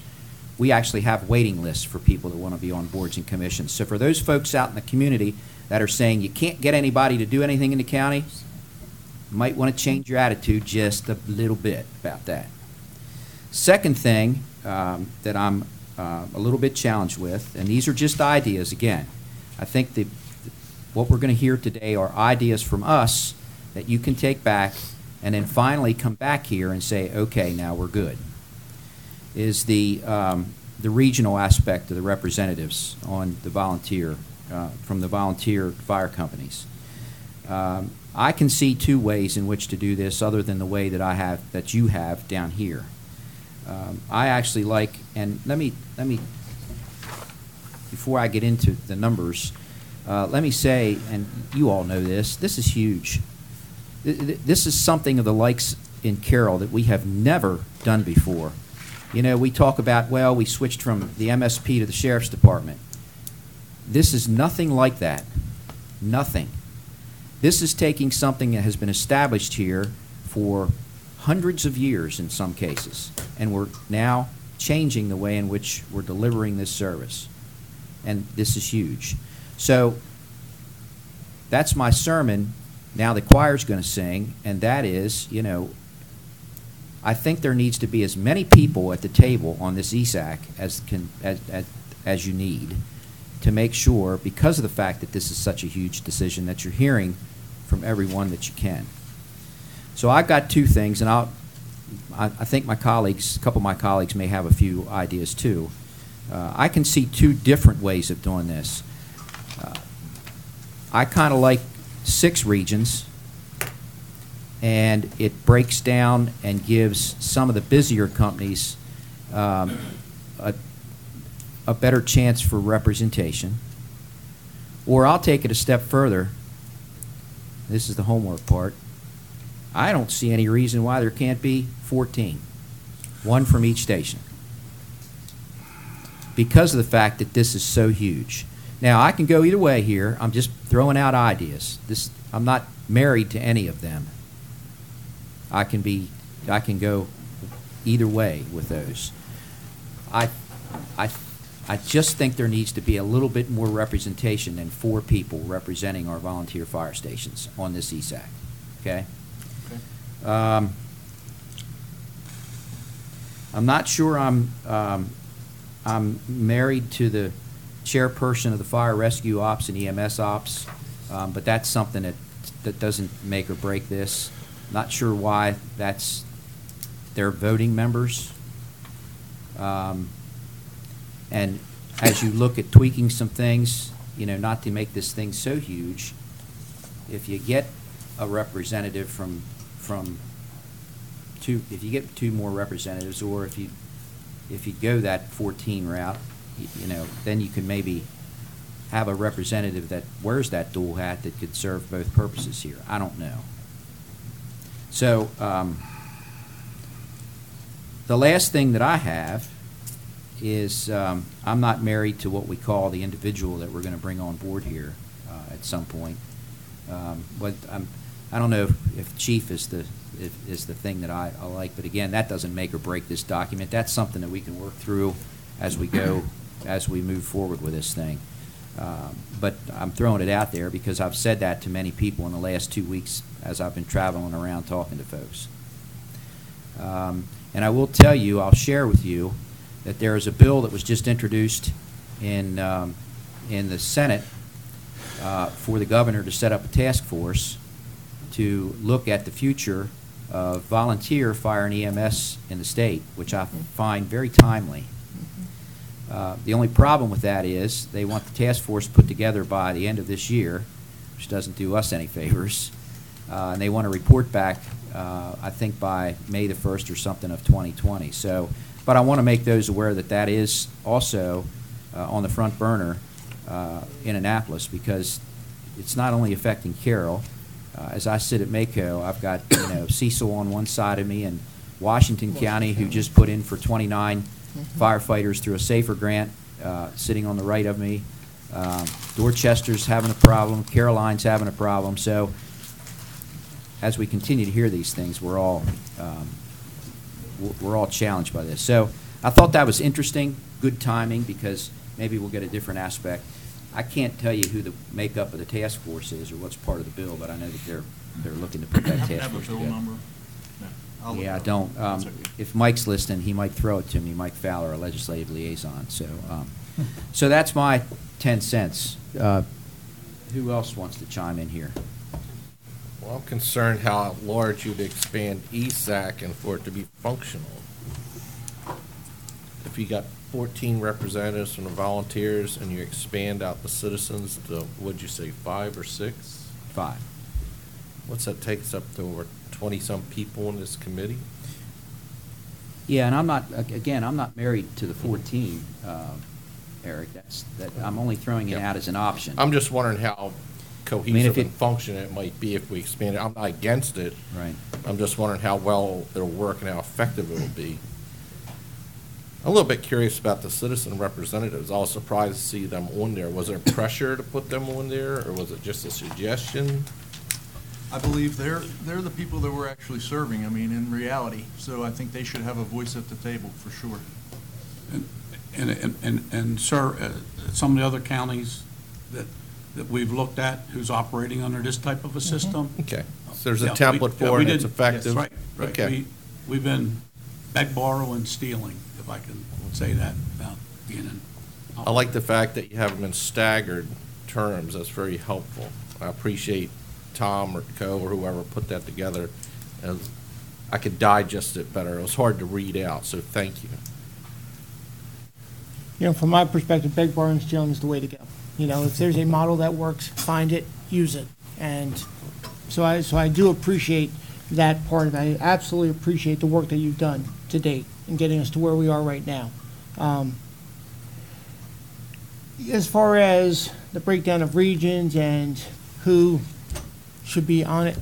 we actually have waiting lists for people that want to be on boards and commissions. So for those folks out in the community that are saying you can't get anybody to do anything in the county, you might want to change your attitude just a little bit about that. Second thing that I'm a little bit challenged with, and these are just ideas again, I think what we're going to hear today are ideas from us that you can take back and then finally come back here and say, okay, now we're good, is the regional aspect of the representatives on the volunteer, from the volunteer fire companies. I can see 2 ways in which to do this other than the way that you have down here. I actually like, and let me, before I get into the numbers, let me say, and you all know this is huge. This is something of the likes in Carroll that we have never done before. We talk about, well, we switched from the MSP to the Sheriff's Department. This is nothing like that. Nothing. This is taking something that has been established here for hundreds of years in some cases, and we're now changing the way in which we're delivering this service. And this is huge. So that's my sermon. Now the choir's going to sing, and that is, I think there needs to be as many people at the table on this ESAC as you need to make sure, because of the fact that this is such a huge decision, that you're hearing from everyone that you can. So I've got 2 things, and I think my colleagues, a couple of my colleagues may have a few ideas too. I can see 2 different ways of doing this. I kind of like 6 regions, and it breaks down and gives some of the busier companies a better chance for representation. Or I'll take it a step further. This is the homework part. I don't see any reason why there can't be 14, 1 from each station, because of the fact that this is so huge. Now, I can go either way here. I'm just throwing out ideas. I'm not married to any of them. I can go either way with those. I just think there needs to be a little bit more representation than 4 people representing our volunteer fire stations on this ESAC. Okay? I'm not sure I'm married to the chairperson of the fire rescue ops and EMS ops, but that's something that doesn't make or break this. Not sure why they're voting members. And as you look at tweaking some things, not to make this thing so huge, if you get a representative from 2, if you get 2 more representatives, or if you go that 14 route, then you can maybe have a representative that wears that dual hat that could serve both purposes here. I don't know. So the last thing that I have is I'm not married to what we call the individual that we're going to bring on board here at some point. But I don't know if chief is the thing that I like, but again, that doesn't make or break this document. That's something that we can work through as we go, as we move forward with this thing. But I'm throwing it out there because I've said that to many people in the last 2 weeks as I've been traveling around talking to folks. And I will tell you, I'll share with you that there is a bill that was just introduced in the Senate for the governor to set up a task force to look at the future of volunteer fire and EMS in the state, which I find very timely. The only problem with that is they want the task force put together by the end of this year, which doesn't do us any favors. And they want to report back I think by May the 1st or something of 2020. So, but I want to make those aware that that is also on the front burner in Annapolis, because it's not only affecting Carroll. As I sit at Mako, I've got Cecil on one side of me and Washington County, who just put in for 29 firefighters through a SAFER grant, sitting on the right of me. Dorchester's having a problem. Caroline's having a problem. So as we continue to hear these things, we're all challenged by this. So I thought that was interesting, good timing, because maybe we'll get a different aspect. I can't tell you who the makeup of the task force is or what's part of the bill, but I know that they're looking to put that task Have a force bill together. number? No, I'll look Yeah, I it up. don't. That's okay. If Mike's listening, he might throw it to me, Mike Fowler, our legislative liaison. So, so that's my 10 cents. Who else wants to chime in here? Well, I'm concerned how large you'd expand ESAC and for it to be functional. If you got 14 representatives from the volunteers and you expand out the citizens to, what'd you say, 5 or 6? 5. What's that take us up to over 20-some people in this committee? Yeah, and I'm not married to the 14, Eric. I'm only throwing it out as an option. I'm just wondering how cohesive if it- and functional it might be if we expand it. I'm not against it. Right. I'm just wondering how well it'll work and how effective it'll be. I'm a little bit curious about the citizen representatives. I was surprised to see them on there. Was there pressure to put them on there, or was it just a suggestion? I believe they're the people that we're actually serving, I mean, in reality. So I think they should have a voice at the table, for sure. And sir, some of the other counties that we've looked at who's operating under this type of a system. Okay. So there's a Yeah, template for we it, it's did- effective? Yes, right. Okay. We've been beg, borrow, and stealing, if I can say that without being in. I like the fact that you have them in staggered terms. That's very helpful. I appreciate Tom or Co. or whoever put that together. As I could digest it better. It was hard to read out, so thank you. From my perspective, beg, borrow, and stealing is the way to go. If there's a model that works, find it, use it. And so I do appreciate that part of it. I absolutely appreciate the work that you've done to date in getting us to where we are right now. As far as the breakdown of regions and who should be on it,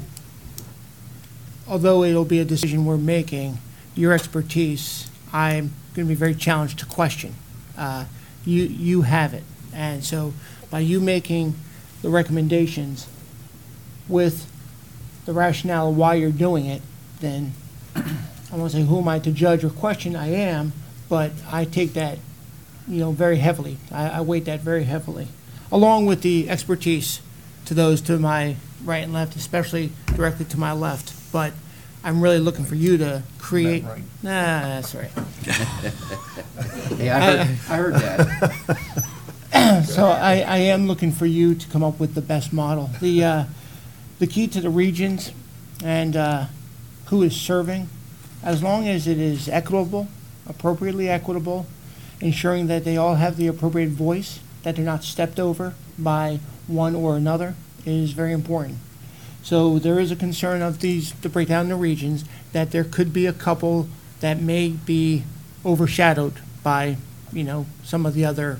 although it'll be a decision we're making, your expertise, I'm going to be very challenged to question. You have it. And so by you making the recommendations with the rationale of why you're doing it, then I won't say who am I to judge or question, I am, but I take that, very heavily. I weight that very heavily, along with the expertise to those to my right and left, especially directly to my left. But I'm really looking for you to create. Right. Nah, that's right. Yeah, I heard that. So I am looking for you to come up with the best model. The key to the regions and who is serving, as long as it is equitable, appropriately equitable, ensuring that they all have the appropriate voice, that they're not stepped over by one or another, is very important. So there is a concern of the breakdown in the regions, that there could be a couple that may be overshadowed by, some of the other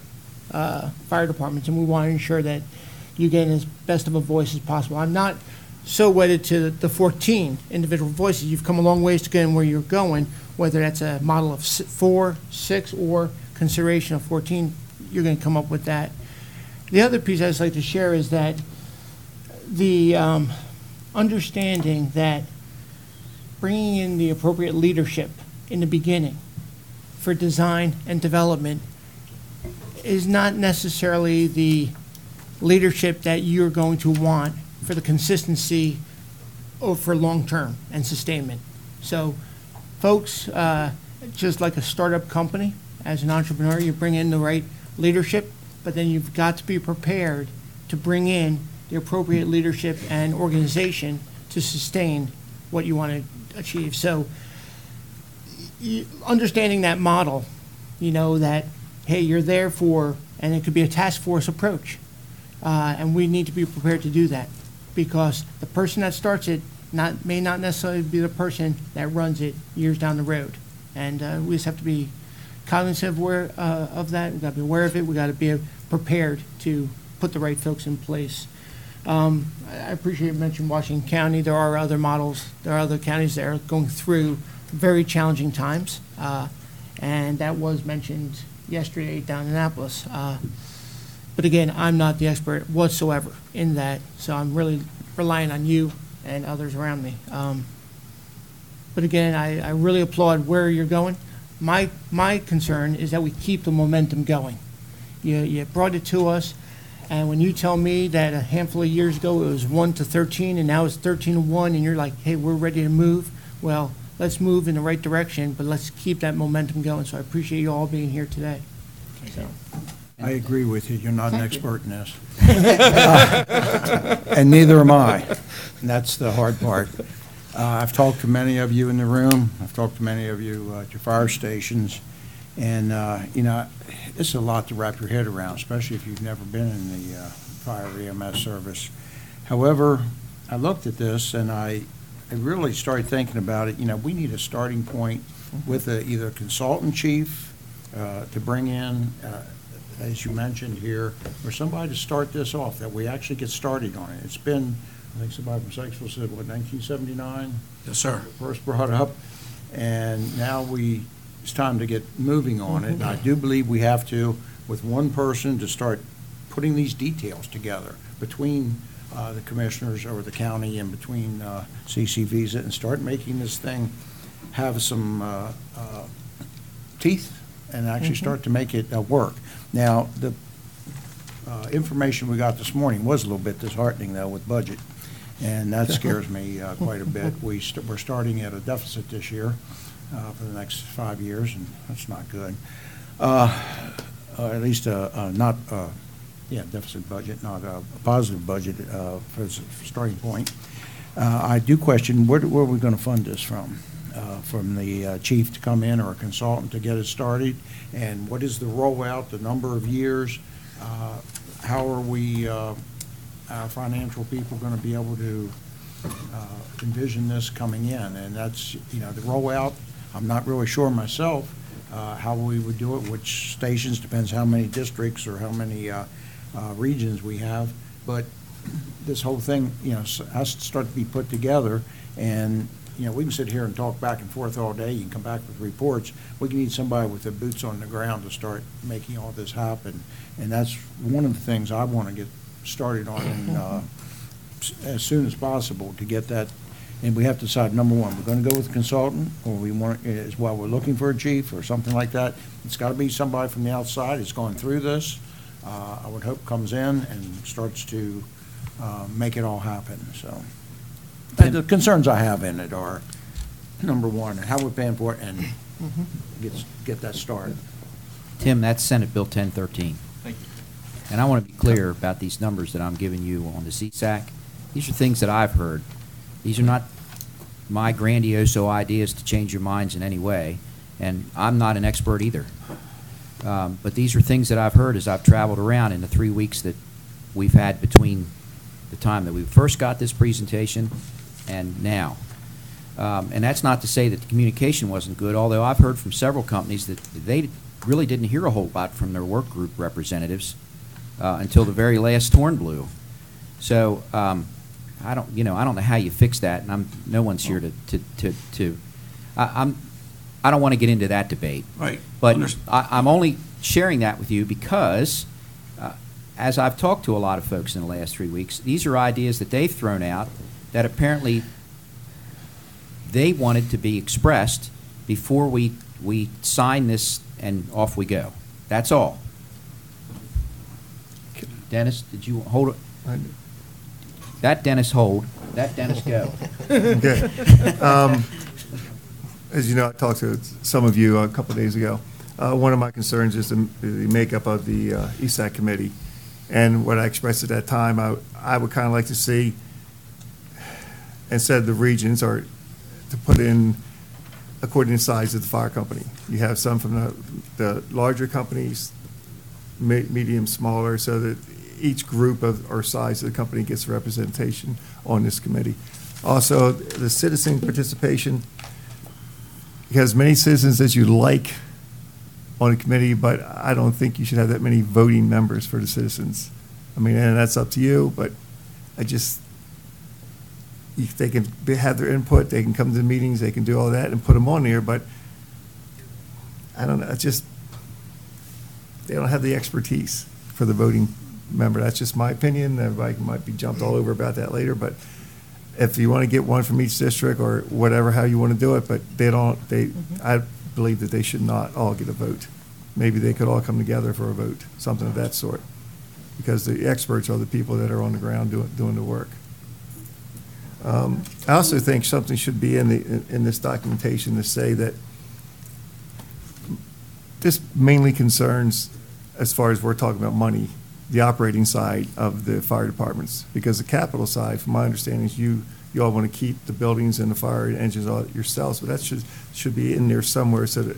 fire departments, and we want to ensure that you get as best of a voice as possible. I'm not so wedded to the 14 individual voices. You've come a long ways to get where you're going, whether that's a model of 4, 6, or consideration of 14, you're going to come up with that. The other piece I'd just like to share is that the understanding that bringing in the appropriate leadership in the beginning for design and development is not necessarily the leadership that you're going to want for the consistency for long-term and sustainment. So folks, just like a startup company, as an entrepreneur, you bring in the right leadership, but then you've got to be prepared to bring in the appropriate leadership and organization to sustain what you want to achieve. So understanding that model, that, hey, you're there for, and it could be a task force approach. And we need to be prepared to do that, because the person that starts it may not necessarily be the person that runs it years down the road. And we just have to be cognizant of that. We've got to be aware of it. We've got to be prepared to put the right folks in place. I appreciate you mentioning Washington County. There are other models. There are other counties that are going through very challenging times. And that was mentioned yesterday down in Annapolis. But again, I'm not the expert whatsoever in that, so I'm really relying on you and others around me. But again, I really applaud where you're going. My concern is that we keep the momentum going. You brought it to us, and when you tell me that a handful of years ago it was 1-13 and now it's 13-1, and you're like, hey, we're ready to move, well, let's move in the right direction, but let's keep that momentum going. So I appreciate you all being here today. So. I agree with you. You're not an Thank you. expert in this. And neither am I. And that's the hard part. I've talked to many of you in the room. I've talked to many of you at your fire stations. And, it's a lot to wrap your head around, especially if you've never been in the fire EMS service. However, I looked at this and I really started thinking about it. We need a starting point with either a consultant chief to bring in, as you mentioned here, or somebody to start this off, that we actually get started on it. It's been, I think somebody from Sykesville said, what, 1979? Yes, sir. First brought up, and now it's time to get moving on it. And I do believe we have to, with one person, to start putting these details together between the commissioners or the county and between CC Visa, and start making this thing have some teeth and actually start to make it work. Now, the information we got this morning was a little bit disheartening, though, with budget, and that scares me quite a bit. We're starting at a deficit this year for the next 5 years, and that's not good. At least deficit budget, not a positive budget for the starting point. I do question, where are we going to fund this from? From the chief to come in or a consultant to get it started? And what is the rollout, the number of years? How are we, our financial people, going to be able to envision this coming in? And that's, the rollout, I'm not really sure myself how we would do it, which stations, depends how many districts or how many regions we have. But this whole thing, has to start to be put together. And we can sit here and talk back and forth all day. You can come back with reports. We need somebody with their boots on the ground to start making all this happen. And that's one of the things I want to get started on as soon as possible to get that. And we have to decide, number one, we're going to go with a consultant, or we want, as well, we're looking for a chief or something like that. It's got to be somebody from the outside that's going through this. I would hope comes in and starts to make it all happen, so. The concerns I have in it are, number one, how we're paying for it, and get that started. Tim, that's Senate Bill 1013. Thank you. And I want to be clear about these numbers that I'm giving you on the CSAC. These are things that I've heard. These are not my grandiose ideas to change your minds in any way, and I'm not an expert either. But these are things that I've heard as I've traveled around in the 3 weeks that we've had between the time that we first got this presentation and now. And that's not to say that the communication wasn't good, although I've heard from several companies that they really didn't hear a whole lot from their work group representatives until the very last horn blew. So I don't know how you fix that, and no one's here I don't want to get into that debate. Right. But I'm only sharing that with you because, as I've talked to a lot of folks in the last 3 weeks, these are ideas that they've thrown out that apparently they wanted to be expressed before we sign this and off we go. That's all. Dennis, did you hold it? That Dennis hold. That Dennis go. Okay. As you know, I talked to some of you a couple of days ago. One of my concerns is the makeup of the ESAC committee. And what I expressed at that time, I would kind of like to see, instead of the regions, or to put in according to the size of the fire company. You have some from the larger companies, medium, smaller, so that each group or size of the company gets representation on this committee. Also, the citizen participation, you have as many citizens as you like on a committee, but I don't think you should have that many voting members for the citizens. I mean, and that's up to you, but I just, if they can have their input, they can come to the meetings, they can do all that and put them on there, but I don't know, it's just, they don't have the expertise for the voting member. That's just my opinion. Everybody might be jumped all over about that later, but if you want to get one from each district or whatever, how you want to do it, but I believe that they should not all get a vote. Maybe they could all come together for a vote, something of that sort, because the experts are the people that are on the ground doing the work. I also think something should be in this documentation to say that this mainly concerns, as far as we're talking about money, the operating side of the fire departments, because the capital side, from my understanding, is you all want to keep the buildings and the fire engines all yourselves, but that should be in there somewhere so that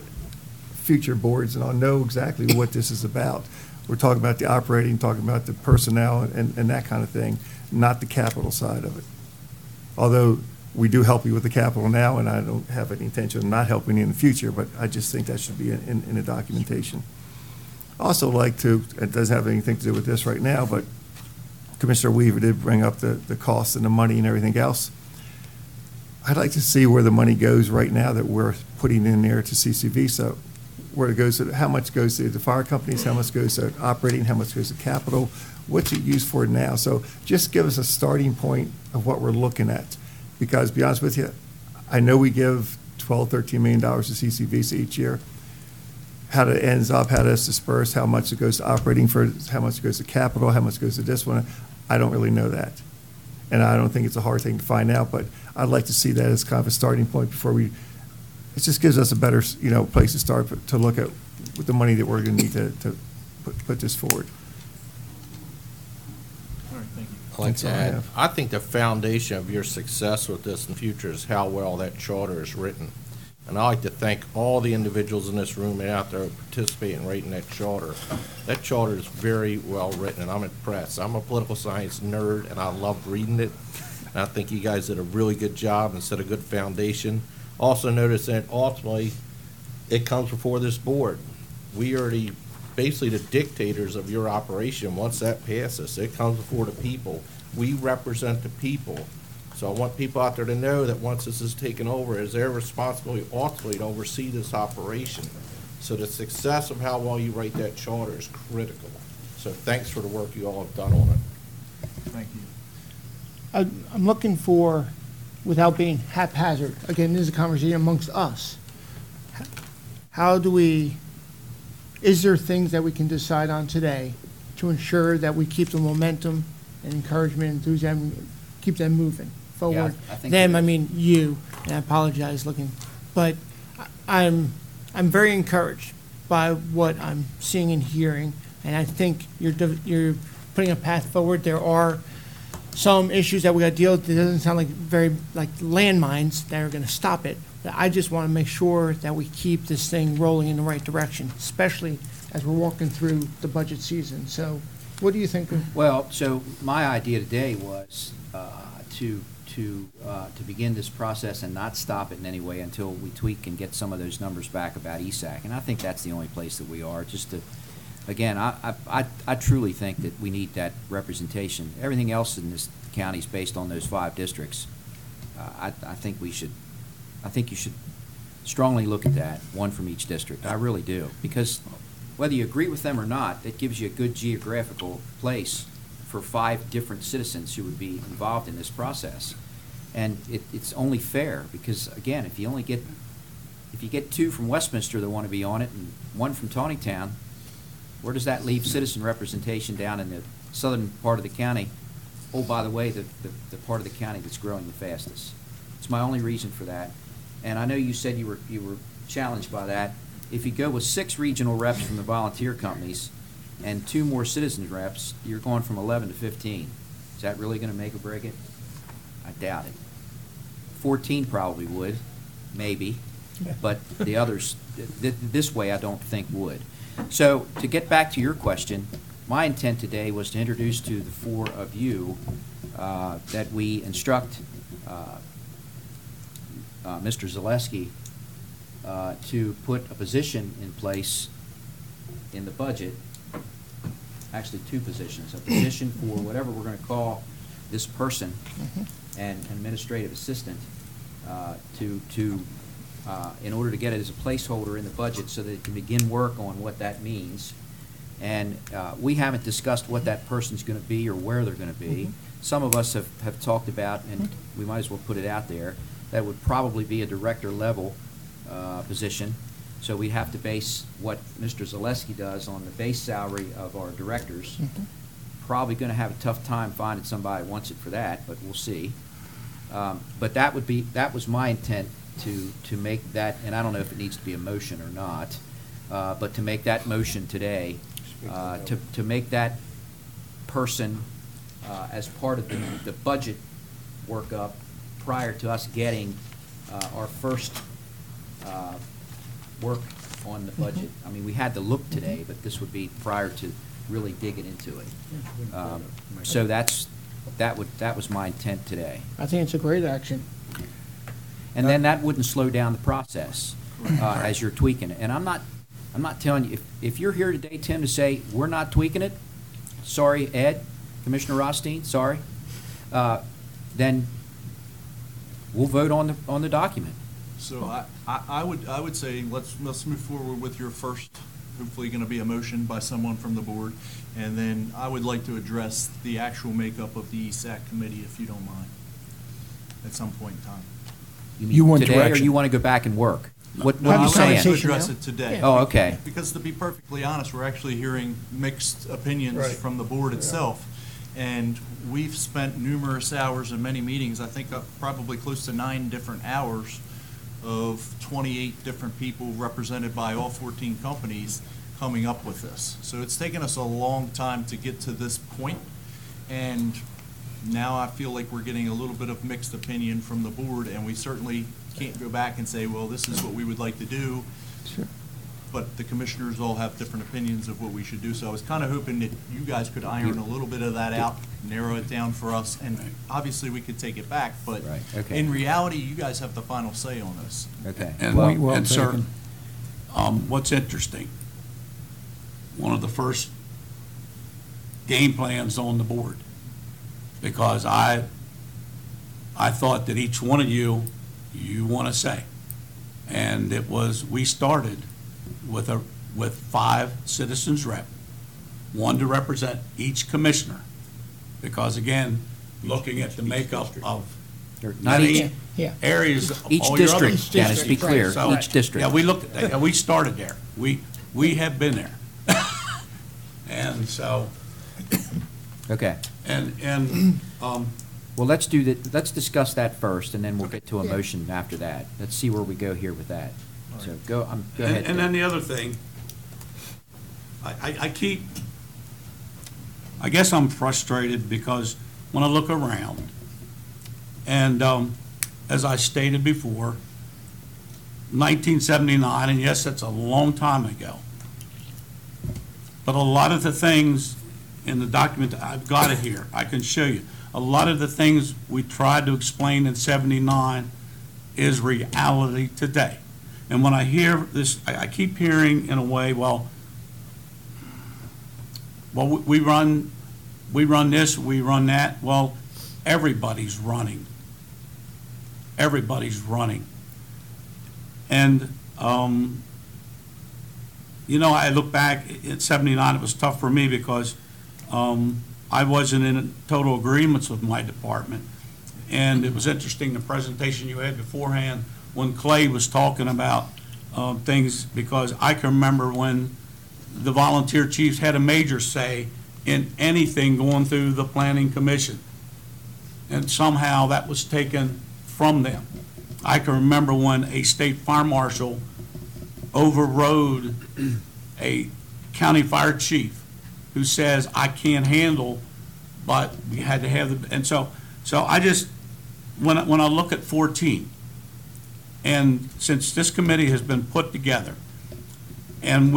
future boards and all know exactly what this is about. We're talking about the operating, talking about the personnel and that kind of thing, not the capital side of it. Although we do help you with the capital now, and I don't have any intention of not helping you in the future, but I just think that should be in the documentation. Also like to, it doesn't have anything to do with this right now, but Commissioner Weaver did bring up the cost and the money and everything else. I'd like to see where the money goes right now that we're putting in there to CCV. So where it goes, how much goes to the fire companies, how much goes to operating, how much goes to capital, what's it used for now? So just give us a starting point of what we're looking at. Because to be honest with you, I know we give $12, $13 million to CCVC each year. How it ends up, how that's dispersed, how much it goes to operating for, how much it goes to capital, how much goes to this one, I don't really know that. And I don't think it's a hard thing to find out, but I'd like to see that as kind of a starting point before we, it just gives us a better, place to start to look at with the money that we're going to need to put this forward. All right, thank you. I'd like That's to all I add, have. I think the foundation of your success with this in the future is how well that charter is written. And I'd like to thank all the individuals in this room and out there who participate in writing that charter. That charter is very well written, and I'm impressed. I'm a political science nerd, and I loved reading it. And I think you guys did a really good job and set a good foundation. Also notice that ultimately, it comes before this board. We are basically the dictators of your operation. Once that passes, it comes before the people. We represent the people. So I want people out there to know that once this is taken over, it's their responsibility ultimately to oversee this operation. So the success of how well you write that charter is critical. So thanks for the work you all have done on it. Thank you. I'm looking for, without being haphazard, again, this is a conversation amongst us. How do we, is there things that we can decide on today to ensure that we keep the momentum and encouragement, enthusiasm, keep them moving forward? I think Them, there I is. mean you, and I apologize looking, but I'm very encouraged by what I'm seeing and hearing, and I think you're putting a path forward. There are some issues that we got to deal with. It doesn't sound like very like landmines that are going to stop it. But I just want to make sure that we keep this thing rolling in the right direction, especially as we're walking through the budget season. So, what do you think? Well, so my idea today was to begin this process and not stop it in any way until we tweak and get some of those numbers back about ESAC. And I think that's the only place that we are. Just to, again, I truly think that we need that representation. Everything else in this county is based on those 5 districts. I think you should strongly look at that, one from each district. I really do, because whether you agree with them or not, it gives you a good geographical place for 5 different citizens who would be involved in this process. And it's only fair, because again, if you get 2 from Westminster that want to be on it and 1 from Tawnytown, where does that leave citizen representation down in the southern part of the county? Oh, by the way, the part of the county that's growing the fastest. It's my only reason for that. And I know you said you were challenged by that. If you go with 6 regional reps from the volunteer companies and 2 more citizens reps, you're going from 11 to 15. Is that really going to make or break it? I doubt it. 14 probably would, maybe, but the others, this way I don't think would. So to get back to your question, my intent today was to introduce to the 4 of you that we instruct Mr. Zaleski to put a position in place in the budget, actually two positions, a position for whatever we're going to call this person and administrative assistant in order to get it as a placeholder in the budget so that it can begin work on what that means. And we haven't discussed what that person's going to be or where they're going to be. Some of us have talked about, and we might as well put it out there, that would probably be a director level position. So we'd have to base what Mr. Zaleski does on the base salary of our directors. Probably going to have a tough time finding somebody who wants it for that, but we'll see. But that was my intent to make that, and I don't know if it needs to be a motion or not, but to make that motion today, to make that person as part of the budget workup prior to us getting our first work on the budget. I mean, we had to look today, but this would be prior to really digging into it. So that was my intent today. I think it's a great action. And then that wouldn't slow down the process as you're tweaking it. And I'm not telling you, if you're here today, Tim, to say we're not tweaking it, sorry, Ed, Commissioner Rothstein, sorry, then we'll vote on the document. So I would say let's move forward with your first, hopefully going to be a motion by someone from the board, and then I would like to address the actual makeup of the ESAC committee, if you don't mind, at some point in time. You want today, direction, or you want to go back and work? What are you saying? I would like to address it today. Oh, okay. Because to be perfectly honest, we're actually hearing mixed opinions from the board itself. And we've spent numerous hours and many meetings, I think probably close to 9 different hours of 28 different people represented by all 14 companies coming up with this. So it's taken us a long time to get to this point, and now I feel like we're getting a little bit of mixed opinion from the board, and we certainly can't go back and say, well, this is what we would like to do. Sure. But the commissioners all have different opinions of what we should do. So I was kind of hoping that you guys could iron a little bit of that out, narrow it down for us, and obviously we could take it back. But in reality, you guys have the final say on this. Okay. And sir, what's interesting, one of the first game plans on the board, because I thought that each one of you want to say, and it was, we started with 5 citizens rep, 1 to represent each commissioner, because again, looking at the makeup of not each areas, each all district, your other Dennis, be clear, so, each district. Yeah, we looked at that. We started there. We have been there, and so. Okay. And well, let's do that. Let's discuss that first, and then we'll get to a motion after that. Let's see where we go here with that. So go ahead. And then the other thing, I guess I'm frustrated because when I look around, and as I stated before, 1979, and yes, that's a long time ago, but a lot of the things in the document, I've got it here, I can show you. A lot of the things we tried to explain in 79 is reality today. And when I hear this, I keep hearing in a way, well, we run this, we run that. Well, everybody's running. Everybody's running. And, you know, I look back at 79, it was tough for me because I wasn't in total agreements with my department. And it was interesting, the presentation you had beforehand when Clay was talking about things, because I can remember when the volunteer chiefs had a major say in anything going through the planning commission. And somehow that was taken from them. I can remember when a state fire marshal overrode a county fire chief who says, I can't handle, but we had to have the, and so I just, when I look at 14, and since this committee has been put together, and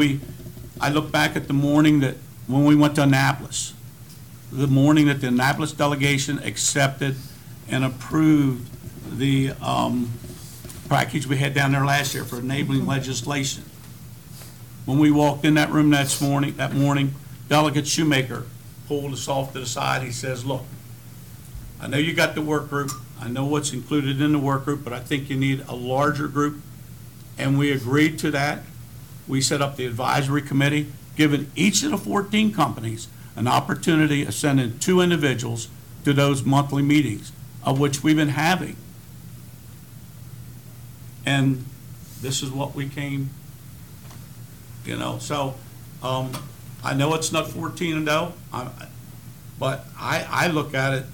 I look back at the morning that, when we went to Annapolis, the morning that the Annapolis delegation accepted and approved the package we had down there last year for enabling legislation. When we walked in that room that morning, Delegate Shoemaker pulled us off to the side. He says, look, I know you got the work group. I know what's included in the work group, but I think you need a larger group. And we agreed to that. We set up the advisory committee, giving each of the 14 companies an opportunity of sending 2 individuals to those monthly meetings, of which we've been having. And this is what we came, so I know it's not 14-0, but I look at it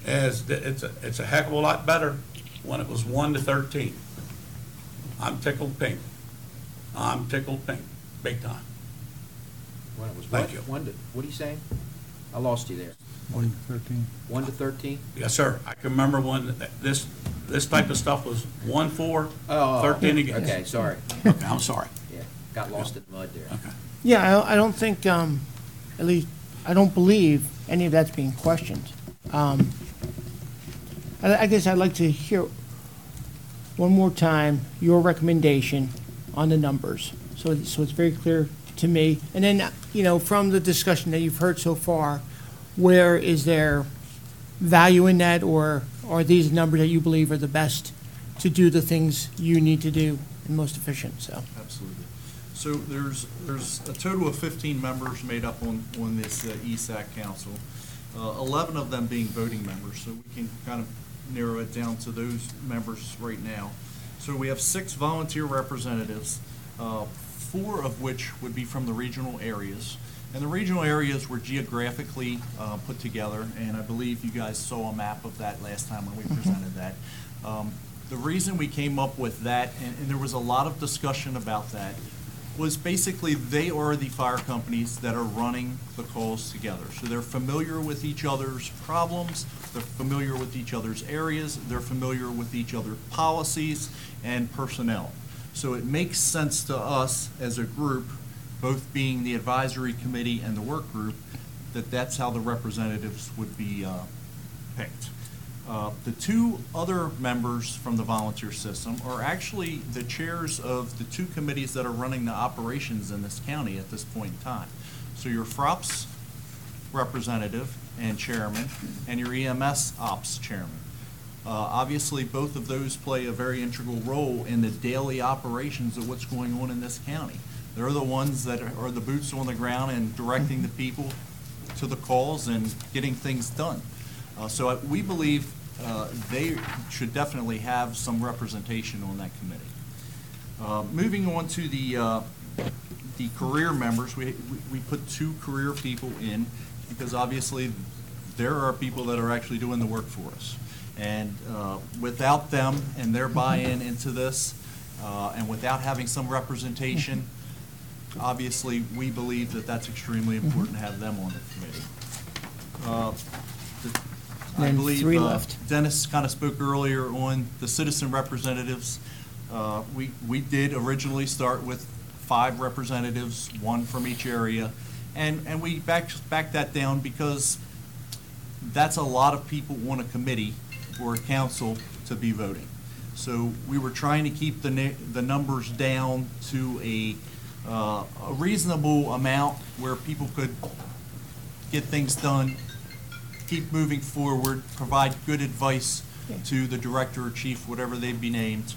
as it's a heck of a lot better when it was 1-13. I'm tickled pink. I'm tickled pink, big time. When it was Thank you. what are you saying? I lost you there. 1-13. 1-13? Yes, sir. I can remember when this type of stuff was 1-4, Oh, 13 against. okay, sorry. Okay, I'm sorry. Yeah, got lost in the mud there. Okay. Yeah, I don't think, at least, I don't believe any of that's being questioned. I guess I'd like to hear one more time your recommendation on the numbers, so it's very clear to me. And then, from the discussion that you've heard so far, where is there value in that, or are these numbers that you believe are the best to do the things you need to do and most efficient, so. Absolutely. So there's a total of 15 members made up on this ESAC council, 11 of them being voting members, so we can kind of narrow it down to those members right now. So we have 6 volunteer representatives, 4 of which would be from the regional areas. And the regional areas were geographically put together, and I believe you guys saw a map of that last time when we presented that. The reason we came up with that, and there was a lot of discussion about that, was basically they are the fire companies that are running the calls together. So they're familiar with each other's problems, they're familiar with each other's areas, they're familiar with each other's policies and personnel. So it makes sense to us as a group, both being the advisory committee and the work group, that that's how the representatives would be picked. The 2 other members from the volunteer system are actually the chairs of the 2 committees that are running the operations in this county at this point in time. So your FROPS representative and chairman, and your EMS ops chairman. Obviously, both of those play a very integral role in the daily operations of what's going on in this county. They're the ones that are the boots on the ground and directing the people to the calls and getting things done. So we believe they should definitely have some representation on that committee. Moving on to the career members, we put 2 career people in because obviously there are people that are actually doing the work for us. And without them and their buy-in into this, and without having some representation, obviously we believe that that's extremely important to have them on the committee. I And believe 3 left. Dennis kind of spoke earlier on the citizen representatives. We did originally start with 5 representatives, 1 from each area, and we backed that down because that's a lot of people on a committee or a council to be voting. So we were trying to keep the numbers down to a reasonable amount where people could get things done, keep moving forward, provide good advice to the director or chief, whatever they'd be named,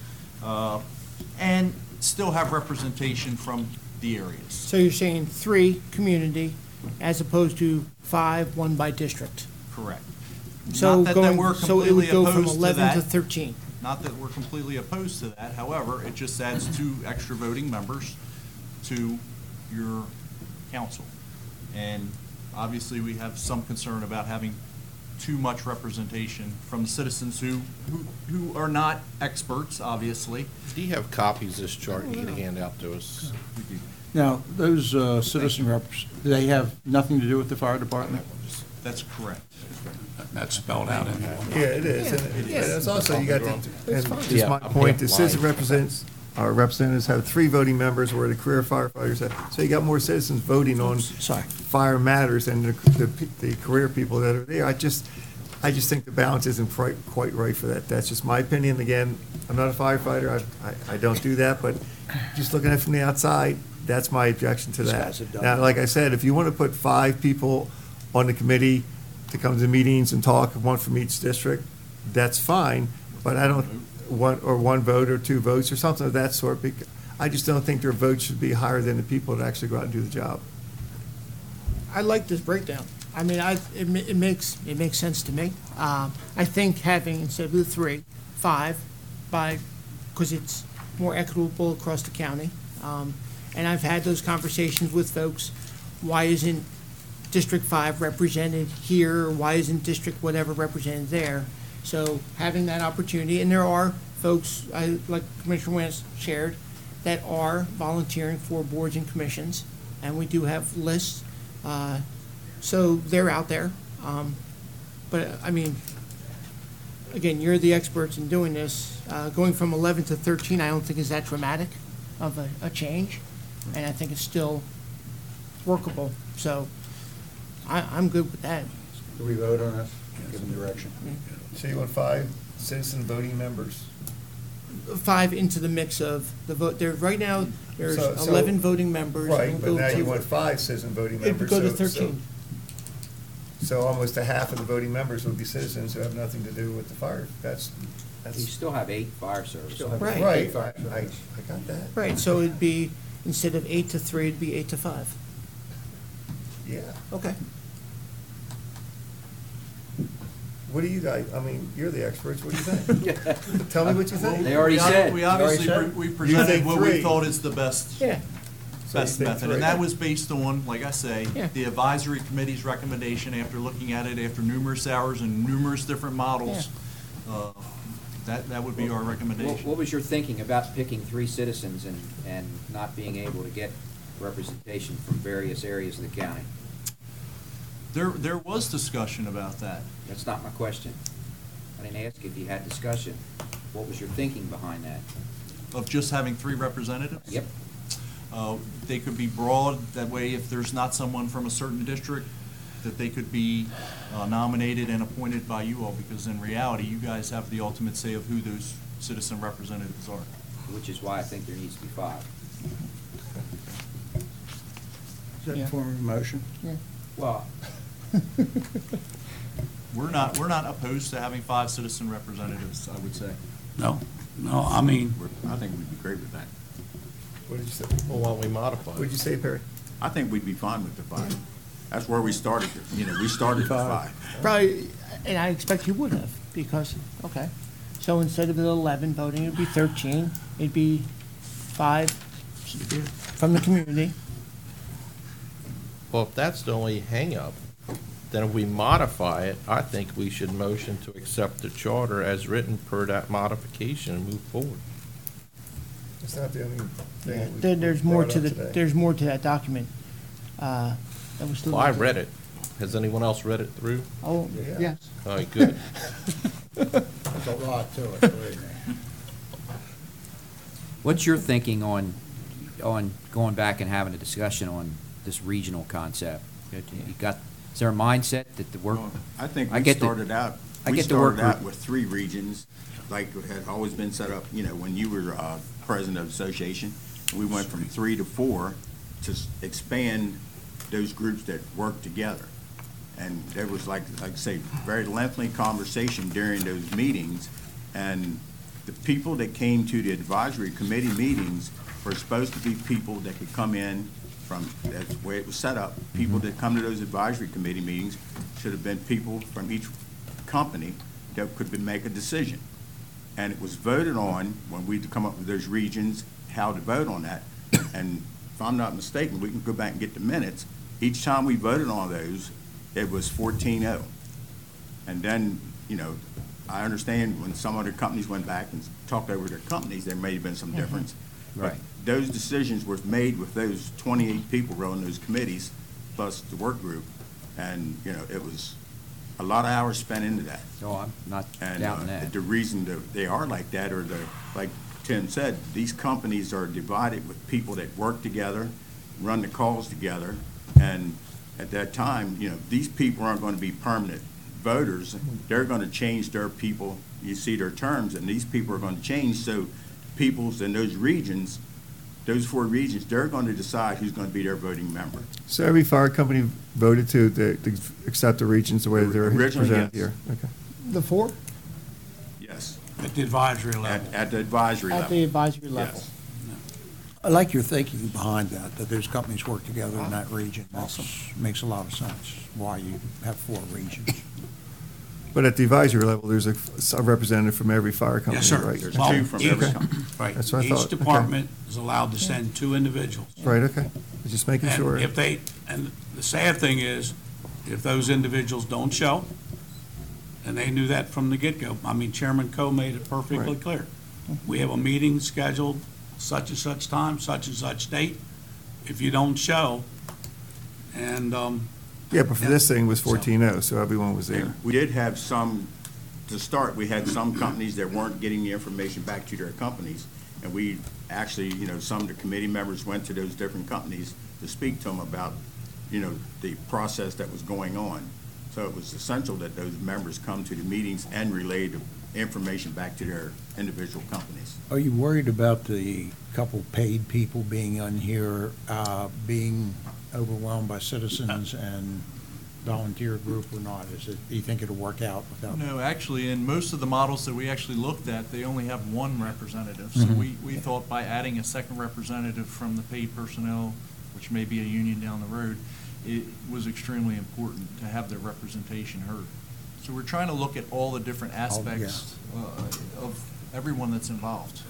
and still have representation from the areas. So you're saying 3 community as opposed to 5, 1 by district? Correct. So Not that we're so it would completely go from opposed to 11 to that. 13? Not that we're completely opposed to that, however, it just adds 2 extra voting members to your council. And obviously, we have some concern about having too much representation from the citizens who are not experts, obviously. Do you have copies of this chart you can hand out to us? Now, those citizen reps, they have nothing to do with the fire department? That's correct. That's spelled out in there. Yeah, it is. And it's also, you got the, and just Yeah, my I'm point, the half citizen blind. representatives have 3 voting members where the career firefighters have. So you got more citizens voting on fire matters than the career people that are there. I just think the balance isn't quite right for that. That's just my opinion. Again, I'm not a firefighter. I don't do that, but just looking at it from the outside, that's my objection to These that. guys have done Now, it. like I said, if you want to put 5 people on the committee to come to meetings and talk, one from each district, that's fine, but I don't, one vote or 2 votes or something of that sort, I just don't think their votes should be higher than the people that actually go out and do the job. I like this breakdown. I mean, it makes sense to me. I think having, instead of the 3, 5, because it's more equitable across the county. And I've had those conversations with folks. Why isn't District 5 represented here? Or why isn't District whatever represented there? So having that opportunity, and there are folks, like Commissioner Wentz shared, that are volunteering for boards and commissions, and we do have lists. So they're out there. But, I mean, again, you're the experts in doing this. Going from 11 to 13, I don't think is that dramatic of a change, and I think it's still workable. So I'm good with that. Do we vote on this? Give them direction. So you want 5 citizen voting members? 5 into the mix of the vote. Right now, there's So- 11 voting members. Right, We'll but go now to- you want 5 citizen voting It members. would go to so- 13. So almost a half of the voting members would be citizens who have nothing to do with the fire. That's. You still have 8 fire service. Right. Right, I got that. Right, so it'd be, instead of 8 to 3, it'd be 8 to 5. Yeah. Okay. What do you guys, I mean, you're the experts, what do you think? Tell me what you think. They already said. We obviously, we You presented think what we 3? thought is the best. Yeah. So you Best think method, 3? and that was based on, like I say, Yeah. the advisory committee's recommendation after looking at it after numerous hours and numerous different models. That would be our recommendation. What was your thinking about picking 3 citizens and not being able to get representation from various areas of the county? There was discussion about that. That's not my question. I didn't ask if you had discussion. What was your thinking behind that? Of just having 3 representatives? Yep. They could be broad, that way if there's not someone from a certain district, that they could be nominated and appointed by you all, because in reality, you guys have the ultimate say of who those citizen representatives are. Which is why I think there needs to be 5. Is that Yeah. a form of motion? Yeah. Well, We're not opposed to having 5 citizen representatives, I would say. No, I mean, I think we'd be great with that. What did you say? Well, why don't we modify What did it? you say, Perry? I think we'd be fine with the 5. That's where we started, we started at 5. Probably, and I expect you would have, because, okay. So instead of the 11 voting, it'd be 13. It'd be 5 from the community. Well, if that's the only hangup, then if we modify it, I think we should motion to accept the charter as written per that modification and move forward. It's not the only thing. that we Then there's more brought to up the, today. there's more to that document. That was still. Well, I read it. Has anyone else read it through? Oh, Yeah. yes. All right, good. There's a lot to it, believe me. what's your thinking on going back and having a discussion on this regional concept? You got, is there a mindset that the work? Well, I think I we get the- started out, I we get the work started out group. with 3 regions, like had always been set up, when you were president of the association. We went from 3 to 4 to expand those groups that work together. And there was like I say, very lengthy conversation during those meetings. And the people that came to the advisory committee meetings were supposed to be people that could come in from, that's the way it was set up. People that come to those advisory committee meetings should have been people from each company that could make a decision. And it was voted on, when we come up with those regions, how to vote on that. And if I'm not mistaken, we can go back and get the minutes. Each time we voted on those, it was 14-0. And then, I understand when some other companies went back and talked over their companies, there may have been some difference. Right. But those decisions were made with those 28 people who were on those committees, plus the work group. And, it was a lot of hours spent into that. No, I'm not And doubting that. the reason that they are like that, or like Tim said, these companies are divided with people that work together, run the calls together, and at that time, these people aren't going to be permanent. voters, they're going to change their people. You see their terms, and these people are going to change. So peoples in those regions, those 4 regions, they're going to decide who's going to be their voting member. So every fire company voted to accept the regions the way they're Originally, presented yes. here? Okay. The 4? Yes. At the advisory level. At the advisory level. At the advisory level. Yes. I like your thinking behind that those companies work together in that region. That makes a lot of sense, why you have 4 regions. But at the advisory level, there's a representative from every fire company, Yes, sir. right? There's Well, 2 from each- every company. Right. That's what I thought. Each Okay. department is allowed to send 2 individuals. Right, okay. Just making sure. And and the sad thing is, if those individuals don't show, and they knew that from the get-go, I mean, Chairman Coe made it perfectly Right. clear. We have a meeting scheduled such and such time, such and such date. If you don't show, and, Yeah, but for this thing was 14-0, so everyone was there. We did have some, to start, we had some companies that weren't getting the information back to their companies. And we actually, some of the committee members went to those different companies to speak to them about, the process that was going on. So it was essential that those members come to the meetings and relay the information back to their individual companies. Are you worried about the couple paid people being on here, being overwhelmed by citizens and volunteer group or not? Do you think it'll work out without? No, actually, in most of the models that we actually looked at, they only have 1 representative. So we thought by adding a second representative from the paid personnel, which may be a union down the road, it was extremely important to have their representation heard. So we're trying to look at all the different aspects of everyone that's involved.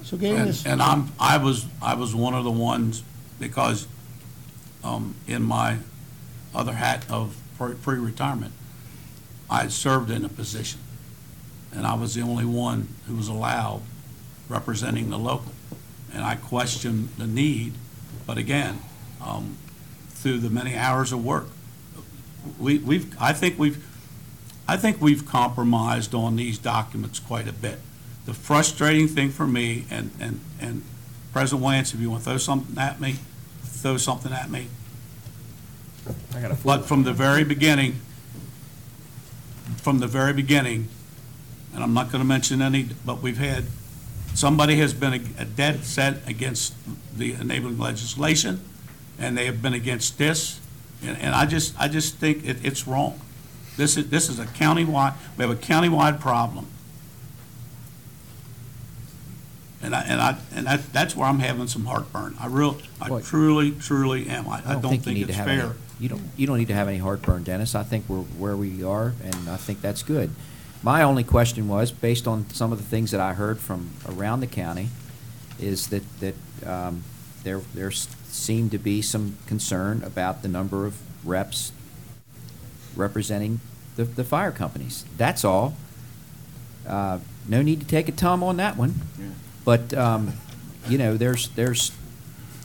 So getting this. And I was one of the ones, because in my other hat of pre-retirement, I had served in a position, and I was the only one who was allowed representing the local. And I questioned the need, but again, through the many hours of work, I think we've compromised on these documents quite a bit. The frustrating thing for me, and President Wance, if you want to throw something at me, throw something at me. But from the very beginning, and I'm not going to mention any, but we've had, somebody has been a dead set against the enabling legislation, and they have been against this, and I just think it's wrong. This is a countywide, we have a countywide problem. And that's where I'm having some heartburn. I truly am. I don't think it's fair. You don't need to have any heartburn, Dennis. I think we're where we are, and I think that's good. My only question was, based on some of the things that I heard from around the county, is that there seemed to be some concern about the number of reps representing the fire companies. That's all. No need to take a tom on that one. Yeah. But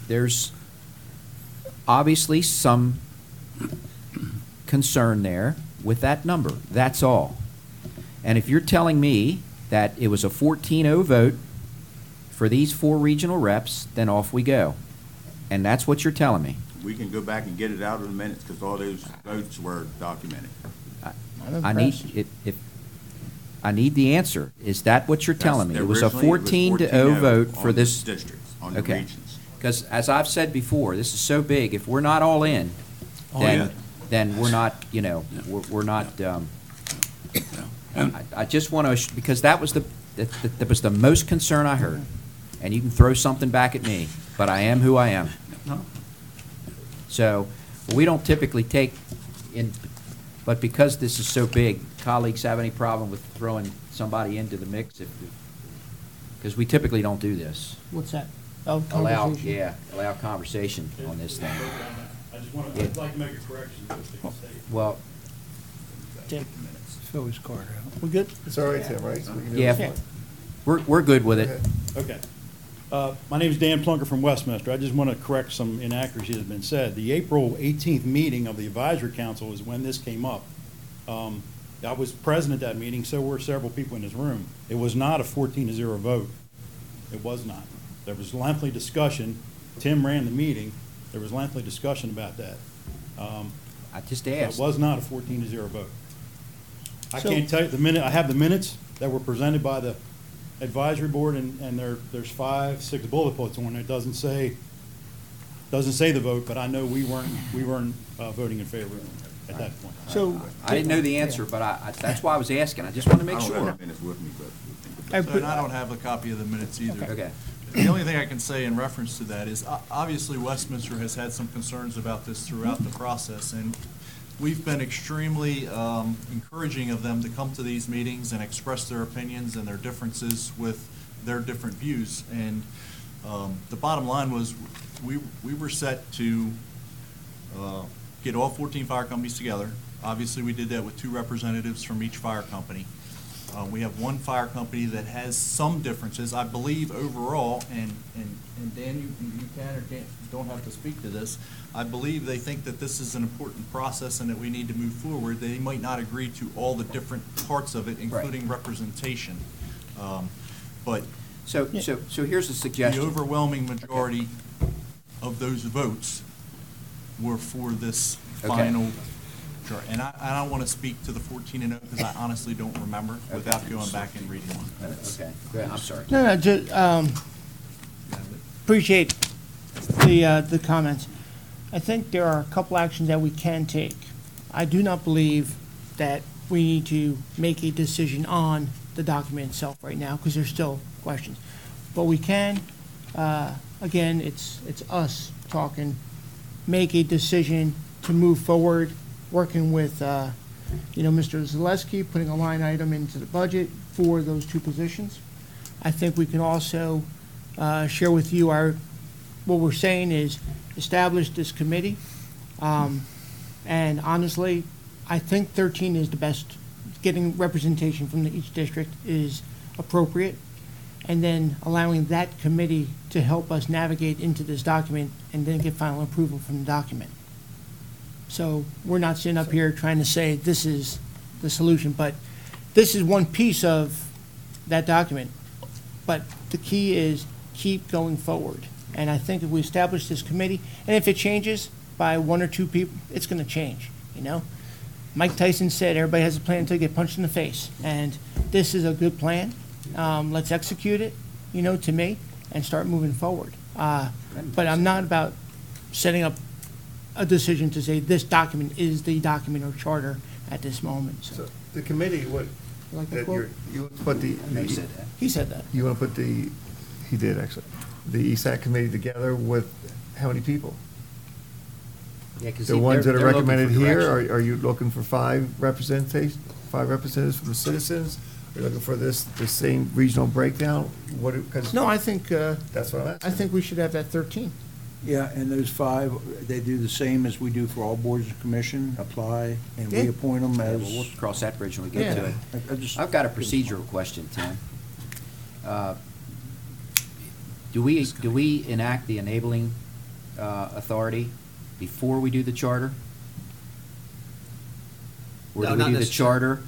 there's obviously some concern there with that number. That's all. And if you're telling me that it was a 14-0 vote for these 4 regional reps, then off we go. And that's what you're telling me. We can go back and get it out of the minutes because all those votes were documented. I need the answer. Is that what you're telling me? It was a 14-0 vote for this districts, on the okay. regions. Because as I've said before, this is so big. If we're not all in, then we're not. We're not. I just want to, because that was the most concern I heard. And you can throw something back at me, but I am who I am. So we don't typically take in. But because this is so big, colleagues have any problem with throwing somebody into the mix? Because we typically don't do this. What's that? Allow conversation on this thing. I'd like to make a correction. Well, Tim, fill his card out. we good? It's all right, Tim, right? So we can do yeah, this. we're good with it. Okay. My name is Dan Plunker from Westminster. I just want to correct some inaccuracies that have been said. The April 18th meeting of the Advisory Council is when this came up. I was present at that meeting, so were several people in this room. It was not a 14-0 vote. It was not. There was lengthy discussion. Tim ran the meeting. There was lengthy discussion about that. I just asked. It was not a 14-0 vote. I So- can't tell you, I have the minutes that were presented by the advisory board, and there's 5, 6 bullet points on it. It doesn't say the vote, but I know we weren't voting in favor at that point. So. I didn't know the answer, but that's why I was asking. I just want to make I don't sure. have the minutes with me, but. And I don't have a copy of the minutes either. Okay. The only thing I can say in reference to that is, obviously, Westminster has had some concerns about this throughout the process, and we've been extremely encouraging of them to come to these meetings and express their opinions and their differences with their different views. And the bottom line was, we were set to get all 14 fire companies together. Obviously, we did that with 2 representatives from each fire company. We have 1 fire company that has some differences, I believe overall, and Dan, you can or don't have to speak to this. I believe they think that this is an important process and that we need to move forward. They might not agree to all the different parts of it, including representation. But So here's a suggestion. the overwhelming majority of those votes were for this Okay. final. Sure, and I don't want to speak to the 14-0 because I honestly don't remember without going back and reading one. Okay, go ahead. I'm sorry. No, just, appreciate the comments. I think there are a couple actions that we can take. I do not believe that we need to make a decision on the document itself right now, because there's still questions. But we can, again, it's us talking, make a decision to move forward, working with, Mr. Zaleski, putting a line item into the budget for those 2 positions. I think we can also share with you what we're saying is establish this committee. And honestly, I think 13 is the best. Getting representation from each district is appropriate. And then allowing that committee to help us navigate into this document and then get final approval from the document. So we're not sitting up here trying to say this is the solution, but this is one piece of that document. But the key is keep going forward. And I think if we establish this committee, and if it changes by 1 or 2 people, it's going to change, Mike Tyson said everybody has a plan until you get punched in the face. And this is a good plan. Let's execute it, to me, and start moving forward. But I'm not about setting up a decision to say this document is the document or charter at this moment. So the committee, Like the that quote? you put the. He said that. He said that. You want to put he did actually, the ESAC committee together with how many people? Yeah, 'cause The ones that are they're looking for recommended here, direction. are you looking for 5 representatives from the citizens? Are you looking for the same regional breakdown? Because No, I think, that's what I'm asking. I think we should have that 13. Yeah, and those 5, they do the same as we do for all boards and commission, apply, and we Yeah. appoint them Yeah, as. well, we'll cross that bridge when we get to Yeah. it. I've got a procedural question, Tim. Do we enact the enabling authority before we do the charter? Or No, do not we do the necessarily. charter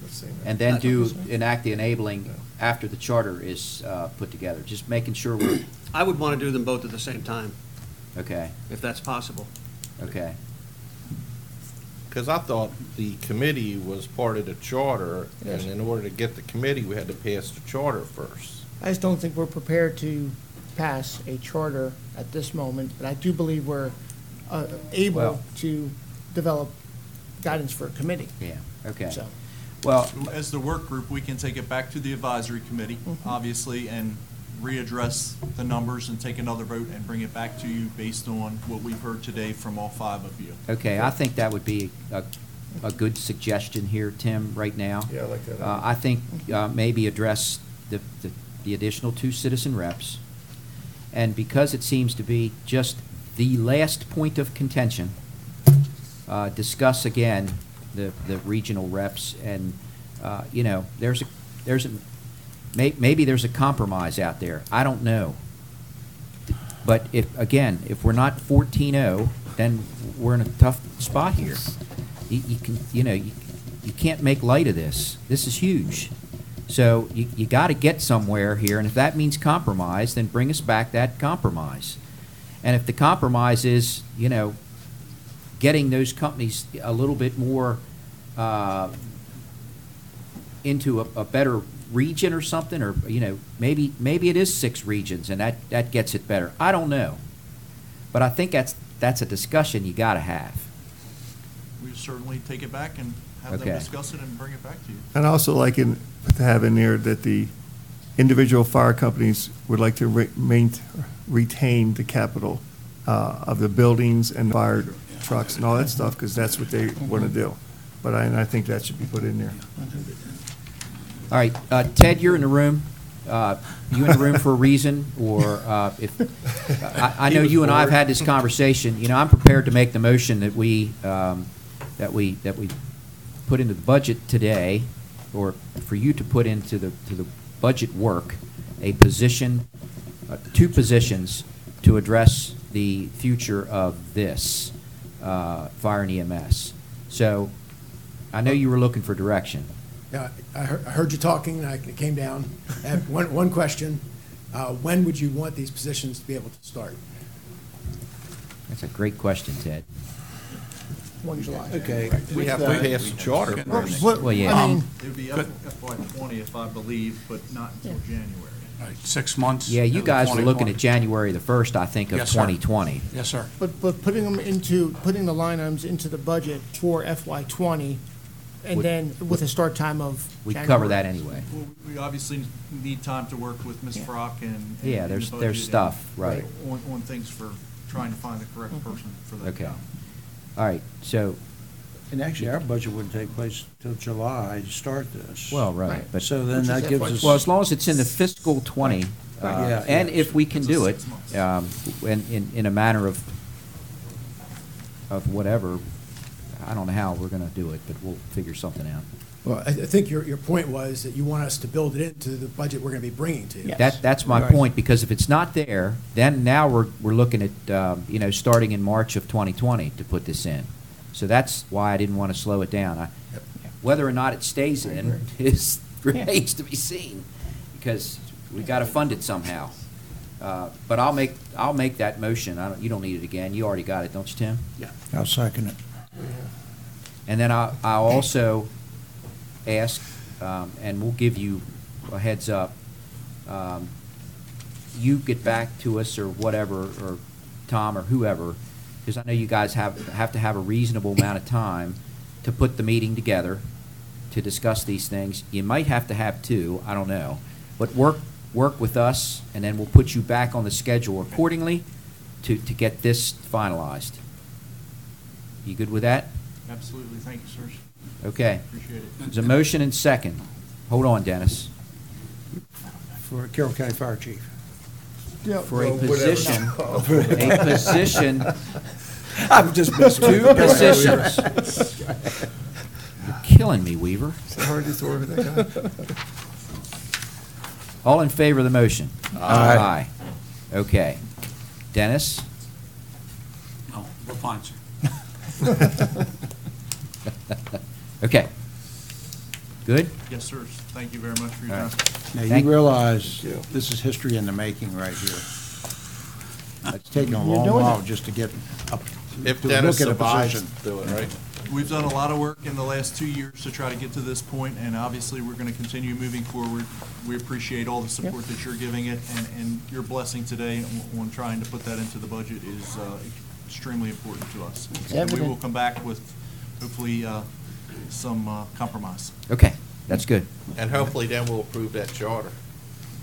and then enact the enabling after the charter is put together? Just making sure we're, I would want to do them both at the same time, okay, if that's possible. okay. Because I thought the committee was part of the charter, and in order to get the committee, we had to pass the charter first. I just don't think we're prepared to pass a charter at this moment, but I do believe we're able Well- to develop guidance for a committee. Yeah, okay. So, Well, As the work group, we can take it back to the advisory committee, obviously, and readdress the numbers and take another vote and bring it back to you based on what we've heard today from all 5 of you. okay, I think that would be a good suggestion here, Tim, right now. Yeah, I like that. I think maybe address the additional 2 citizen reps. And because it seems to be just the last point of contention, discuss again the regional reps and, maybe there's a compromise out there. I don't know. But if we're not 14-0, then we're in a tough spot here. You can't make light of this. This is huge. So you got to get somewhere here, and if that means compromise, then bring us back that compromise. And if the compromise is, getting those companies a little bit more into a better region or something, or, you know, maybe it is 6 regions and that gets it better. I don't know. But I think that's a discussion you gotta have. We certainly take it back and have them Okay. discuss it and bring it back to you. And I also like to have in there that the individual fire companies would like to retain the capital of the buildings and fire trucks and all that stuff, because that's what they want to do. But I think that should be put in there. All right, Ted, you're in the room. You in the room for a reason, or if I know you and I have had this conversation. You know, I'm prepared to make the motion that we put into the budget today, or for you to put into the budget work a position, 2 positions to address the future of this fire and EMS. So I know you were looking for direction. Yeah, I heard you talking, and I came down. I have one question. When would you want these positions to be able to start? That's a great question, Ted. 1 July. Okay. We have to pass the charter. Well, yeah. It would be FY '20, I believe, but not until January. Right, 6 months. Yeah, you guys were looking 2020. at January the 1st, I think, of Yes, sir. 2020. Yes, sir. But putting the line items into the budget for FY '20, and Would- then with a start time of We'd January. cover that anyway. Well, we obviously need time to work with Ms. Frock and. Yeah, and there's the budget stuff, and- right. On things for trying to find the correct person for that Okay. job. All right, so, And actually, our budget wouldn't take place till July to start this. well, right, but. So then that gives us. Well, as long as it's in the fiscal 20, Yeah, and yeah. if we can It's do a it, 6 months. in a manner of whatever, I don't know how we're gonna do it, but we'll figure something out. Well, I think your point was that you want us to build it into the budget we're going to be bringing to you. Yeah. That's my Right. point, because if it's not there, then now we're looking at, you know, starting in March of 2020 to put this in. So that's why I didn't want to slow it down. Whether or not it stays in remains to be seen, because we got to fund it somehow. But I'll make that motion. You don't need it again. You already got it, don't you, Tim? I'll second it. And then I'll also ask, and we'll give you a heads up, you get back to us or whatever, or Tom or whoever, because I know you guys have to have a reasonable amount of time to put the meeting together, to discuss these things. You might have to have 2, I don't know. But work with us, and then we'll put you back on the schedule accordingly to get this finalized. You good with that? Absolutely. Thank you, sir. Okay. Appreciate it. There's a motion and second. Hold on, Dennis. For Carroll County Fire Chief. For a position, I'm just messing with 2 you. positions. You're killing me, Weaver. Is it hard to work with that guy? All in favor of the motion? Aye. Okay. Dennis? No, we're fine, sir. Okay. Good? Yes, sir. Thank you very much for your All time. right. Now, Thank- you realize this is history in the making right here. It's taken a You're long doing while it. just to get up, If to Dennis look at a survives, position. do it, right? We've done a lot of work in the last 2 years to try to get to this point, and obviously, we're going to continue moving forward. We appreciate all the support that you're giving it, and your blessing today on trying to put that into the budget is extremely important to us. And we evident. will come back with hopefully some compromise. Okay, that's good. And hopefully then we'll approve that charter.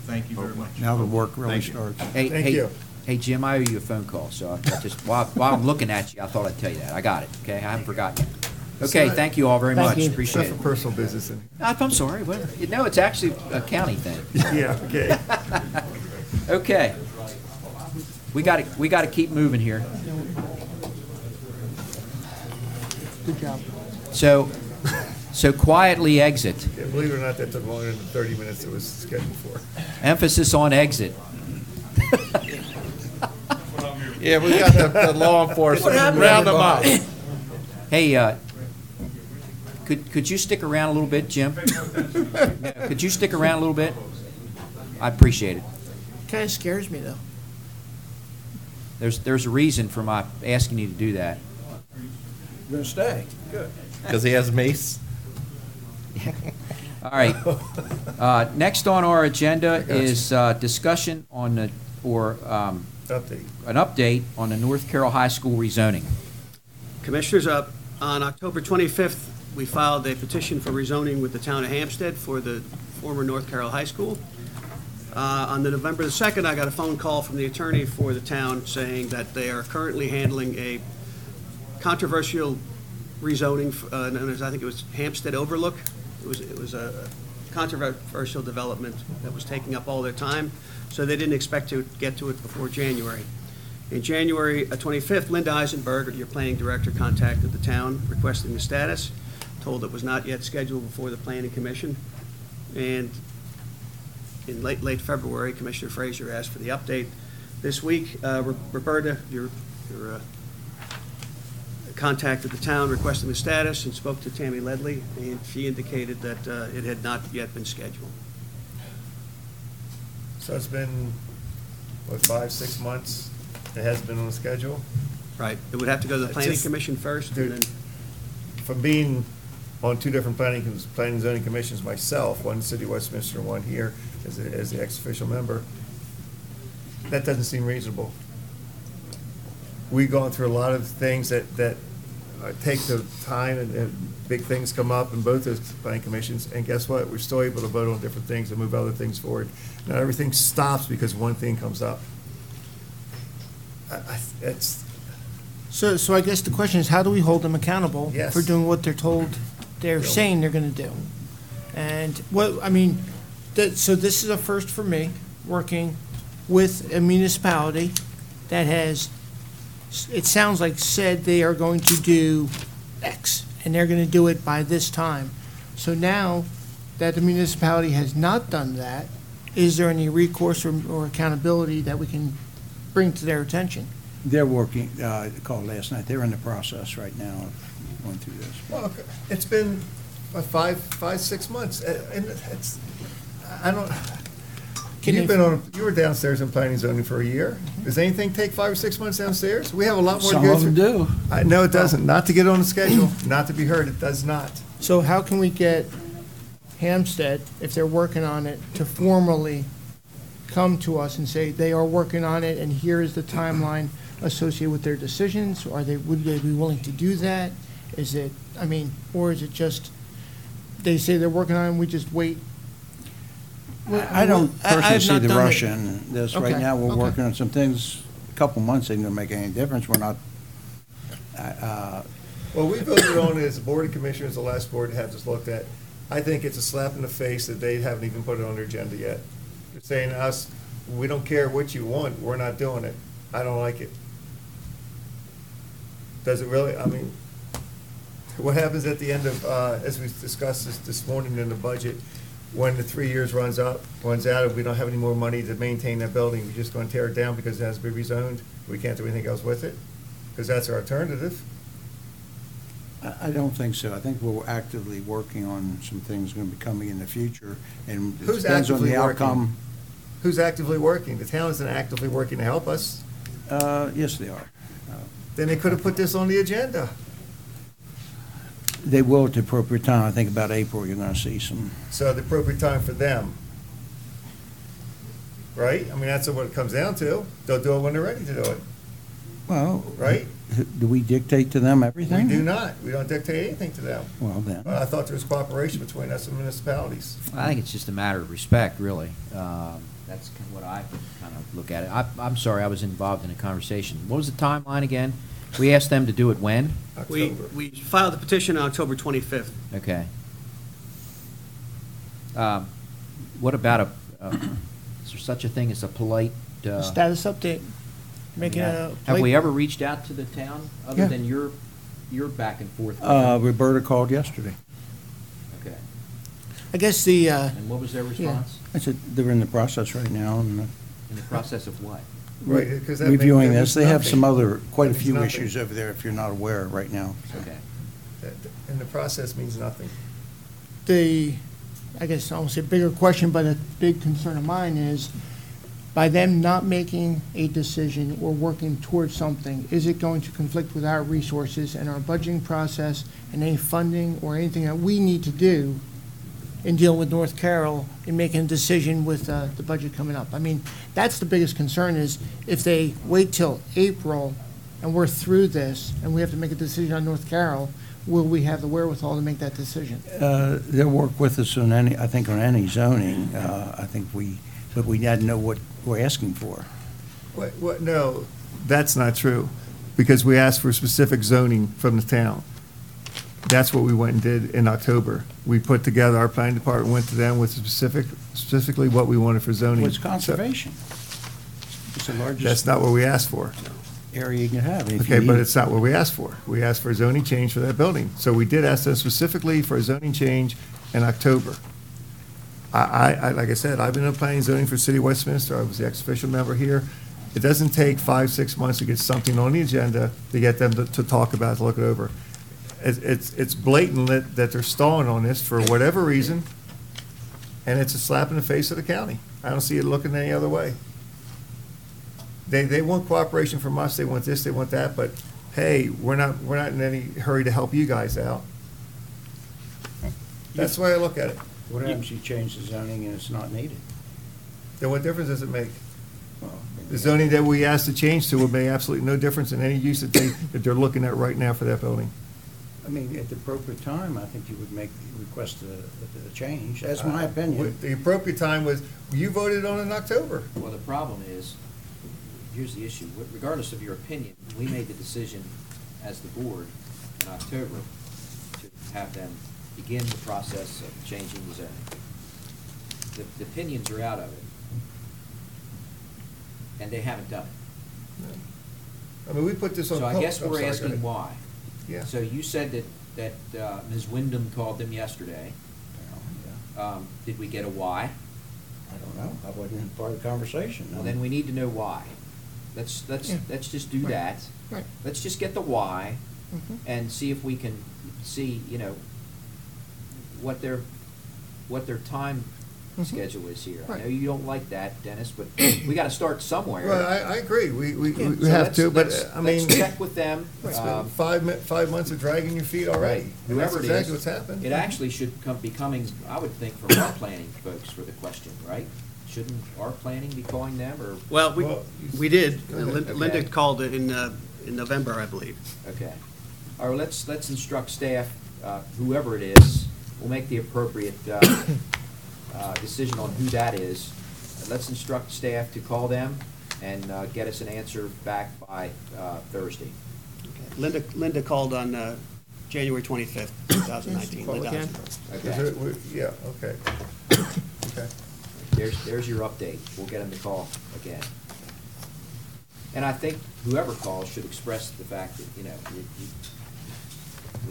Thank you very much. Now the work really Thank you. starts. Hey, Thank hey, you. Hey, Jim, I owe you a phone call, so I just, while I'm looking at you, I thought I'd tell you that. I got it, okay? I haven't forgotten you. Okay, thank you all very Thank much. you. Appreciate Stuff it. for personal business in I'm sorry, what? No, it's actually a county thing. Yeah, okay. Okay. We gotta keep moving here. Good job. So quietly exit. Yeah, believe it or not, that took longer than the 30 minutes it was scheduled for. Emphasis on exit. Yeah, we got the law enforcement, round them up. Hey, could you stick around a little bit, Jim? Could you stick around a little bit? I appreciate it. Kind of scares me, though. There's a reason for my asking you to do that. You're going to stay? Good. Because he has mace? All right. Next on our agenda is discussion on the, Update. an update on the North Carroll High School rezoning. Commissioners, on October 25th, we filed a petition for rezoning with the town of Hampstead for the former North Carroll High School. On the November the 2nd, I got a phone call from the attorney for the town saying that they are currently handling a controversial rezoning, known as, I think it was Hampstead Overlook. It was a controversial development that was taking up all their time, so they didn't expect to get to it before January. In January 25th, Linda Eisenberg, your planning director, contacted the town requesting the status, told it was not yet scheduled before the planning commission, and in late February, Commissioner Frazier asked for the update. This week, Roberta, your contacted the town requesting the status and spoke to Tammy Ledley, and she indicated that it had not yet been scheduled. So it's been, what, 5-6 months? It hasn't been on the schedule? Right. It would have to go to the planning Just- commission first, and then, From being on 2 different planning and zoning commissions myself, one in the city of Westminster and one here as the ex-official member, that doesn't seem reasonable. We've gone through a lot of things that take the time, and big things come up in both those planning commissions, and guess what? We're still able to vote on different things and move other things forward. Not everything stops because one thing comes up. It's, So I guess the question is, how do we hold them accountable Yes. for doing what they're told, they're saying they're gonna do? And what, I mean, so this is a first for me, working with a municipality that has, it sounds like said they are going to do X, and they're gonna do it by this time. So now that the municipality has not done that, is there any recourse or accountability that we can bring to their attention? They're working, called last night, they're in the process right now of going through this. well, it's been 5-6 months, and it's, I don't, you were downstairs in planning and zoning for a year. Does anything take 5 or 6 months downstairs? We have a lot more to Some go of them through. do. No, it doesn't. Not to get on the schedule, not to be heard, it does not. So how can we get Hampstead, if they're working on it, to formally come to us and say they are working on it and here is the timeline associated with their decisions? Would they be willing to do that? Is it, I mean, or is it just, they say they're working on it and we just wait? I don't personally have see not the done it. rush in this. Right Okay, now, we're okay. working on some things, a couple months ain't gonna make any difference. We're not, Well, we voted on it as a board of commissioners, the last board to have this looked at. I think it's a slap in the face that they haven't even put it on their agenda yet. They're saying to us, we don't care what you want, we're not doing it. I don't like it. Does it really, I mean, what happens at the end of, as we discussed this morning in the budget, when the 3 years runs out, and we don't have any more money to maintain that building, we're just gonna tear it down because it has to be rezoned? We can't do anything else with it? Because that's our alternative. I don't think so. I think we're actively working on some things gonna be coming in the future, and it Who's depends on actively the working? outcome. Who's actively working? The town isn't actively working to help us. Yes, they are. Then they could have put this on the agenda. They will at the appropriate time. I think about April, you're gonna see some. So the appropriate time for them. Right? I mean, that's what it comes down to. They'll do it when they're ready to do it. Well, Right? do we dictate to them We everything? do not. We don't dictate anything to them. Well, then. But I thought there was cooperation between us and municipalities. I think it's just a matter of respect, really. That's kind of what I kind of look at it. I'm sorry, I was involved in a conversation. What was the timeline again? We asked them to do it when? October. we filed the petition on October 25th. Okay. What about is there such a thing as a polite? Status update, making a. Have we ever reached out to the town, other Yeah. than your back and forth? Roberta called yesterday. Okay. I guess the, And what was their response? I said, they're in the process right now, and In the process of what? Right, because that reviewing that this. means They have some nothing. other, quite a That means few nothing. issues over there, if you're not aware right now. Okay. And the process means nothing. I guess I won't say bigger question, but a big concern of mine is, by them not making a decision or working towards something, is it going to conflict with our resources and our budgeting process and any funding or anything that we need to do in dealing with North Carroll in making a decision with the budget coming up. I mean, that's the biggest concern is if they wait till April and we're through this and we have to make a decision on North Carroll, will we have the wherewithal to make that decision? They'll work with us on any, I think, on any zoning. But we had to know what we're asking for. What, no, that's not true, because we asked for specific zoning from the town. That's what we went and did in October. We put together, our planning department went to them with specifically what we wanted for zoning. Well, it's conservation. It's the largest. That's not what we asked for. Area you can have. If Okay, you but need- it's not what we asked for. We asked for a zoning change for that building. So we did ask them specifically for a zoning change in October. Like I said, I've been in planning and zoning for City of Westminster. I was the ex-official member here. It doesn't take 5-6 months to get something on the agenda to get them to talk about, to look it over. It's blatant that they're stalling on this for whatever reason, and it's a slap in the face of the county. I don't see it looking any other way. They want cooperation from us, they want this, they want that, but hey, we're not in any hurry to help you guys out. That's the way I look at it. What happens if you change the zoning and it's not needed? Then what difference does it make? The zoning that we asked to change to would make absolutely no difference in any use that they're looking at right now for that building. I mean, at the appropriate time, I think you would request a change. That's my opinion. The appropriate time was, you voted on it in October. Well, the problem is, here's the issue, regardless of your opinion, we made the decision as the board in October to have them begin the process of changing the zoning. The opinions are out of it, and they haven't done it. I mean, we put this on. So I guess I'm we're sorry, go asking ahead. why. Yeah. So you said that Ms. Wyndham called them yesterday. Did we get a why? I don't know. I wasn't part of the conversation. Well, then we need to know why. Let's just do that. Right. Let's just get the why Mhm. and see if we can see, what their time Mhm. schedule is here. I Right. know you don't like that, Dennis, but we gotta start somewhere. Well, I agree, we So have to, but, let's- I mean. Let's check with them. It's been 5 months of dragging your feet already. And that's Whoever it is. exactly what's happened. It actually should be coming, I would think, from our planning folks for the question, right? Shouldn't our planning be calling them, or? Well, we did. Go ahead. Linda Okay. called it in November, I believe. Okay. All right, let's instruct staff, whoever it is, we'll make the appropriate decision on who that is. Let's instruct staff to call them and get us an answer back by Thursday. Linda called on January 25th, 2019. Call Linda again. Eisenberg. Okay. Yeah, okay. Okay. There's your update. We'll get them to call again. And I think whoever calls should express the fact that, we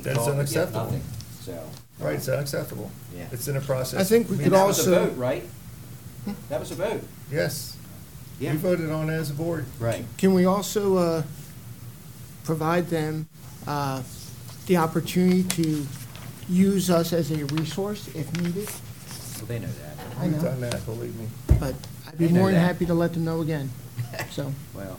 That's called and get unacceptable. nothing, so. Right, it's unacceptable. Yeah. It's in a process. I think we I mean, could that was a also. vote, right? That was a vote. Yes. Yeah. We voted on it as a board. Right. Can we also provide them the opportunity to use us as a resource if needed? Well, they know that. I We've know. done that, believe me. But I'd be They know more than that. happy to let them know again, so. Well,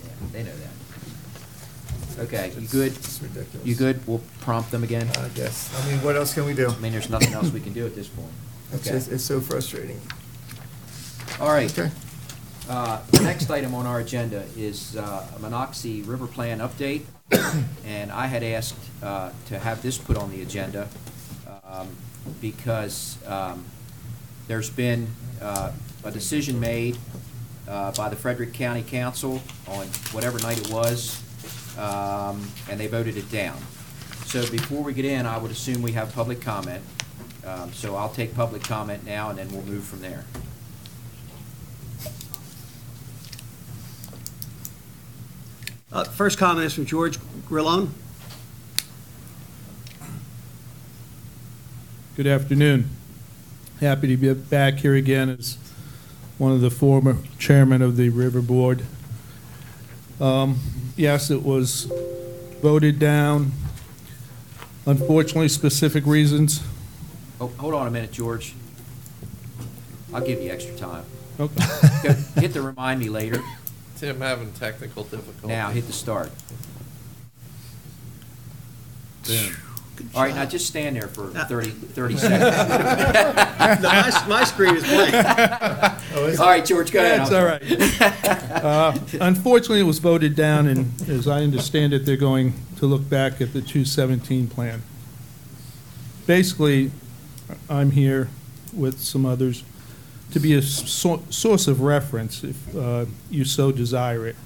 yeah, they know that. Okay, you good? It's ridiculous. You good? We'll prompt them again? I guess. I mean, what else can we do? I mean, there's nothing else we can do at this point. Okay. It's so frustrating. All right. Okay. The next item on our agenda is a Monocacy River Plan update. And I had asked to have this put on the agenda because there's been a decision made by the Frederick County Council on whatever night it was, and they voted it down. So before we get in, I would assume we have public comment. So I'll take public comment now, and then we'll move from there. First comment is from George Grillone. Good afternoon. Happy to be back here again as one of the former chairman of the River Board. Yes, it was voted down. Unfortunately, specific reasons. Oh, hold on a minute, George. I'll give you extra time. Okay. Hit the remind me later. Tim having technical difficulties. Now, hit the start. Boom. All right, now just stand there for 30 seconds. No, my screen is blank. All right, George, go ahead. That's all right. Unfortunately, it was voted down, and as I understand it, they're going to look back at the 217 plan. Basically, I'm here with some others to be a source of reference if you so desire it.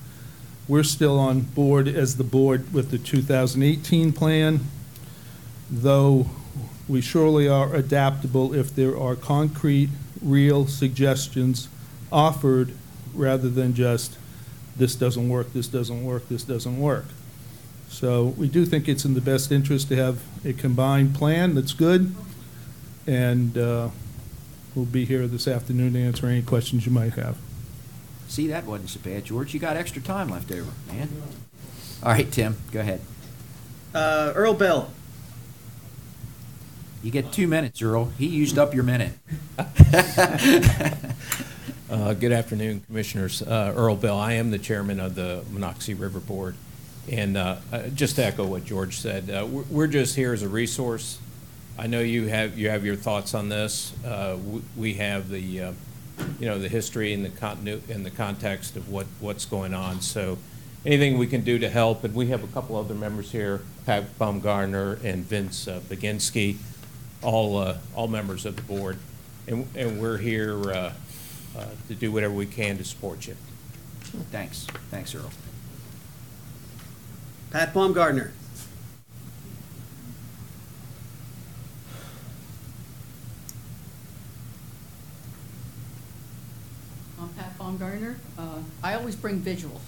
We're still on board as the board with the 2018 plan, though we surely are adaptable if there are concrete, real suggestions offered rather than just, this doesn't work, this doesn't work, this doesn't work. So we do think it's in the best interest to have a combined plan that's good, and we'll be here this afternoon to answer any questions you might have. See, that wasn't so bad, George. You got extra time left over, man. All right, Tim, go ahead. Earl Bell. You get 2 minutes, Earl. He used up your minute. Good afternoon, Commissioners. Earl Bell. I am the chairman of the Monocacy River Board. And just to echo what George said, we're just here as a resource. I know you have your thoughts on this. We have the the history and the context of what's going on. So anything we can do to help, and we have a couple other members here, Pat Baumgartner and Vince Baginski, all members of the board, and we're here to do whatever we can to support you. Thanks, Earl. Pat Baumgartner. I'm Pat Baumgartner. I always bring visuals.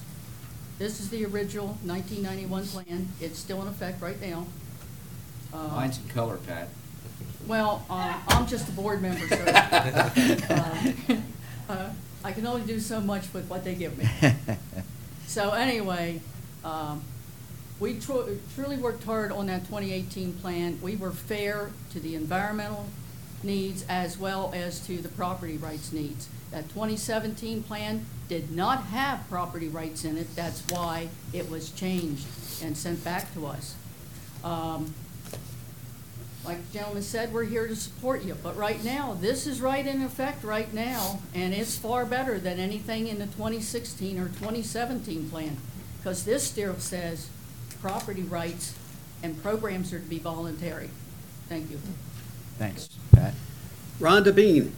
This is the original 1991 plan. It's still in effect right now. Mine's in color, Pat. Well, I'm just a board member, so I can only do so much with what they give me. So anyway, we truly worked hard on that 2018 plan. We were fair to the environmental needs as well as to the property rights needs. That 2017 plan did not have property rights in it. That's why it was changed and sent back to us. Like the gentleman said, we're here to support you. But right now, this is right in effect right now, and it's far better than anything in the 2016 or 2017 plan, because this still says property rights and programs are to be voluntary. Thank you. Thanks, Pat. Rhonda Bean.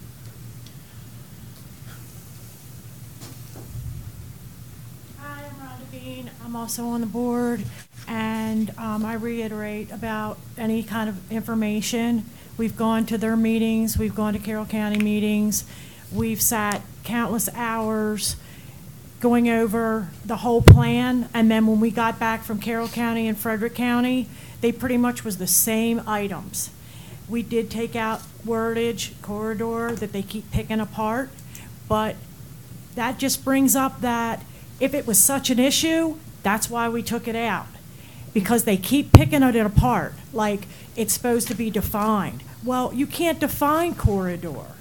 Hi, I'm Rhonda Bean. I'm also on the board, and I reiterate about any kind of information. We've gone to their meetings. We've gone to Carroll County meetings. We've sat countless hours going over the whole plan, and then when we got back from Carroll County and Frederick County, they pretty much was the same items. We did take out wordage, corridor, that they keep picking apart, but that just brings up that if it was such an issue, that's why we took it out, because they keep picking it apart, like it's supposed to be defined. Well, you can't define corridor.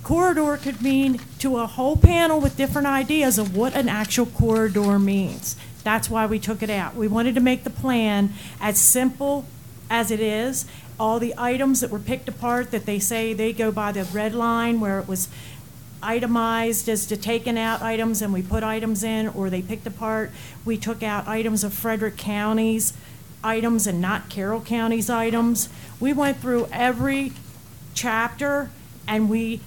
Corridor could mean to a whole panel with different ideas of what an actual corridor means. That's why we took it out. We wanted to make the plan as simple as it is. All the items that were picked apart that they say they go by the red line where it was itemized as to taking out items and we put items in, or they picked apart, we took out items of Frederick County's items and not Carroll County's items. We went through every chapter and we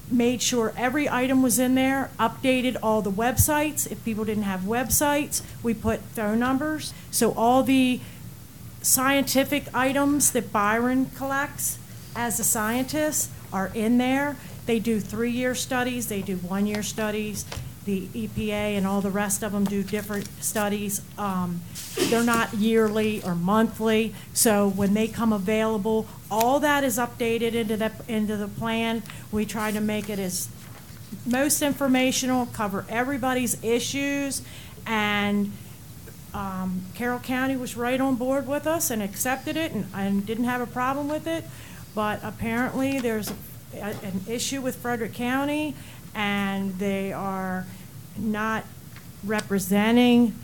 made sure every item was in there, updated all the websites. If people didn't have websites, we put phone numbers. So all the scientific items that Byron collects as a scientist are in there. They do 3-year studies, they do 1-year studies. The EPA and all the rest of them do different studies. They're not yearly or monthly, so when they come available, all that is updated into the plan. We try to make it as most informational, cover everybody's issues, and Carroll County was right on board with us and accepted it and didn't have a problem with it, but apparently there's an issue with Frederick County, and they are not representing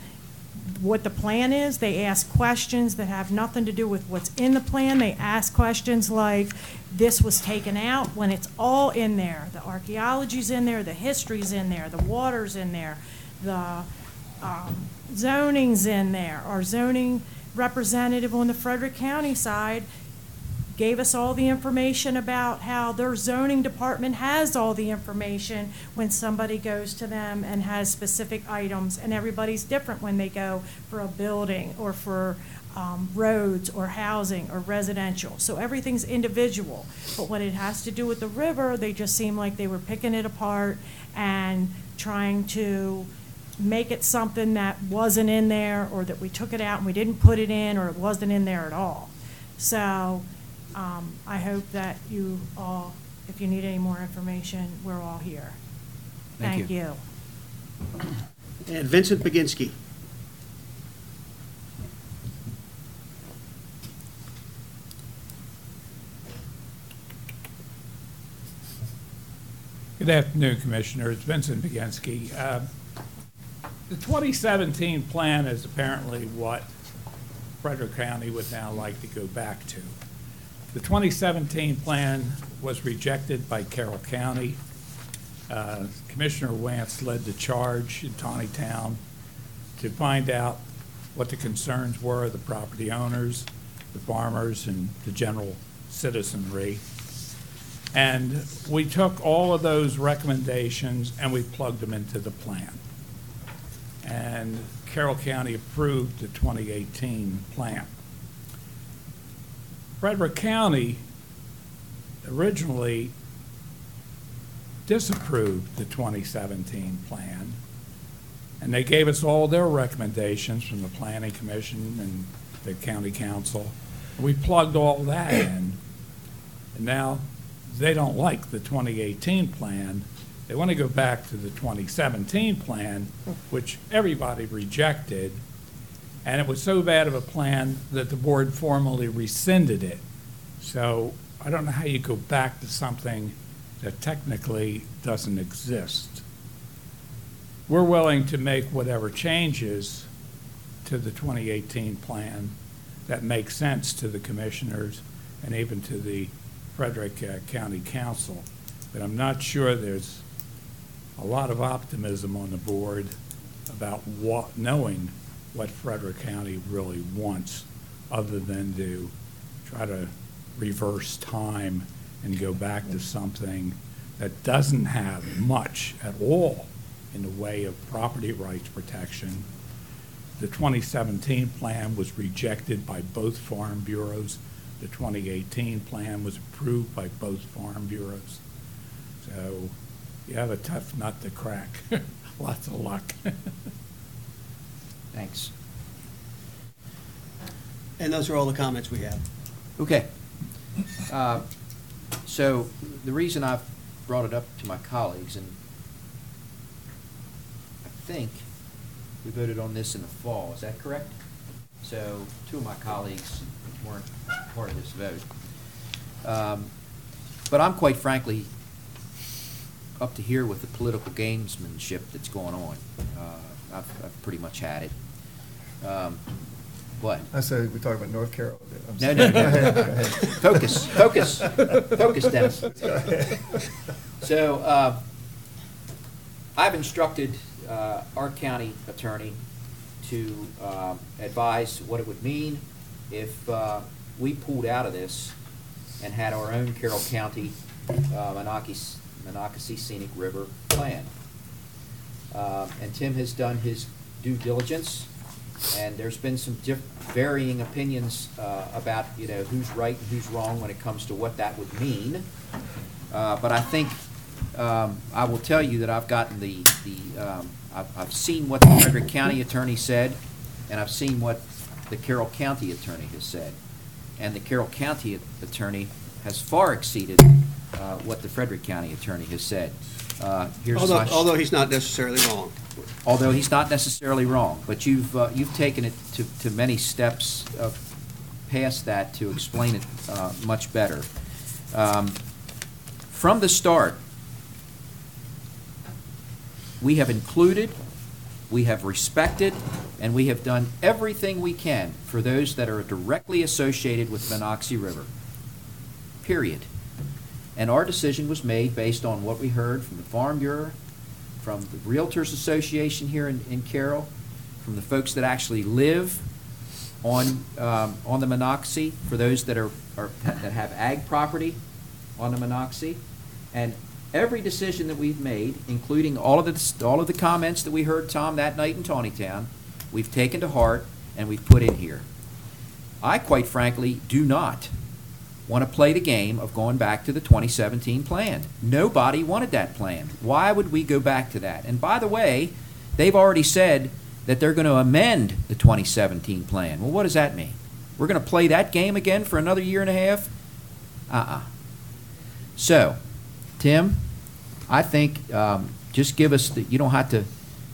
what the plan is. They ask questions that have nothing to do with what's in the plan. They ask questions like, this was taken out, when it's all in there. The archaeology's in there, the history's in there, the water's in there, the zoning's in there. Our zoning representative on the Frederick County side gave us all the information about how their zoning department has all the information when somebody goes to them and has specific items, and everybody's different when they go for a building or for roads or housing or residential. So everything's individual. But when it has to do with the river, they just seem like they were picking it apart and trying to make it something that wasn't in there, or that we took it out and we didn't put it in, or it wasn't in there at all. So I hope that you all, if you need any more information, we're all here. Thank you. And Vincent Baginski. Good afternoon, Commissioners. Vincent Baginski. The 2017 plan is apparently what Frederick County would now like to go back to. The 2017 plan was rejected by Carroll County. Commissioner Wance led the charge in Tawnytown to find out what the concerns were of the property owners, the farmers, and the general citizenry. And we took all of those recommendations and we plugged them into the plan. And Carroll County approved the 2018 plan. Frederick County originally disapproved the 2017 plan, and they gave us all their recommendations from the Planning Commission and the County Council. We plugged all that in, and now they don't like the 2018 plan. They want to go back to the 2017 plan, which everybody rejected. And it was so bad of a plan that the board formally rescinded it. So I don't know how you go back to something that technically doesn't exist. We're willing to make whatever changes to the 2018 plan that make sense to the commissioners and even to the Frederick County Council. But I'm not sure there's a lot of optimism on the board about knowing what Frederick County really wants, other than to try to reverse time and go back to something that doesn't have much at all in the way of property rights protection. The 2017 plan was rejected by both farm bureaus. The 2018 plan was approved by both farm bureaus. So you have a tough nut to crack. Lots of luck. Thanks. And those are all the comments we have. Okay. So the reason I've brought it up to my colleagues, and I think we voted on this in the fall, is that correct? So two of my colleagues weren't part of this vote. But I'm quite frankly up to here with the political gamesmanship that's going on. I've pretty much had it. What? I said we talk about North Carroll. No. Go ahead. Focus, Dennis. So I've instructed our county attorney to advise what it would mean if we pulled out of this and had our own Carroll County Monocacy Scenic River plan. And Tim has done his due diligence, and there's been some varying opinions about who's right and who's wrong when it comes to what that would mean. But I think I will tell you that I've gotten I've seen what the Frederick County attorney said, and I've seen what the Carroll County attorney has said, and the Carroll County attorney has far exceeded what the Frederick County attorney has said. Although he's not necessarily wrong. Although he's not necessarily wrong, but you've taken it to many steps past that to explain it much better. From the start, we have included, we have respected, and we have done everything we can for those that are directly associated with Monocacy River. Period. And our decision was made based on what we heard from the Farm Bureau, from the Realtors Association here in Carroll, from the folks that actually live on the Monocacy, for those that that have ag property on the Monocacy, and every decision that we've made, including all of the comments that we heard, Tom, that night in Tawnytown, we've taken to heart and we've put in here. I, quite frankly, do not want to play the game of going back to the 2017 plan. Nobody wanted that plan. Why would we go back to that? And by the way, they've already said that they're going to amend the 2017 plan. Well, what does that mean? We're going to play that game again for another year and a half? So, Tim, I think just give us you don't have to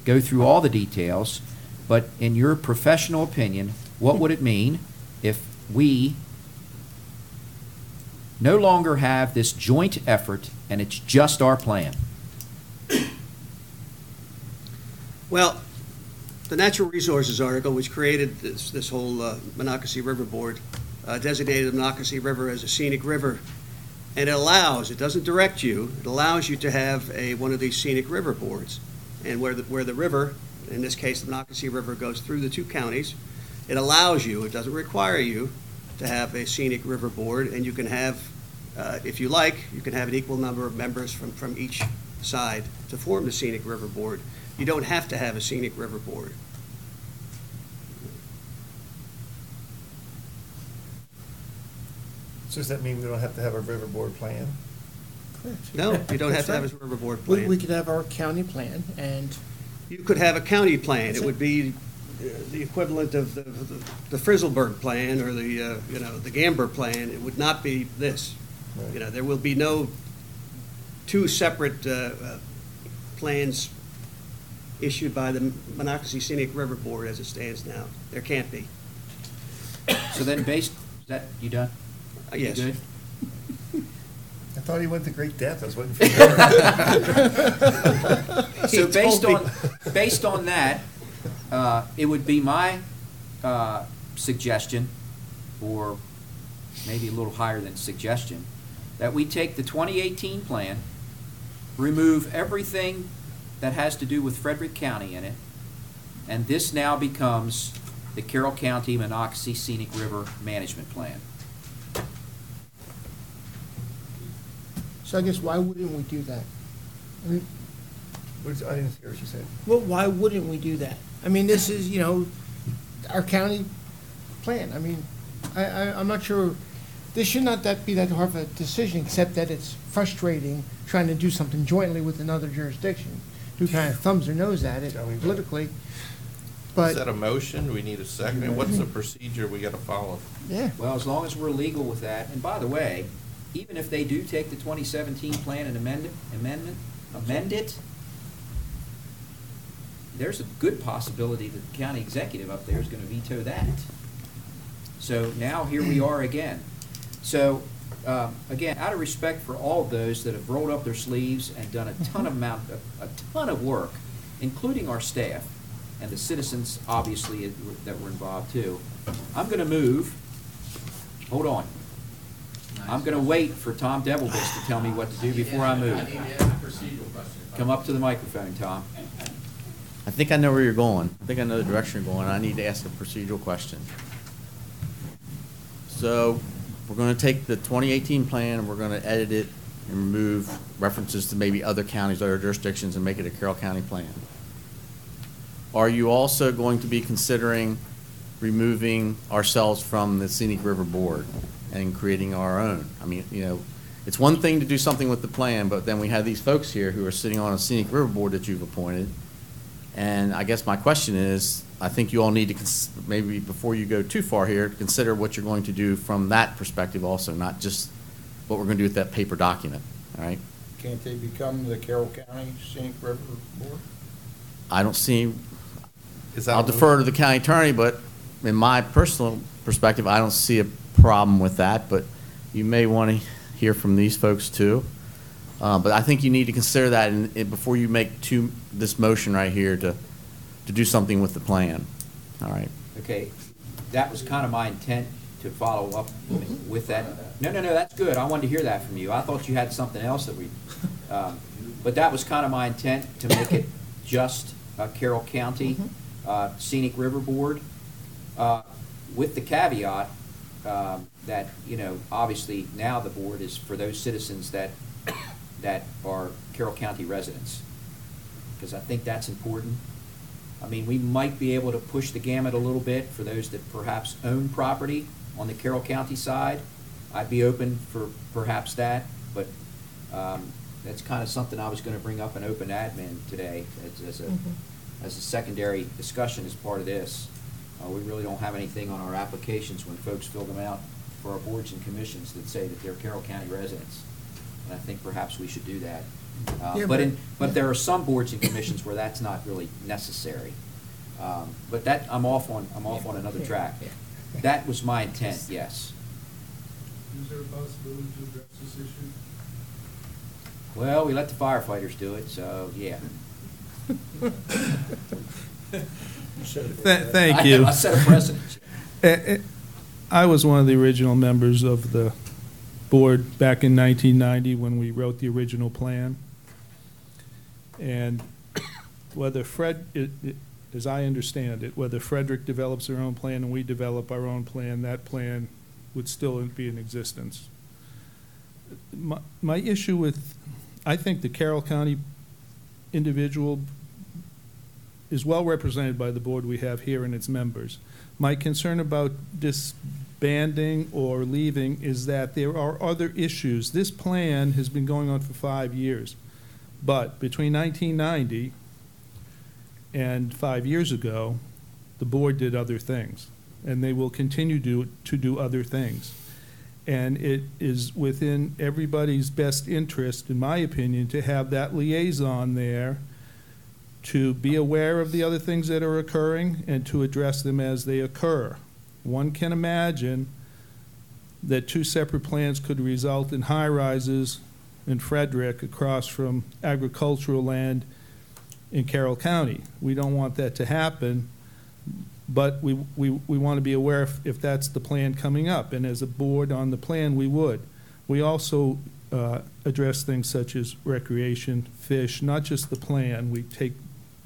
go through all the details, but in your professional opinion, what would it mean if we no longer have this joint effort and it's just our plan? Well, the Natural Resources article, which created this whole Monocacy River Board, designated the Monocacy River as a scenic river. And it doesn't direct you, it allows you to have one of these scenic river boards. And where the river, in this case the Monocacy River, goes through the two counties, it allows you, it doesn't require you to have a scenic river board, and you can have, if you like, you can have an equal number of members from each side to form the scenic river board. You don't have to have a scenic river board. So does that mean we don't have to have a river board plan? No, you don't have to have a river board plan. We could have our county plan, and you could have a county plan. It would be the equivalent of the Frizzleburg plan or the Gamber plan. It would not be this. Right. There will be no two separate plans issued by the Monocacy Scenic River Board as it stands now. There can't be. So then is that, you done? Yes. You good? I thought he went to great depth. I was waiting for you. So based on that, it would be my suggestion, or maybe a little higher than suggestion, that we take the 2018 plan, remove everything that has to do with Frederick County in it, and this now becomes the Carroll County Monocacy Scenic River Management Plan. so I guess why wouldn't we do that? I mean, I didn't hear what you said. well, why wouldn't we do that? I mean, this is, our county plan. I mean, I'm not sure, this should not be that hard of a decision, except that it's frustrating trying to do something jointly with another jurisdiction. Who kind of thumbs their nose at it politically. But Is that a motion? Do we need a second? What's the procedure we got to follow? yeah, Well, as long as we're legal with that, and by the way, even if they do take the 2017 plan and amend it, there's a good possibility that the county executive up there is going to veto that. So now here we are again. So, again, out of respect for all of those that have rolled up their sleeves and done a ton of work, including our staff and the citizens, obviously, that were involved too, I'm going to move. Hold on. I'm going to wait for Tom Devilbus to tell me what to do before I move. Come up to the microphone, Tom. I think I know where you're going. I think I know the direction you're going. I need to ask a procedural question. So we're going to take the 2018 plan and we're going to edit it and remove references to maybe other counties, other jurisdictions, and make it a Carroll County plan. Are you also going to be considering removing ourselves from the Scenic River Board and creating our own? I mean, it's one thing to do something with the plan, but then we have these folks here who are sitting on a Scenic River Board that you've appointed. And I guess my question is, I think you all need to, maybe before you go too far here, consider what you're going to do from that perspective also, not just what we're going to do with that paper document, all right? Can't they become the Carroll County Scenic River Board? I don't see, Is that I'll a defer to the county attorney, but in my personal perspective, I don't see a problem with that, but you may want to hear from these folks too. But I think you need to consider that before you make this motion right here to do something with the plan. All right. Okay, that was kind of my intent to follow up with that. No, that's good. I wanted to hear that from you. I thought you had something else that we, but that was kind of my intent, to make it just Carroll County Scenic River Board, with the caveat that, you know, obviously now the board is for those citizens that are Carroll County residents, because I think that's important. I mean, we might be able to push the gamut a little bit for those that perhaps own property on the Carroll County side. I'd be open for perhaps that, but that's kind of something I was going to bring up in open admin today as a secondary discussion as part of this. We really don't have anything on our applications when folks fill them out for our boards and commissions that say that they're Carroll County residents. And I think perhaps we should do that. But there are some boards and commissions where that's not really necessary. But that, I'm off on another track. That was my intent, yes. Is there a possibility to address this issue? Well, we let the firefighters do it, so yeah. Thank you. I set a precedent. I was one of the original members of the board back in 1990 when we wrote the original plan. And whether as I understand it, whether Frederick develops their own plan and we develop our own plan, that plan would still be in existence. My issue with, I think the Carroll County individual is well represented by the board we have here and its members. My concern about disbanding or leaving is that there are other issues. This plan has been going on for 5 years, but between 1990 and 5 years ago, the board did other things, and they will continue to do other things. And it is within everybody's best interest, in my opinion, to have that liaison there to be aware of the other things that are occurring and to address them as they occur. One can imagine that 2 separate plans could result in high-rises in Frederick across from agricultural land in Carroll County. We don't want that to happen, but we want to be aware if that's the plan coming up. And as a board on the plan, we would. We also address things such as recreation, fish, not just the plan. We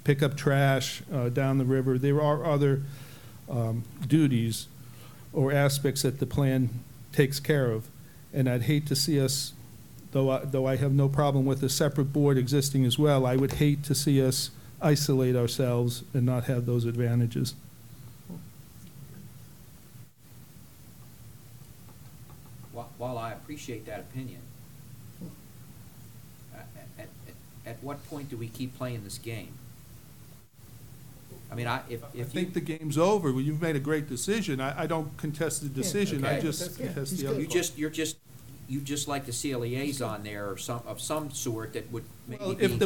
pick up trash down the river. There are other duties or aspects that the plan takes care of. And I'd hate to see us, though I have no problem with a separate board existing as well, I would hate to see us isolate ourselves and not have those advantages. While I appreciate that opinion, at what point do we keep playing this game? I mean, I think the game's over. Well, you've made a great decision. I don't contest the decision. Okay. I just contest the other part. You just like to see a liaison there or some sort that would maybe well, if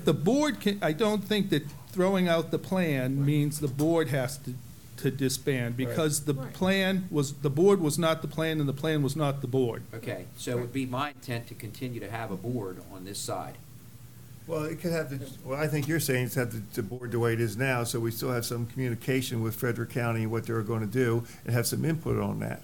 the board can, I don't think that throwing out the plan means the board has to disband, because the board was not the plan and the plan was not the board. Okay, so it would be my intent to continue to have a board on this side. Well, it could have well, I think you're saying it's have the board the way it is now, so we still have some communication with Frederick County and what they're going to do, and have some input on that.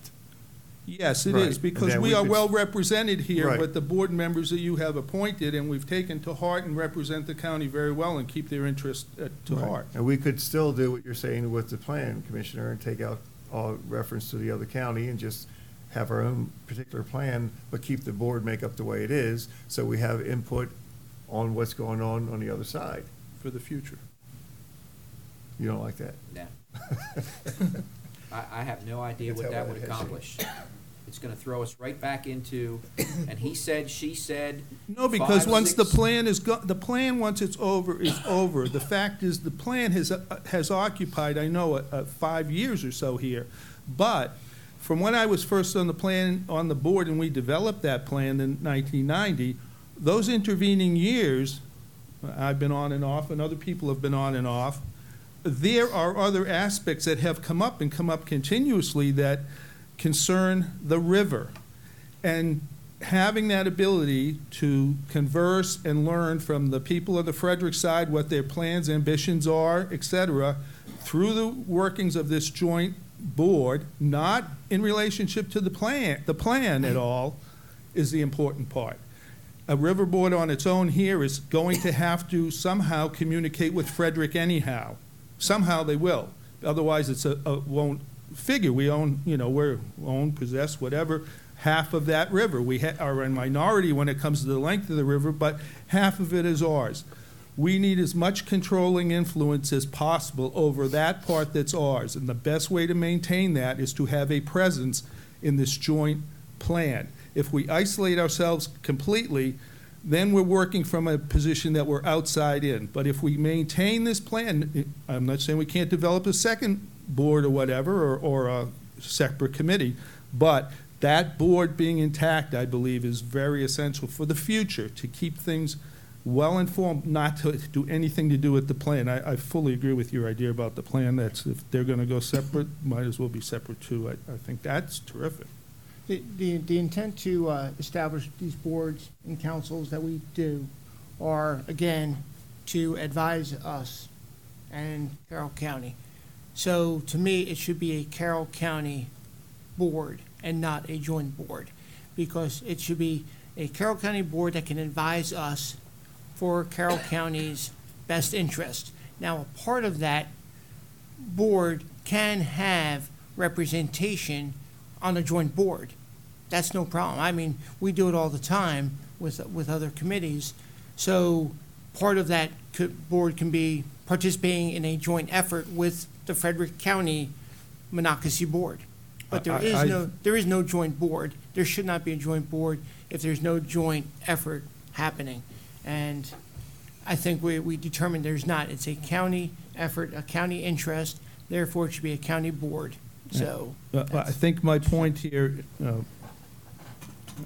Yes, it is, because we are well represented here with the board members that you have appointed, and we've taken to heart and represent the county very well and keep their interest to heart. And we could still do what you're saying with the plan, Commissioner, and take out all reference to the other county and just have our own particular plan, but keep the board makeup the way it is, so we have input on what's going on the other side. For the future. You don't like that? No. I have no idea what that would accomplish. It's going to throw us right back into, and he said, she said. No, because once the plan is the plan, once it's over, is over. The fact is, the plan has occupied, I know, 5 years or so here. But from when I was first on the board, and we developed that plan in 1990, those intervening years, I've been on and off, and other people have been on and off. There are other aspects that have come up and come up continuously that concern the river. And having that ability to converse and learn from the people of the Frederick side what their plans, ambitions are, et cetera, through the workings of this joint board, not in relationship to the plan at all, is the important part. A river board on its own here is going to have to somehow communicate with Frederick anyhow. Somehow they will. Otherwise, it's won't figure. We own, possess, whatever, half of that river. We are in minority when it comes to the length of the river, but half of it is ours. We need as much controlling influence as possible over that part that's ours, and the best way to maintain that is to have a presence in this joint plan. If we isolate ourselves completely, then we're working from a position that we're outside in. But if we maintain this plan, I'm not saying we can't develop a second board or whatever, or a separate committee, but that board being intact, I believe, is very essential for the future, to keep things well-informed, not to do anything to do with the plan. I fully agree with your idea about the plan. That's, if they're going to go separate, might as well be separate too. I think that's terrific. The intent to establish these boards and councils that we do are, again, to advise us and Carroll County. So to me, it should be a Carroll County board and not a joint board, because it should be a Carroll County board that can advise us for Carroll County's best interest. Now, a part of that board can have representation on a joint board. That's no problem. I mean, we do it all the time with other committees. So part of that board can be participating in a joint effort with the Frederick County Monocacy Board. But there is no joint board. There should not be a joint board if there's no joint effort happening. And I think we determined there's not. It's a county effort, a county interest, therefore it should be a county board. So I think my point here,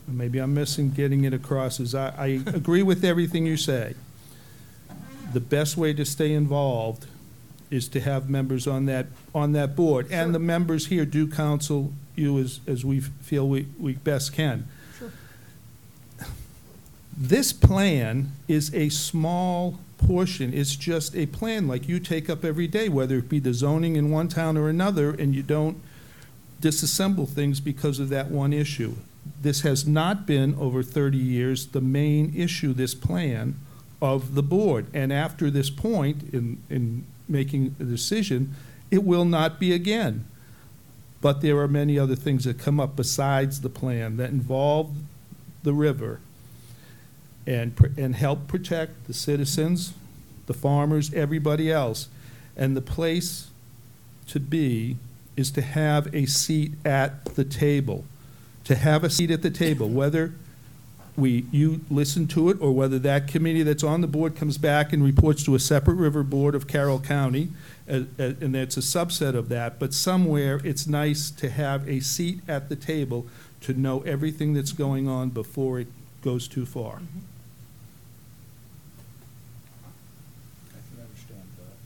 maybe I'm missing getting it across, is I agree with everything you say. The best way to stay involved is to have members on that board, and the members here do counsel you as we feel we best can. Sure. This plan is a small portion. It's just a plan like you take up every day, whether it be the zoning in one town or another, and you don't disassemble things because of that one issue. This has not been, over 30 years, the main issue, this plan, of the board. And after this point in making a decision, it will not be again. But there are many other things that come up besides the plan that involve the river and help protect the citizens, the farmers, everybody else. And the place to be is to have a seat at the table. To have a seat at the table, whether you listen to it or whether that committee that's on the board comes back and reports to a separate river board of Carroll County, and it's a subset of that, but somewhere it's nice to have a seat at the table to know everything that's going on before it goes too far.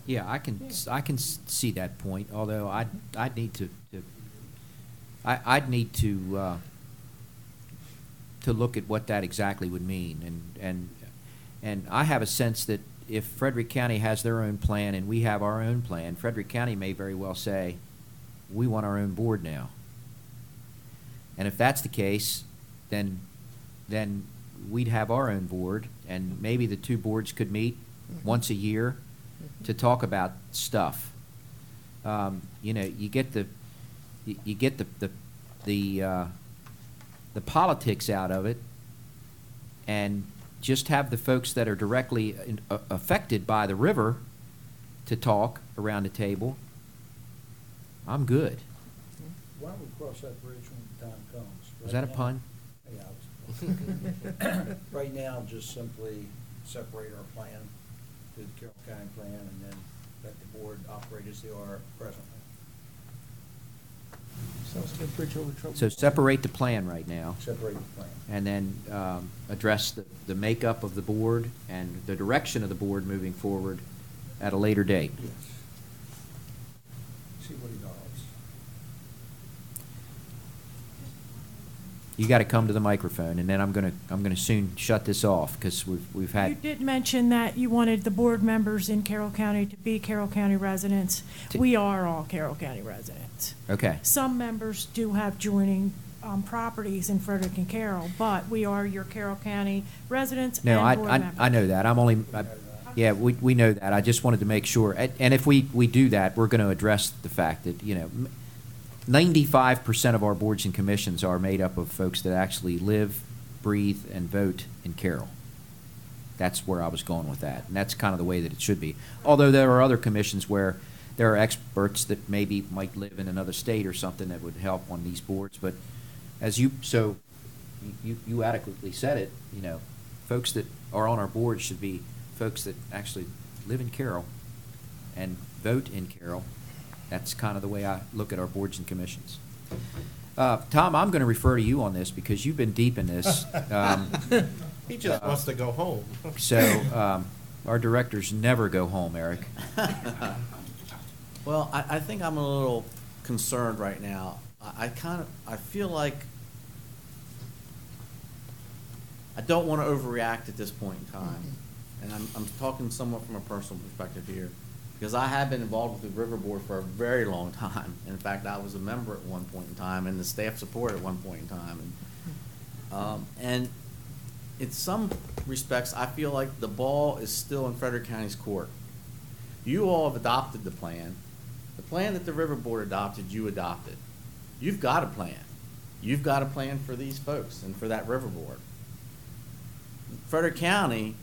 Yeah, I can see that point. Although I'd need to look at what that exactly would mean, and I have a sense that if Frederick County has their own plan and we have our own plan, Frederick County may very well say, we want our own board now. And if that's the case, then we'd have our own board, and maybe the two boards could meet once a year to talk about stuff. You get the politics out of it, and just have the folks that are directly affected by the river to talk around the table. I'm good. Why don't we cross that bridge when the time comes? Was that a pun? Yeah. Right now, just simply separate our plan, do the Carroll County plan, and then let the board operate as they are presently. Sounds like a bridge over trouble. So separate the plan right now. Separate the plan. And then address the makeup of the board and the direction of the board moving forward at a later date. Yes. See what he does. You got to come to the microphone, and then I'm gonna soon shut this off because we've You had. did mention that you wanted the board members in Carroll County to be Carroll County residents. We are all Carroll County residents. Okay. Some members do have joining properties in Frederick and Carroll, but we are your Carroll County residents No, and board members. I know that. Yeah, we know that. I just wanted to make sure. And if we do that, we're going to address the fact that, 95% of our boards and commissions are made up of folks that actually live, breathe, and vote in Carroll. That's where I was going with that. And that's kind of the way that it should be. Although there are other commissions where there are experts that maybe might live in another state or something that would help on these boards. But you adequately said it, folks that are on our board should be folks that actually live in Carroll and vote in Carroll. That's kind of the way I look at our boards and commissions. Tom, I'm going to refer to you on this because you've been deep in this. He just wants to go home. So our directors never go home, Eric. Well, I think I'm a little concerned right now. I feel like I don't want to overreact at this point in time. And I'm talking somewhat from a personal perspective here. Because I have been involved with the River Board for a very long time. In fact, I was a member at one point in time and the staff support at one point in time. And in some respects, I feel like the ball is still in Frederick County's court. You all have adopted the plan. The plan that the River Board adopted, you adopted. You've got a plan. You've got a plan for these folks and for that River Board. Frederick County,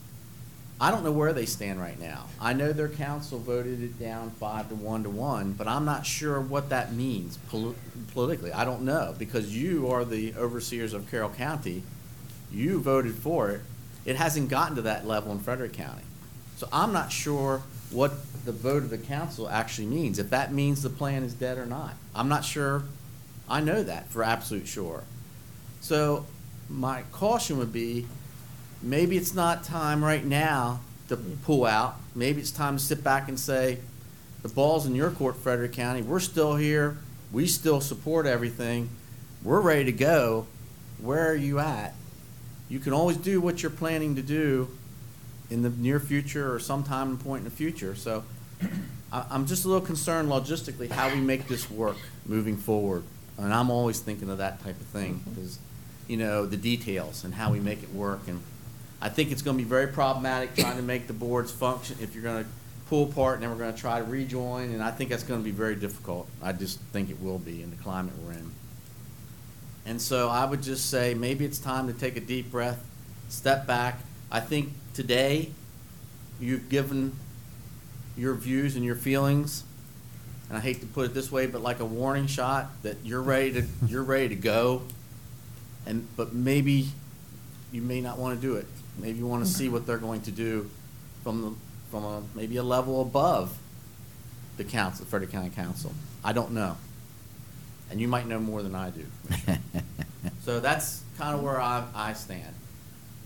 I don't know where they stand right now. I know their council voted it down 5-1, but I'm not sure what that means politically. I don't know, because you are the overseers of Carroll County. You voted for it. It hasn't gotten to that level in Frederick County. So I'm not sure what the vote of the council actually means, if that means the plan is dead or not. I'm not sure I know that for absolute sure. So my caution would be, maybe it's not time right now to pull out. Maybe it's time to sit back and say, the ball's in your court, Frederick County. We're still here. We still support everything. We're ready to go. Where are you at? You can always do what you're planning to do in the near future or sometime point in the future. So I'm just a little concerned logistically how we make this work moving forward. And I'm always thinking of that type of thing, because, the details and how we make it work. And I think it's going to be very problematic trying to make the boards function if you're going to pull apart and then we're going to try to rejoin, and I think that's going to be very difficult. I just think it will be in the climate we're in. And so I would just say maybe it's time to take a deep breath, step back. I think today you've given your views and your feelings, and I hate to put it this way, but like a warning shot that you're ready to go, but maybe you may not want to do it. Maybe you want to see what they're going to do from maybe a level above the council, the Frederick County Council. I don't know. And you might know more than I do. So that's kind of where I stand.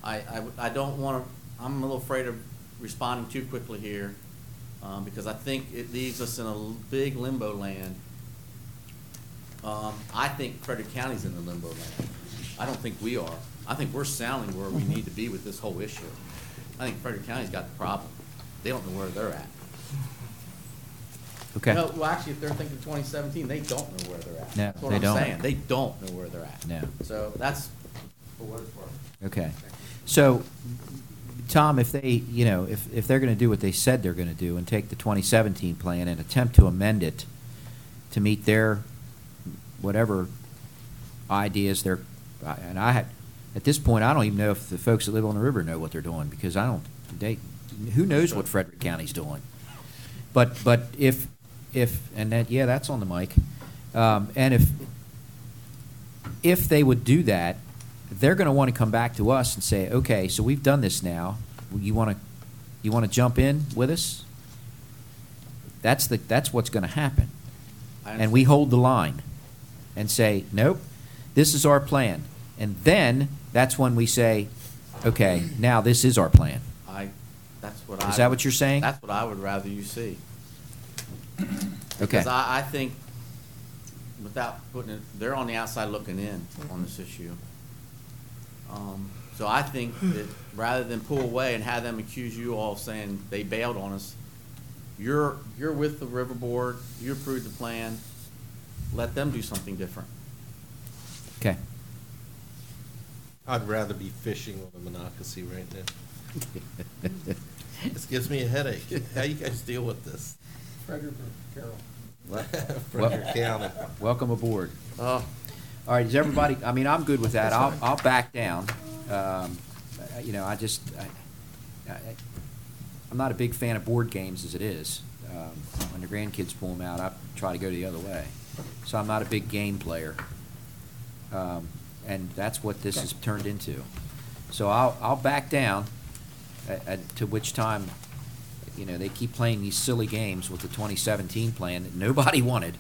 I don't want to, I'm a little afraid of responding too quickly here, because I think it leaves us in a big limbo land. I think Frederick County's in the limbo land. I don't think we are. I think we're sounding where we need to be with this whole issue. I think Frederick County's got the problem. They don't know where they're at. Okay. No, well, actually, if they're thinking 2017, they don't know where they're at. No, That's what they I'm don't. saying. They don't know where they're at. No. So that's for what it's worth. Okay. So, Tom, if they, if they're going to do what they said they're going to do and take the 2017 plan and attempt to amend it to meet their whatever ideas they're, and at this point, I don't even know if the folks that live on the river know what they're doing, because who knows what Frederick County's doing. But if and that, yeah, that's on the mic. And if they would do that, they're going to want to come back to us and say, okay, so we've done this now. You want to jump in with us? That's what's going to happen. And we hold the line and say, nope, this is our plan. And then that's when we say, okay, now this is our plan. Is that what you're saying? That's what I would rather you see. Okay. Because I think, without putting it, they're on the outside looking in on this issue. So I think that rather than pull away and have them accuse you all of saying they bailed on us, you're with the River Board, you approved the plan, let them do something different. Okay. I'd rather be fishing on the Monocacy right now. This gives me a headache. How you guys deal with this? Frederick or Carroll? Frederick County. Welcome aboard. All right, is everybody, I mean, I'm good with that. I'll back down. You know, I'm not a big fan of board games as it is. When the grandkids pull them out, I try to go the other way. So I'm not a big game player. And that's what this has turned into. So I'll back down, to which time, you know, they keep playing these silly games with the 2017 plan that nobody wanted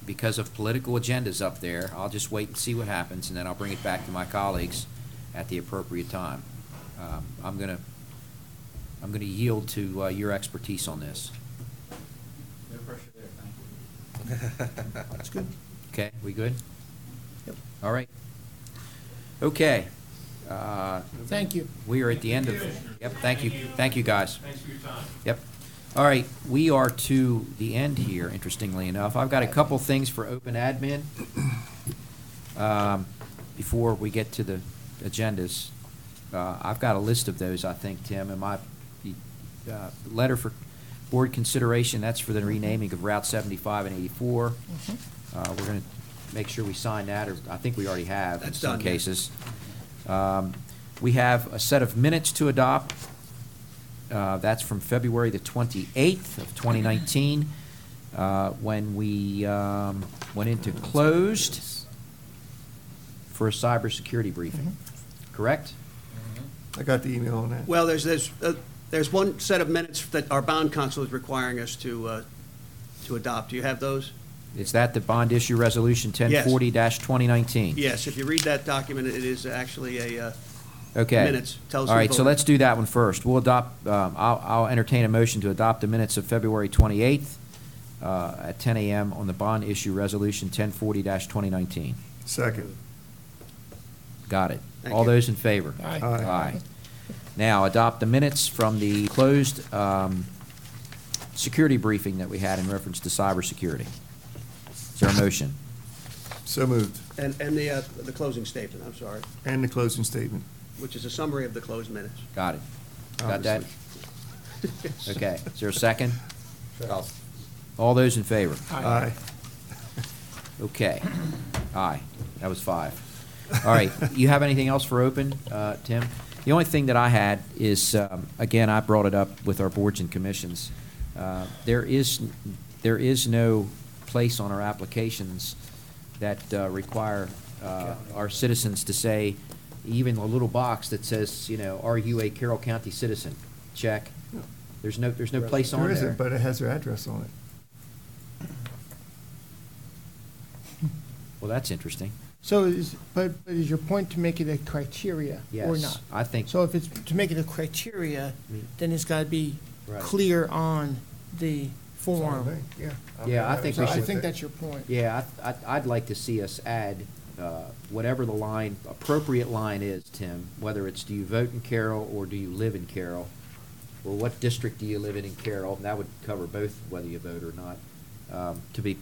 because of political agendas up there. I'll just wait and see what happens, and then I'll bring it back to my colleagues at the appropriate time. I'm gonna yield to your expertise on this. No pressure there, thank you. That's good. Okay, we good? Yep. All right. Okay. Thank you. We are at the end of, yep, thank you. Thank you, guys. Thanks for your time. Yep. All right, we are to the end here, interestingly enough. I've got a couple things for open admin before we get to the agendas. I've got a list of those, I think, Tim, and my letter for board consideration, that's for the renaming of Route 75 and 84. We're going to make sure we sign that, or I think we already have in some cases. We have a set of minutes to adopt. That's from February the 28th of 2019, when we went into closed for a cybersecurity briefing. Correct? I got the email on that. Well, there's one set of minutes that our bond counsel is requiring us to adopt. Do you have those? Is that the bond issue resolution 1040-2019? Yes, if you read that document, it is actually a Okay. minutes. Tell us All who right, so voted. let's do that one first. We'll adopt, I'll entertain a motion to adopt the minutes of February 28th at 10 a.m. on the bond issue resolution 1040-2019. Second. Got it. Thank All you. those in favor? Aye. Aye. Now, adopt the minutes from the closed security briefing that we had in reference to cybersecurity. Is there a motion? So moved. And the closing statement, I'm sorry, And the closing statement. which is a summary of the closed minutes. Got it. Got that? Okay. Is there a second? All those in favor? Aye. Okay. Aye. That was 5. All right. You have anything else for open, Tim? The only thing that I had is, again, I brought it up with our boards and commissions. There is no place on our applications that require our citizens to say, even a little box that says, you know, are you a Carroll County citizen? Check. There's no place on There there. isn't, but it has their address on it. Well, that's interesting. So but is your point to make it a criteria or Yes, not? I think. So if it's to make it a criteria, then it's got to be Right. clear on the form. Yeah. Yeah, I think So we I should. think that's your point. Yeah, I'd like to see us add whatever the appropriate line is, Tim, whether it's do you vote in Carroll or do you live in Carroll, or what district do you live in Carroll, and that would cover both whether you vote or not, to be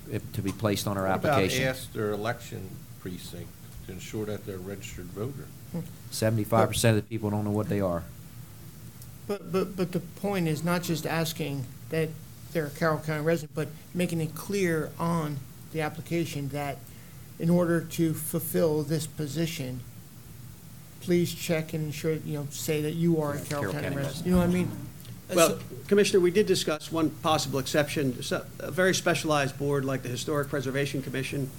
placed on our application. What about ask their election precinct to ensure that they're a registered voter? 75% of the people don't know what they are. But the point is not just asking that they're a Carroll County resident, but making it clear on the application that in order to fulfill this position, please check and ensure, you know, say that you are a Carroll County resident. You know what I mean? Well, Commissioner, we did discuss one possible exception, a very specialized board like the Historic Preservation Commission.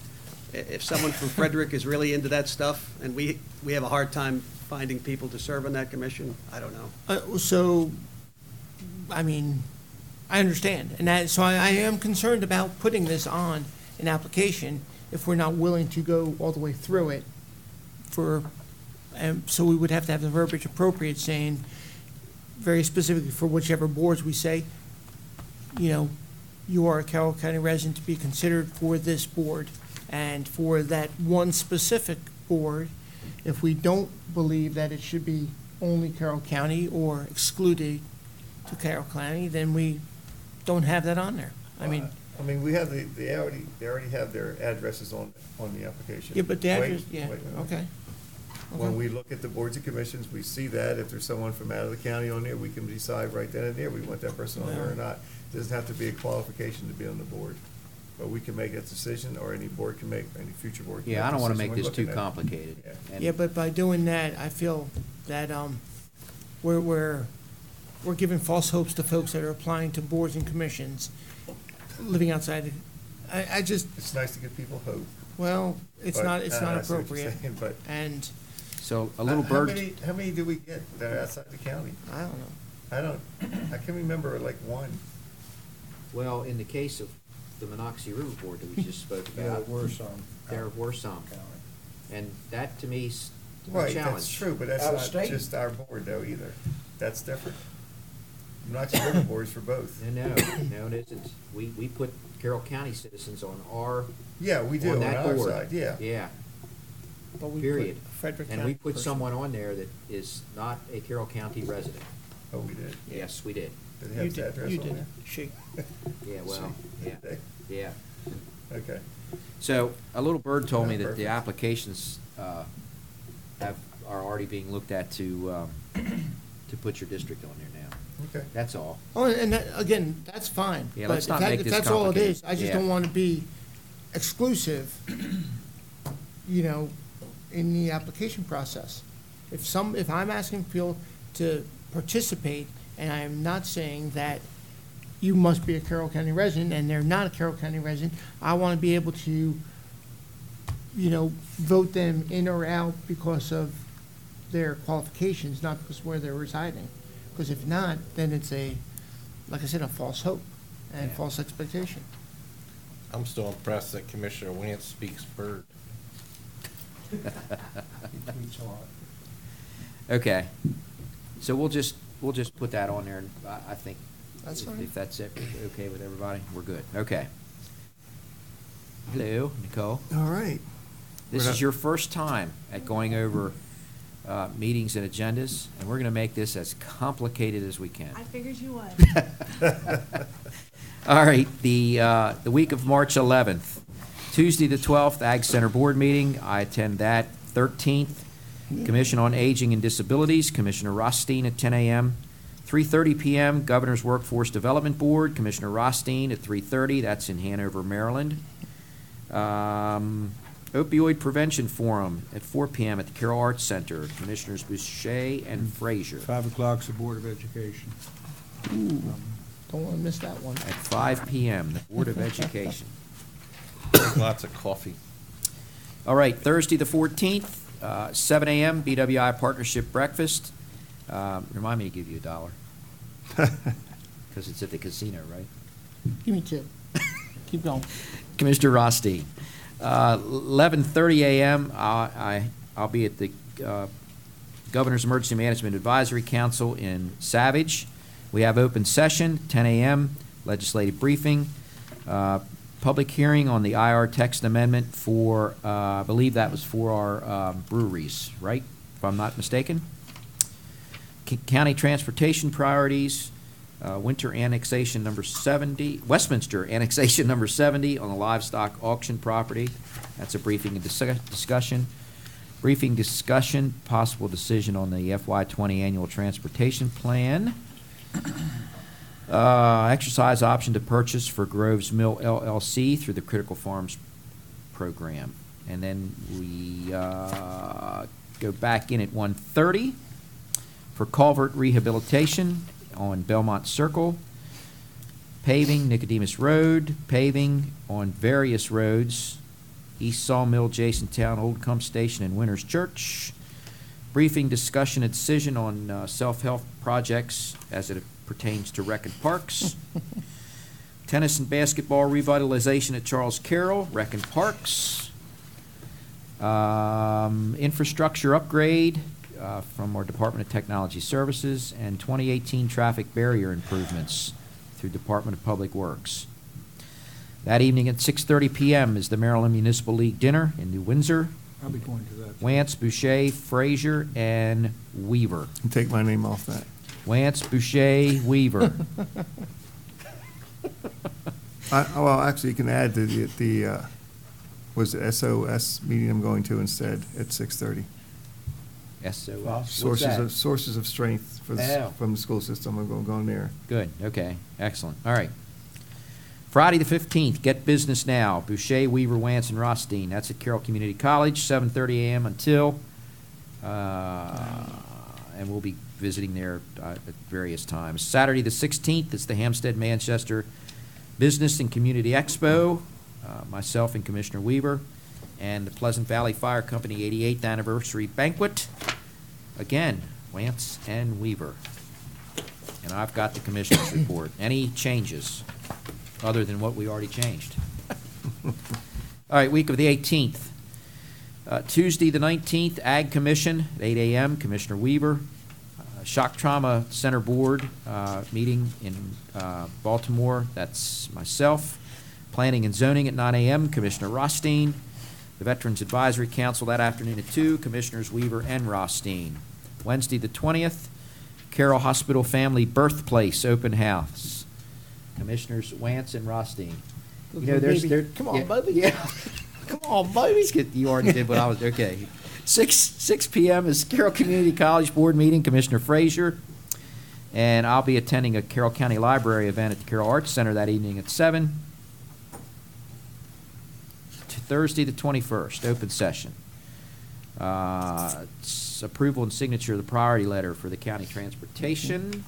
If someone from Frederick is really into that stuff, and we have a hard time finding people to serve on that commission, I don't know. So, I mean, I understand, and so I am concerned about putting this on an application if we're not willing to go all the way through it so we would have to have the verbiage appropriate saying very specifically for whichever boards we say, you know, you are a Carroll County resident to be considered for this board, and for that one specific board, if we don't believe that it should be only Carroll County or excluded to Carroll County, then we don't have that on there. I mean, we have they already have their addresses on the application. yeah, but the address, yeah, Wait. okay. When Okay. we look at the boards and commissions, we see that. If there's someone from out of the county on there, we can decide right then and there, we want that person on there or not. It doesn't have to be a qualification to be on the board. But we can make that decision, or any board can make, any future board can make. Yeah, I don't want to decision make when this too looking at it. complicated. Yeah. And- Yeah, but by doing that, I feel that, we're giving false hopes to folks that are applying to boards and commissions, living outside. I just, It's nice to give people hope. well, it's but, not I see what you're appropriate. saying, But And, So a little How bird. how many do we get that are outside the county? I don't know. I can remember like one. Well, in the case of the Monocacy River Board that we just spoke Yeah, about. there were some. There were some. And that, to me, is a Right, challenge. that's true, but that's Out of not state. just our board though either. That's different. Monocacy River Board is for both. No, it isn't. We put Carroll County citizens on our, Yeah, we do, on on that our board. side, yeah. Yeah, But we period. put Frederick And County we put person. someone on there that is not a Carroll County resident. Oh, we did? Yes, we did. Did they You have the did, address you on did. there? She. Yeah, well, yeah, yeah. Okay. So a little bird told me Yeah, that perfect. the applications are already being looked at to put your district on there now. Okay. That's all. Oh, and that, again, that's fine. Yeah, But let's if not that- make if this that's all it complicated. is, I just Yeah. don't want to be exclusive, in the application process. If I'm asking people to participate, and I am not saying that you must be a Carroll County resident, and they're not a Carroll County resident, I want to be able to, vote them in or out because of their qualifications, not because where they're residing. Because if not, then it's like I said, a false hope and Yeah. false expectation. I'm still impressed that Commissioner Wance speaks bird. Okay. So we'll just put that on there, and I think That's fine. if that's it, okay with everybody, we're good. Okay. Hello, Nicole. All right. This We're is not- your first time at going over meetings and agendas, and we're going to make this as complicated as we can. I figured you would. All right, the week of March 11th, Tuesday the 12th, Ag Center Board meeting. I attend that. 13th, Commission on Aging and Disabilities, Commissioner Rothstein at 10 a.m. 3:30 p.m., Governor's Workforce Development Board, Commissioner Rothstein at 3:30. That's in Hanover, Maryland. Opioid Prevention Forum at 4 p.m. at the Carroll Arts Center, Commissioners Boucher and Frazier. 5 o'clock's the Board of Education. Don't want to miss that one. At 5 p.m., the Board of Education. Drink lots of coffee. All right, Thursday, the 14th, 7 a.m., BWI Partnership Breakfast. Remind me to give you $1. Because it's at the casino, right? Give me two. Keep going. Commissioner Rothstein. 11:30 a.m., I'll be at the Governor's Emergency Management Advisory Council in Savage. We have open session, 10 a.m., legislative briefing, public hearing on the IR text amendment for, I believe that was for our breweries, right? If I'm not mistaken. County transportation priorities, winter annexation number 70, Westminster annexation number 70 on the livestock auction property. That's a briefing and discussion. Briefing discussion, possible decision on the FY20 annual transportation plan. Exercise option to purchase for Groves Mill LLC through the Critical Farms program. And then we go back in at 1:30 for culvert rehabilitation on Belmont Circle, paving Nicodemus Road, paving on various roads, East Sawmill, Jasontown, Old Cump Station, and Winters Church. Briefing, discussion, and decision on self-help projects as it pertains to rec and parks. Tennis and basketball revitalization at Charles Carroll, rec and parks. Infrastructure upgrade from our Department of Technology Services, and 2018 traffic barrier improvements through Department of Public Works. That evening at 6:30 p.m. is the Maryland Municipal League Dinner in New Windsor. I'll be going to that. Wance, Boucher, Frazier, and Weaver. And take my name off that. Wance, Boucher, Weaver. Well, actually, you can add the was it SOS meeting I'm going to instead at 6:30. SOS. Sources of strength for from the school system. I'm going there. Good, okay, excellent. All right. Friday the 15th, Get Business Now, Boucher, Weaver, Wance, and Rothstein. That's at Carroll Community College, 7:30 a.m. until, and we'll be visiting there at various times. Saturday the 16th is the Hampstead Manchester Business and Community Expo, myself and Commissioner Weaver, and the Pleasant Valley Fire Company 88th Anniversary Banquet. Again, Wance and Weaver. And I've got the Commissioner's report. Any changes other than what we already changed? All right, week of the 18th. Tuesday the 19th, Ag Commission at 8 a.m., Commissioner Weaver. Shock Trauma Center Board meeting in Baltimore, that's myself. Planning and Zoning at 9 a.m., Commissioner Rothstein. The Veterans Advisory Council that afternoon at 2, Commissioners Weaver and Rothstein. Wednesday the 20th, Carroll Hospital Family Birthplace Open House. Commissioners Wance and Rothstein. You know, Come on, baby. Yeah. Come on, baby. You already did what I was, okay. 6 p.m. is Carroll Community College Board meeting, Commissioner Frazier. And I'll be attending a Carroll County Library event at the Carroll Arts Center that evening at 7. Thursday the 21st, open session. It's approval and signature of the priority letter for the county transportation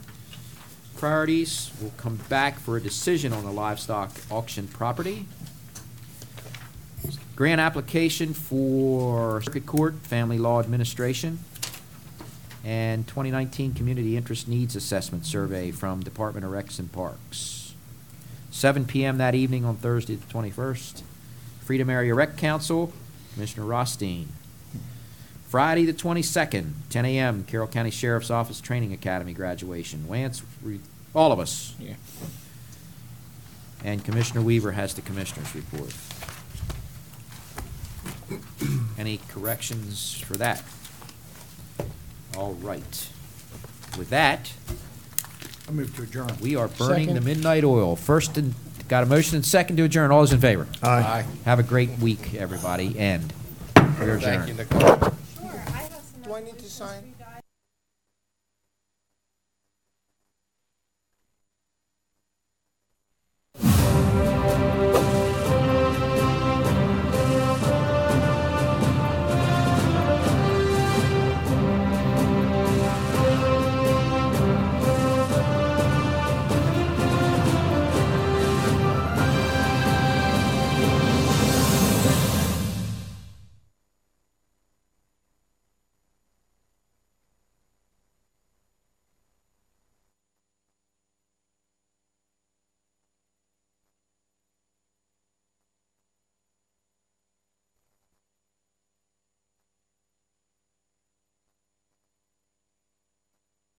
priorities. We'll come back for a decision on the livestock auction property. Grant application for Circuit Court Family Law Administration. And 2019 Community Interest Needs Assessment Survey from Department of Recs and Parks. 7 p.m. that evening on Thursday the 21st. Freedom Area Rec Council, Commissioner Rothstein. Friday the 22nd, 10 a.m., Carroll County Sheriff's Office Training Academy graduation. Wance, all of us. Yeah. And Commissioner Weaver has the Commissioner's report. Any corrections for that? All right. With that, I move to adjourn. we are burning the midnight oil. First, got a motion and second to adjourn. All those in favor? Aye. Have a great week, everybody, and we're adjourned. Do I need to sign?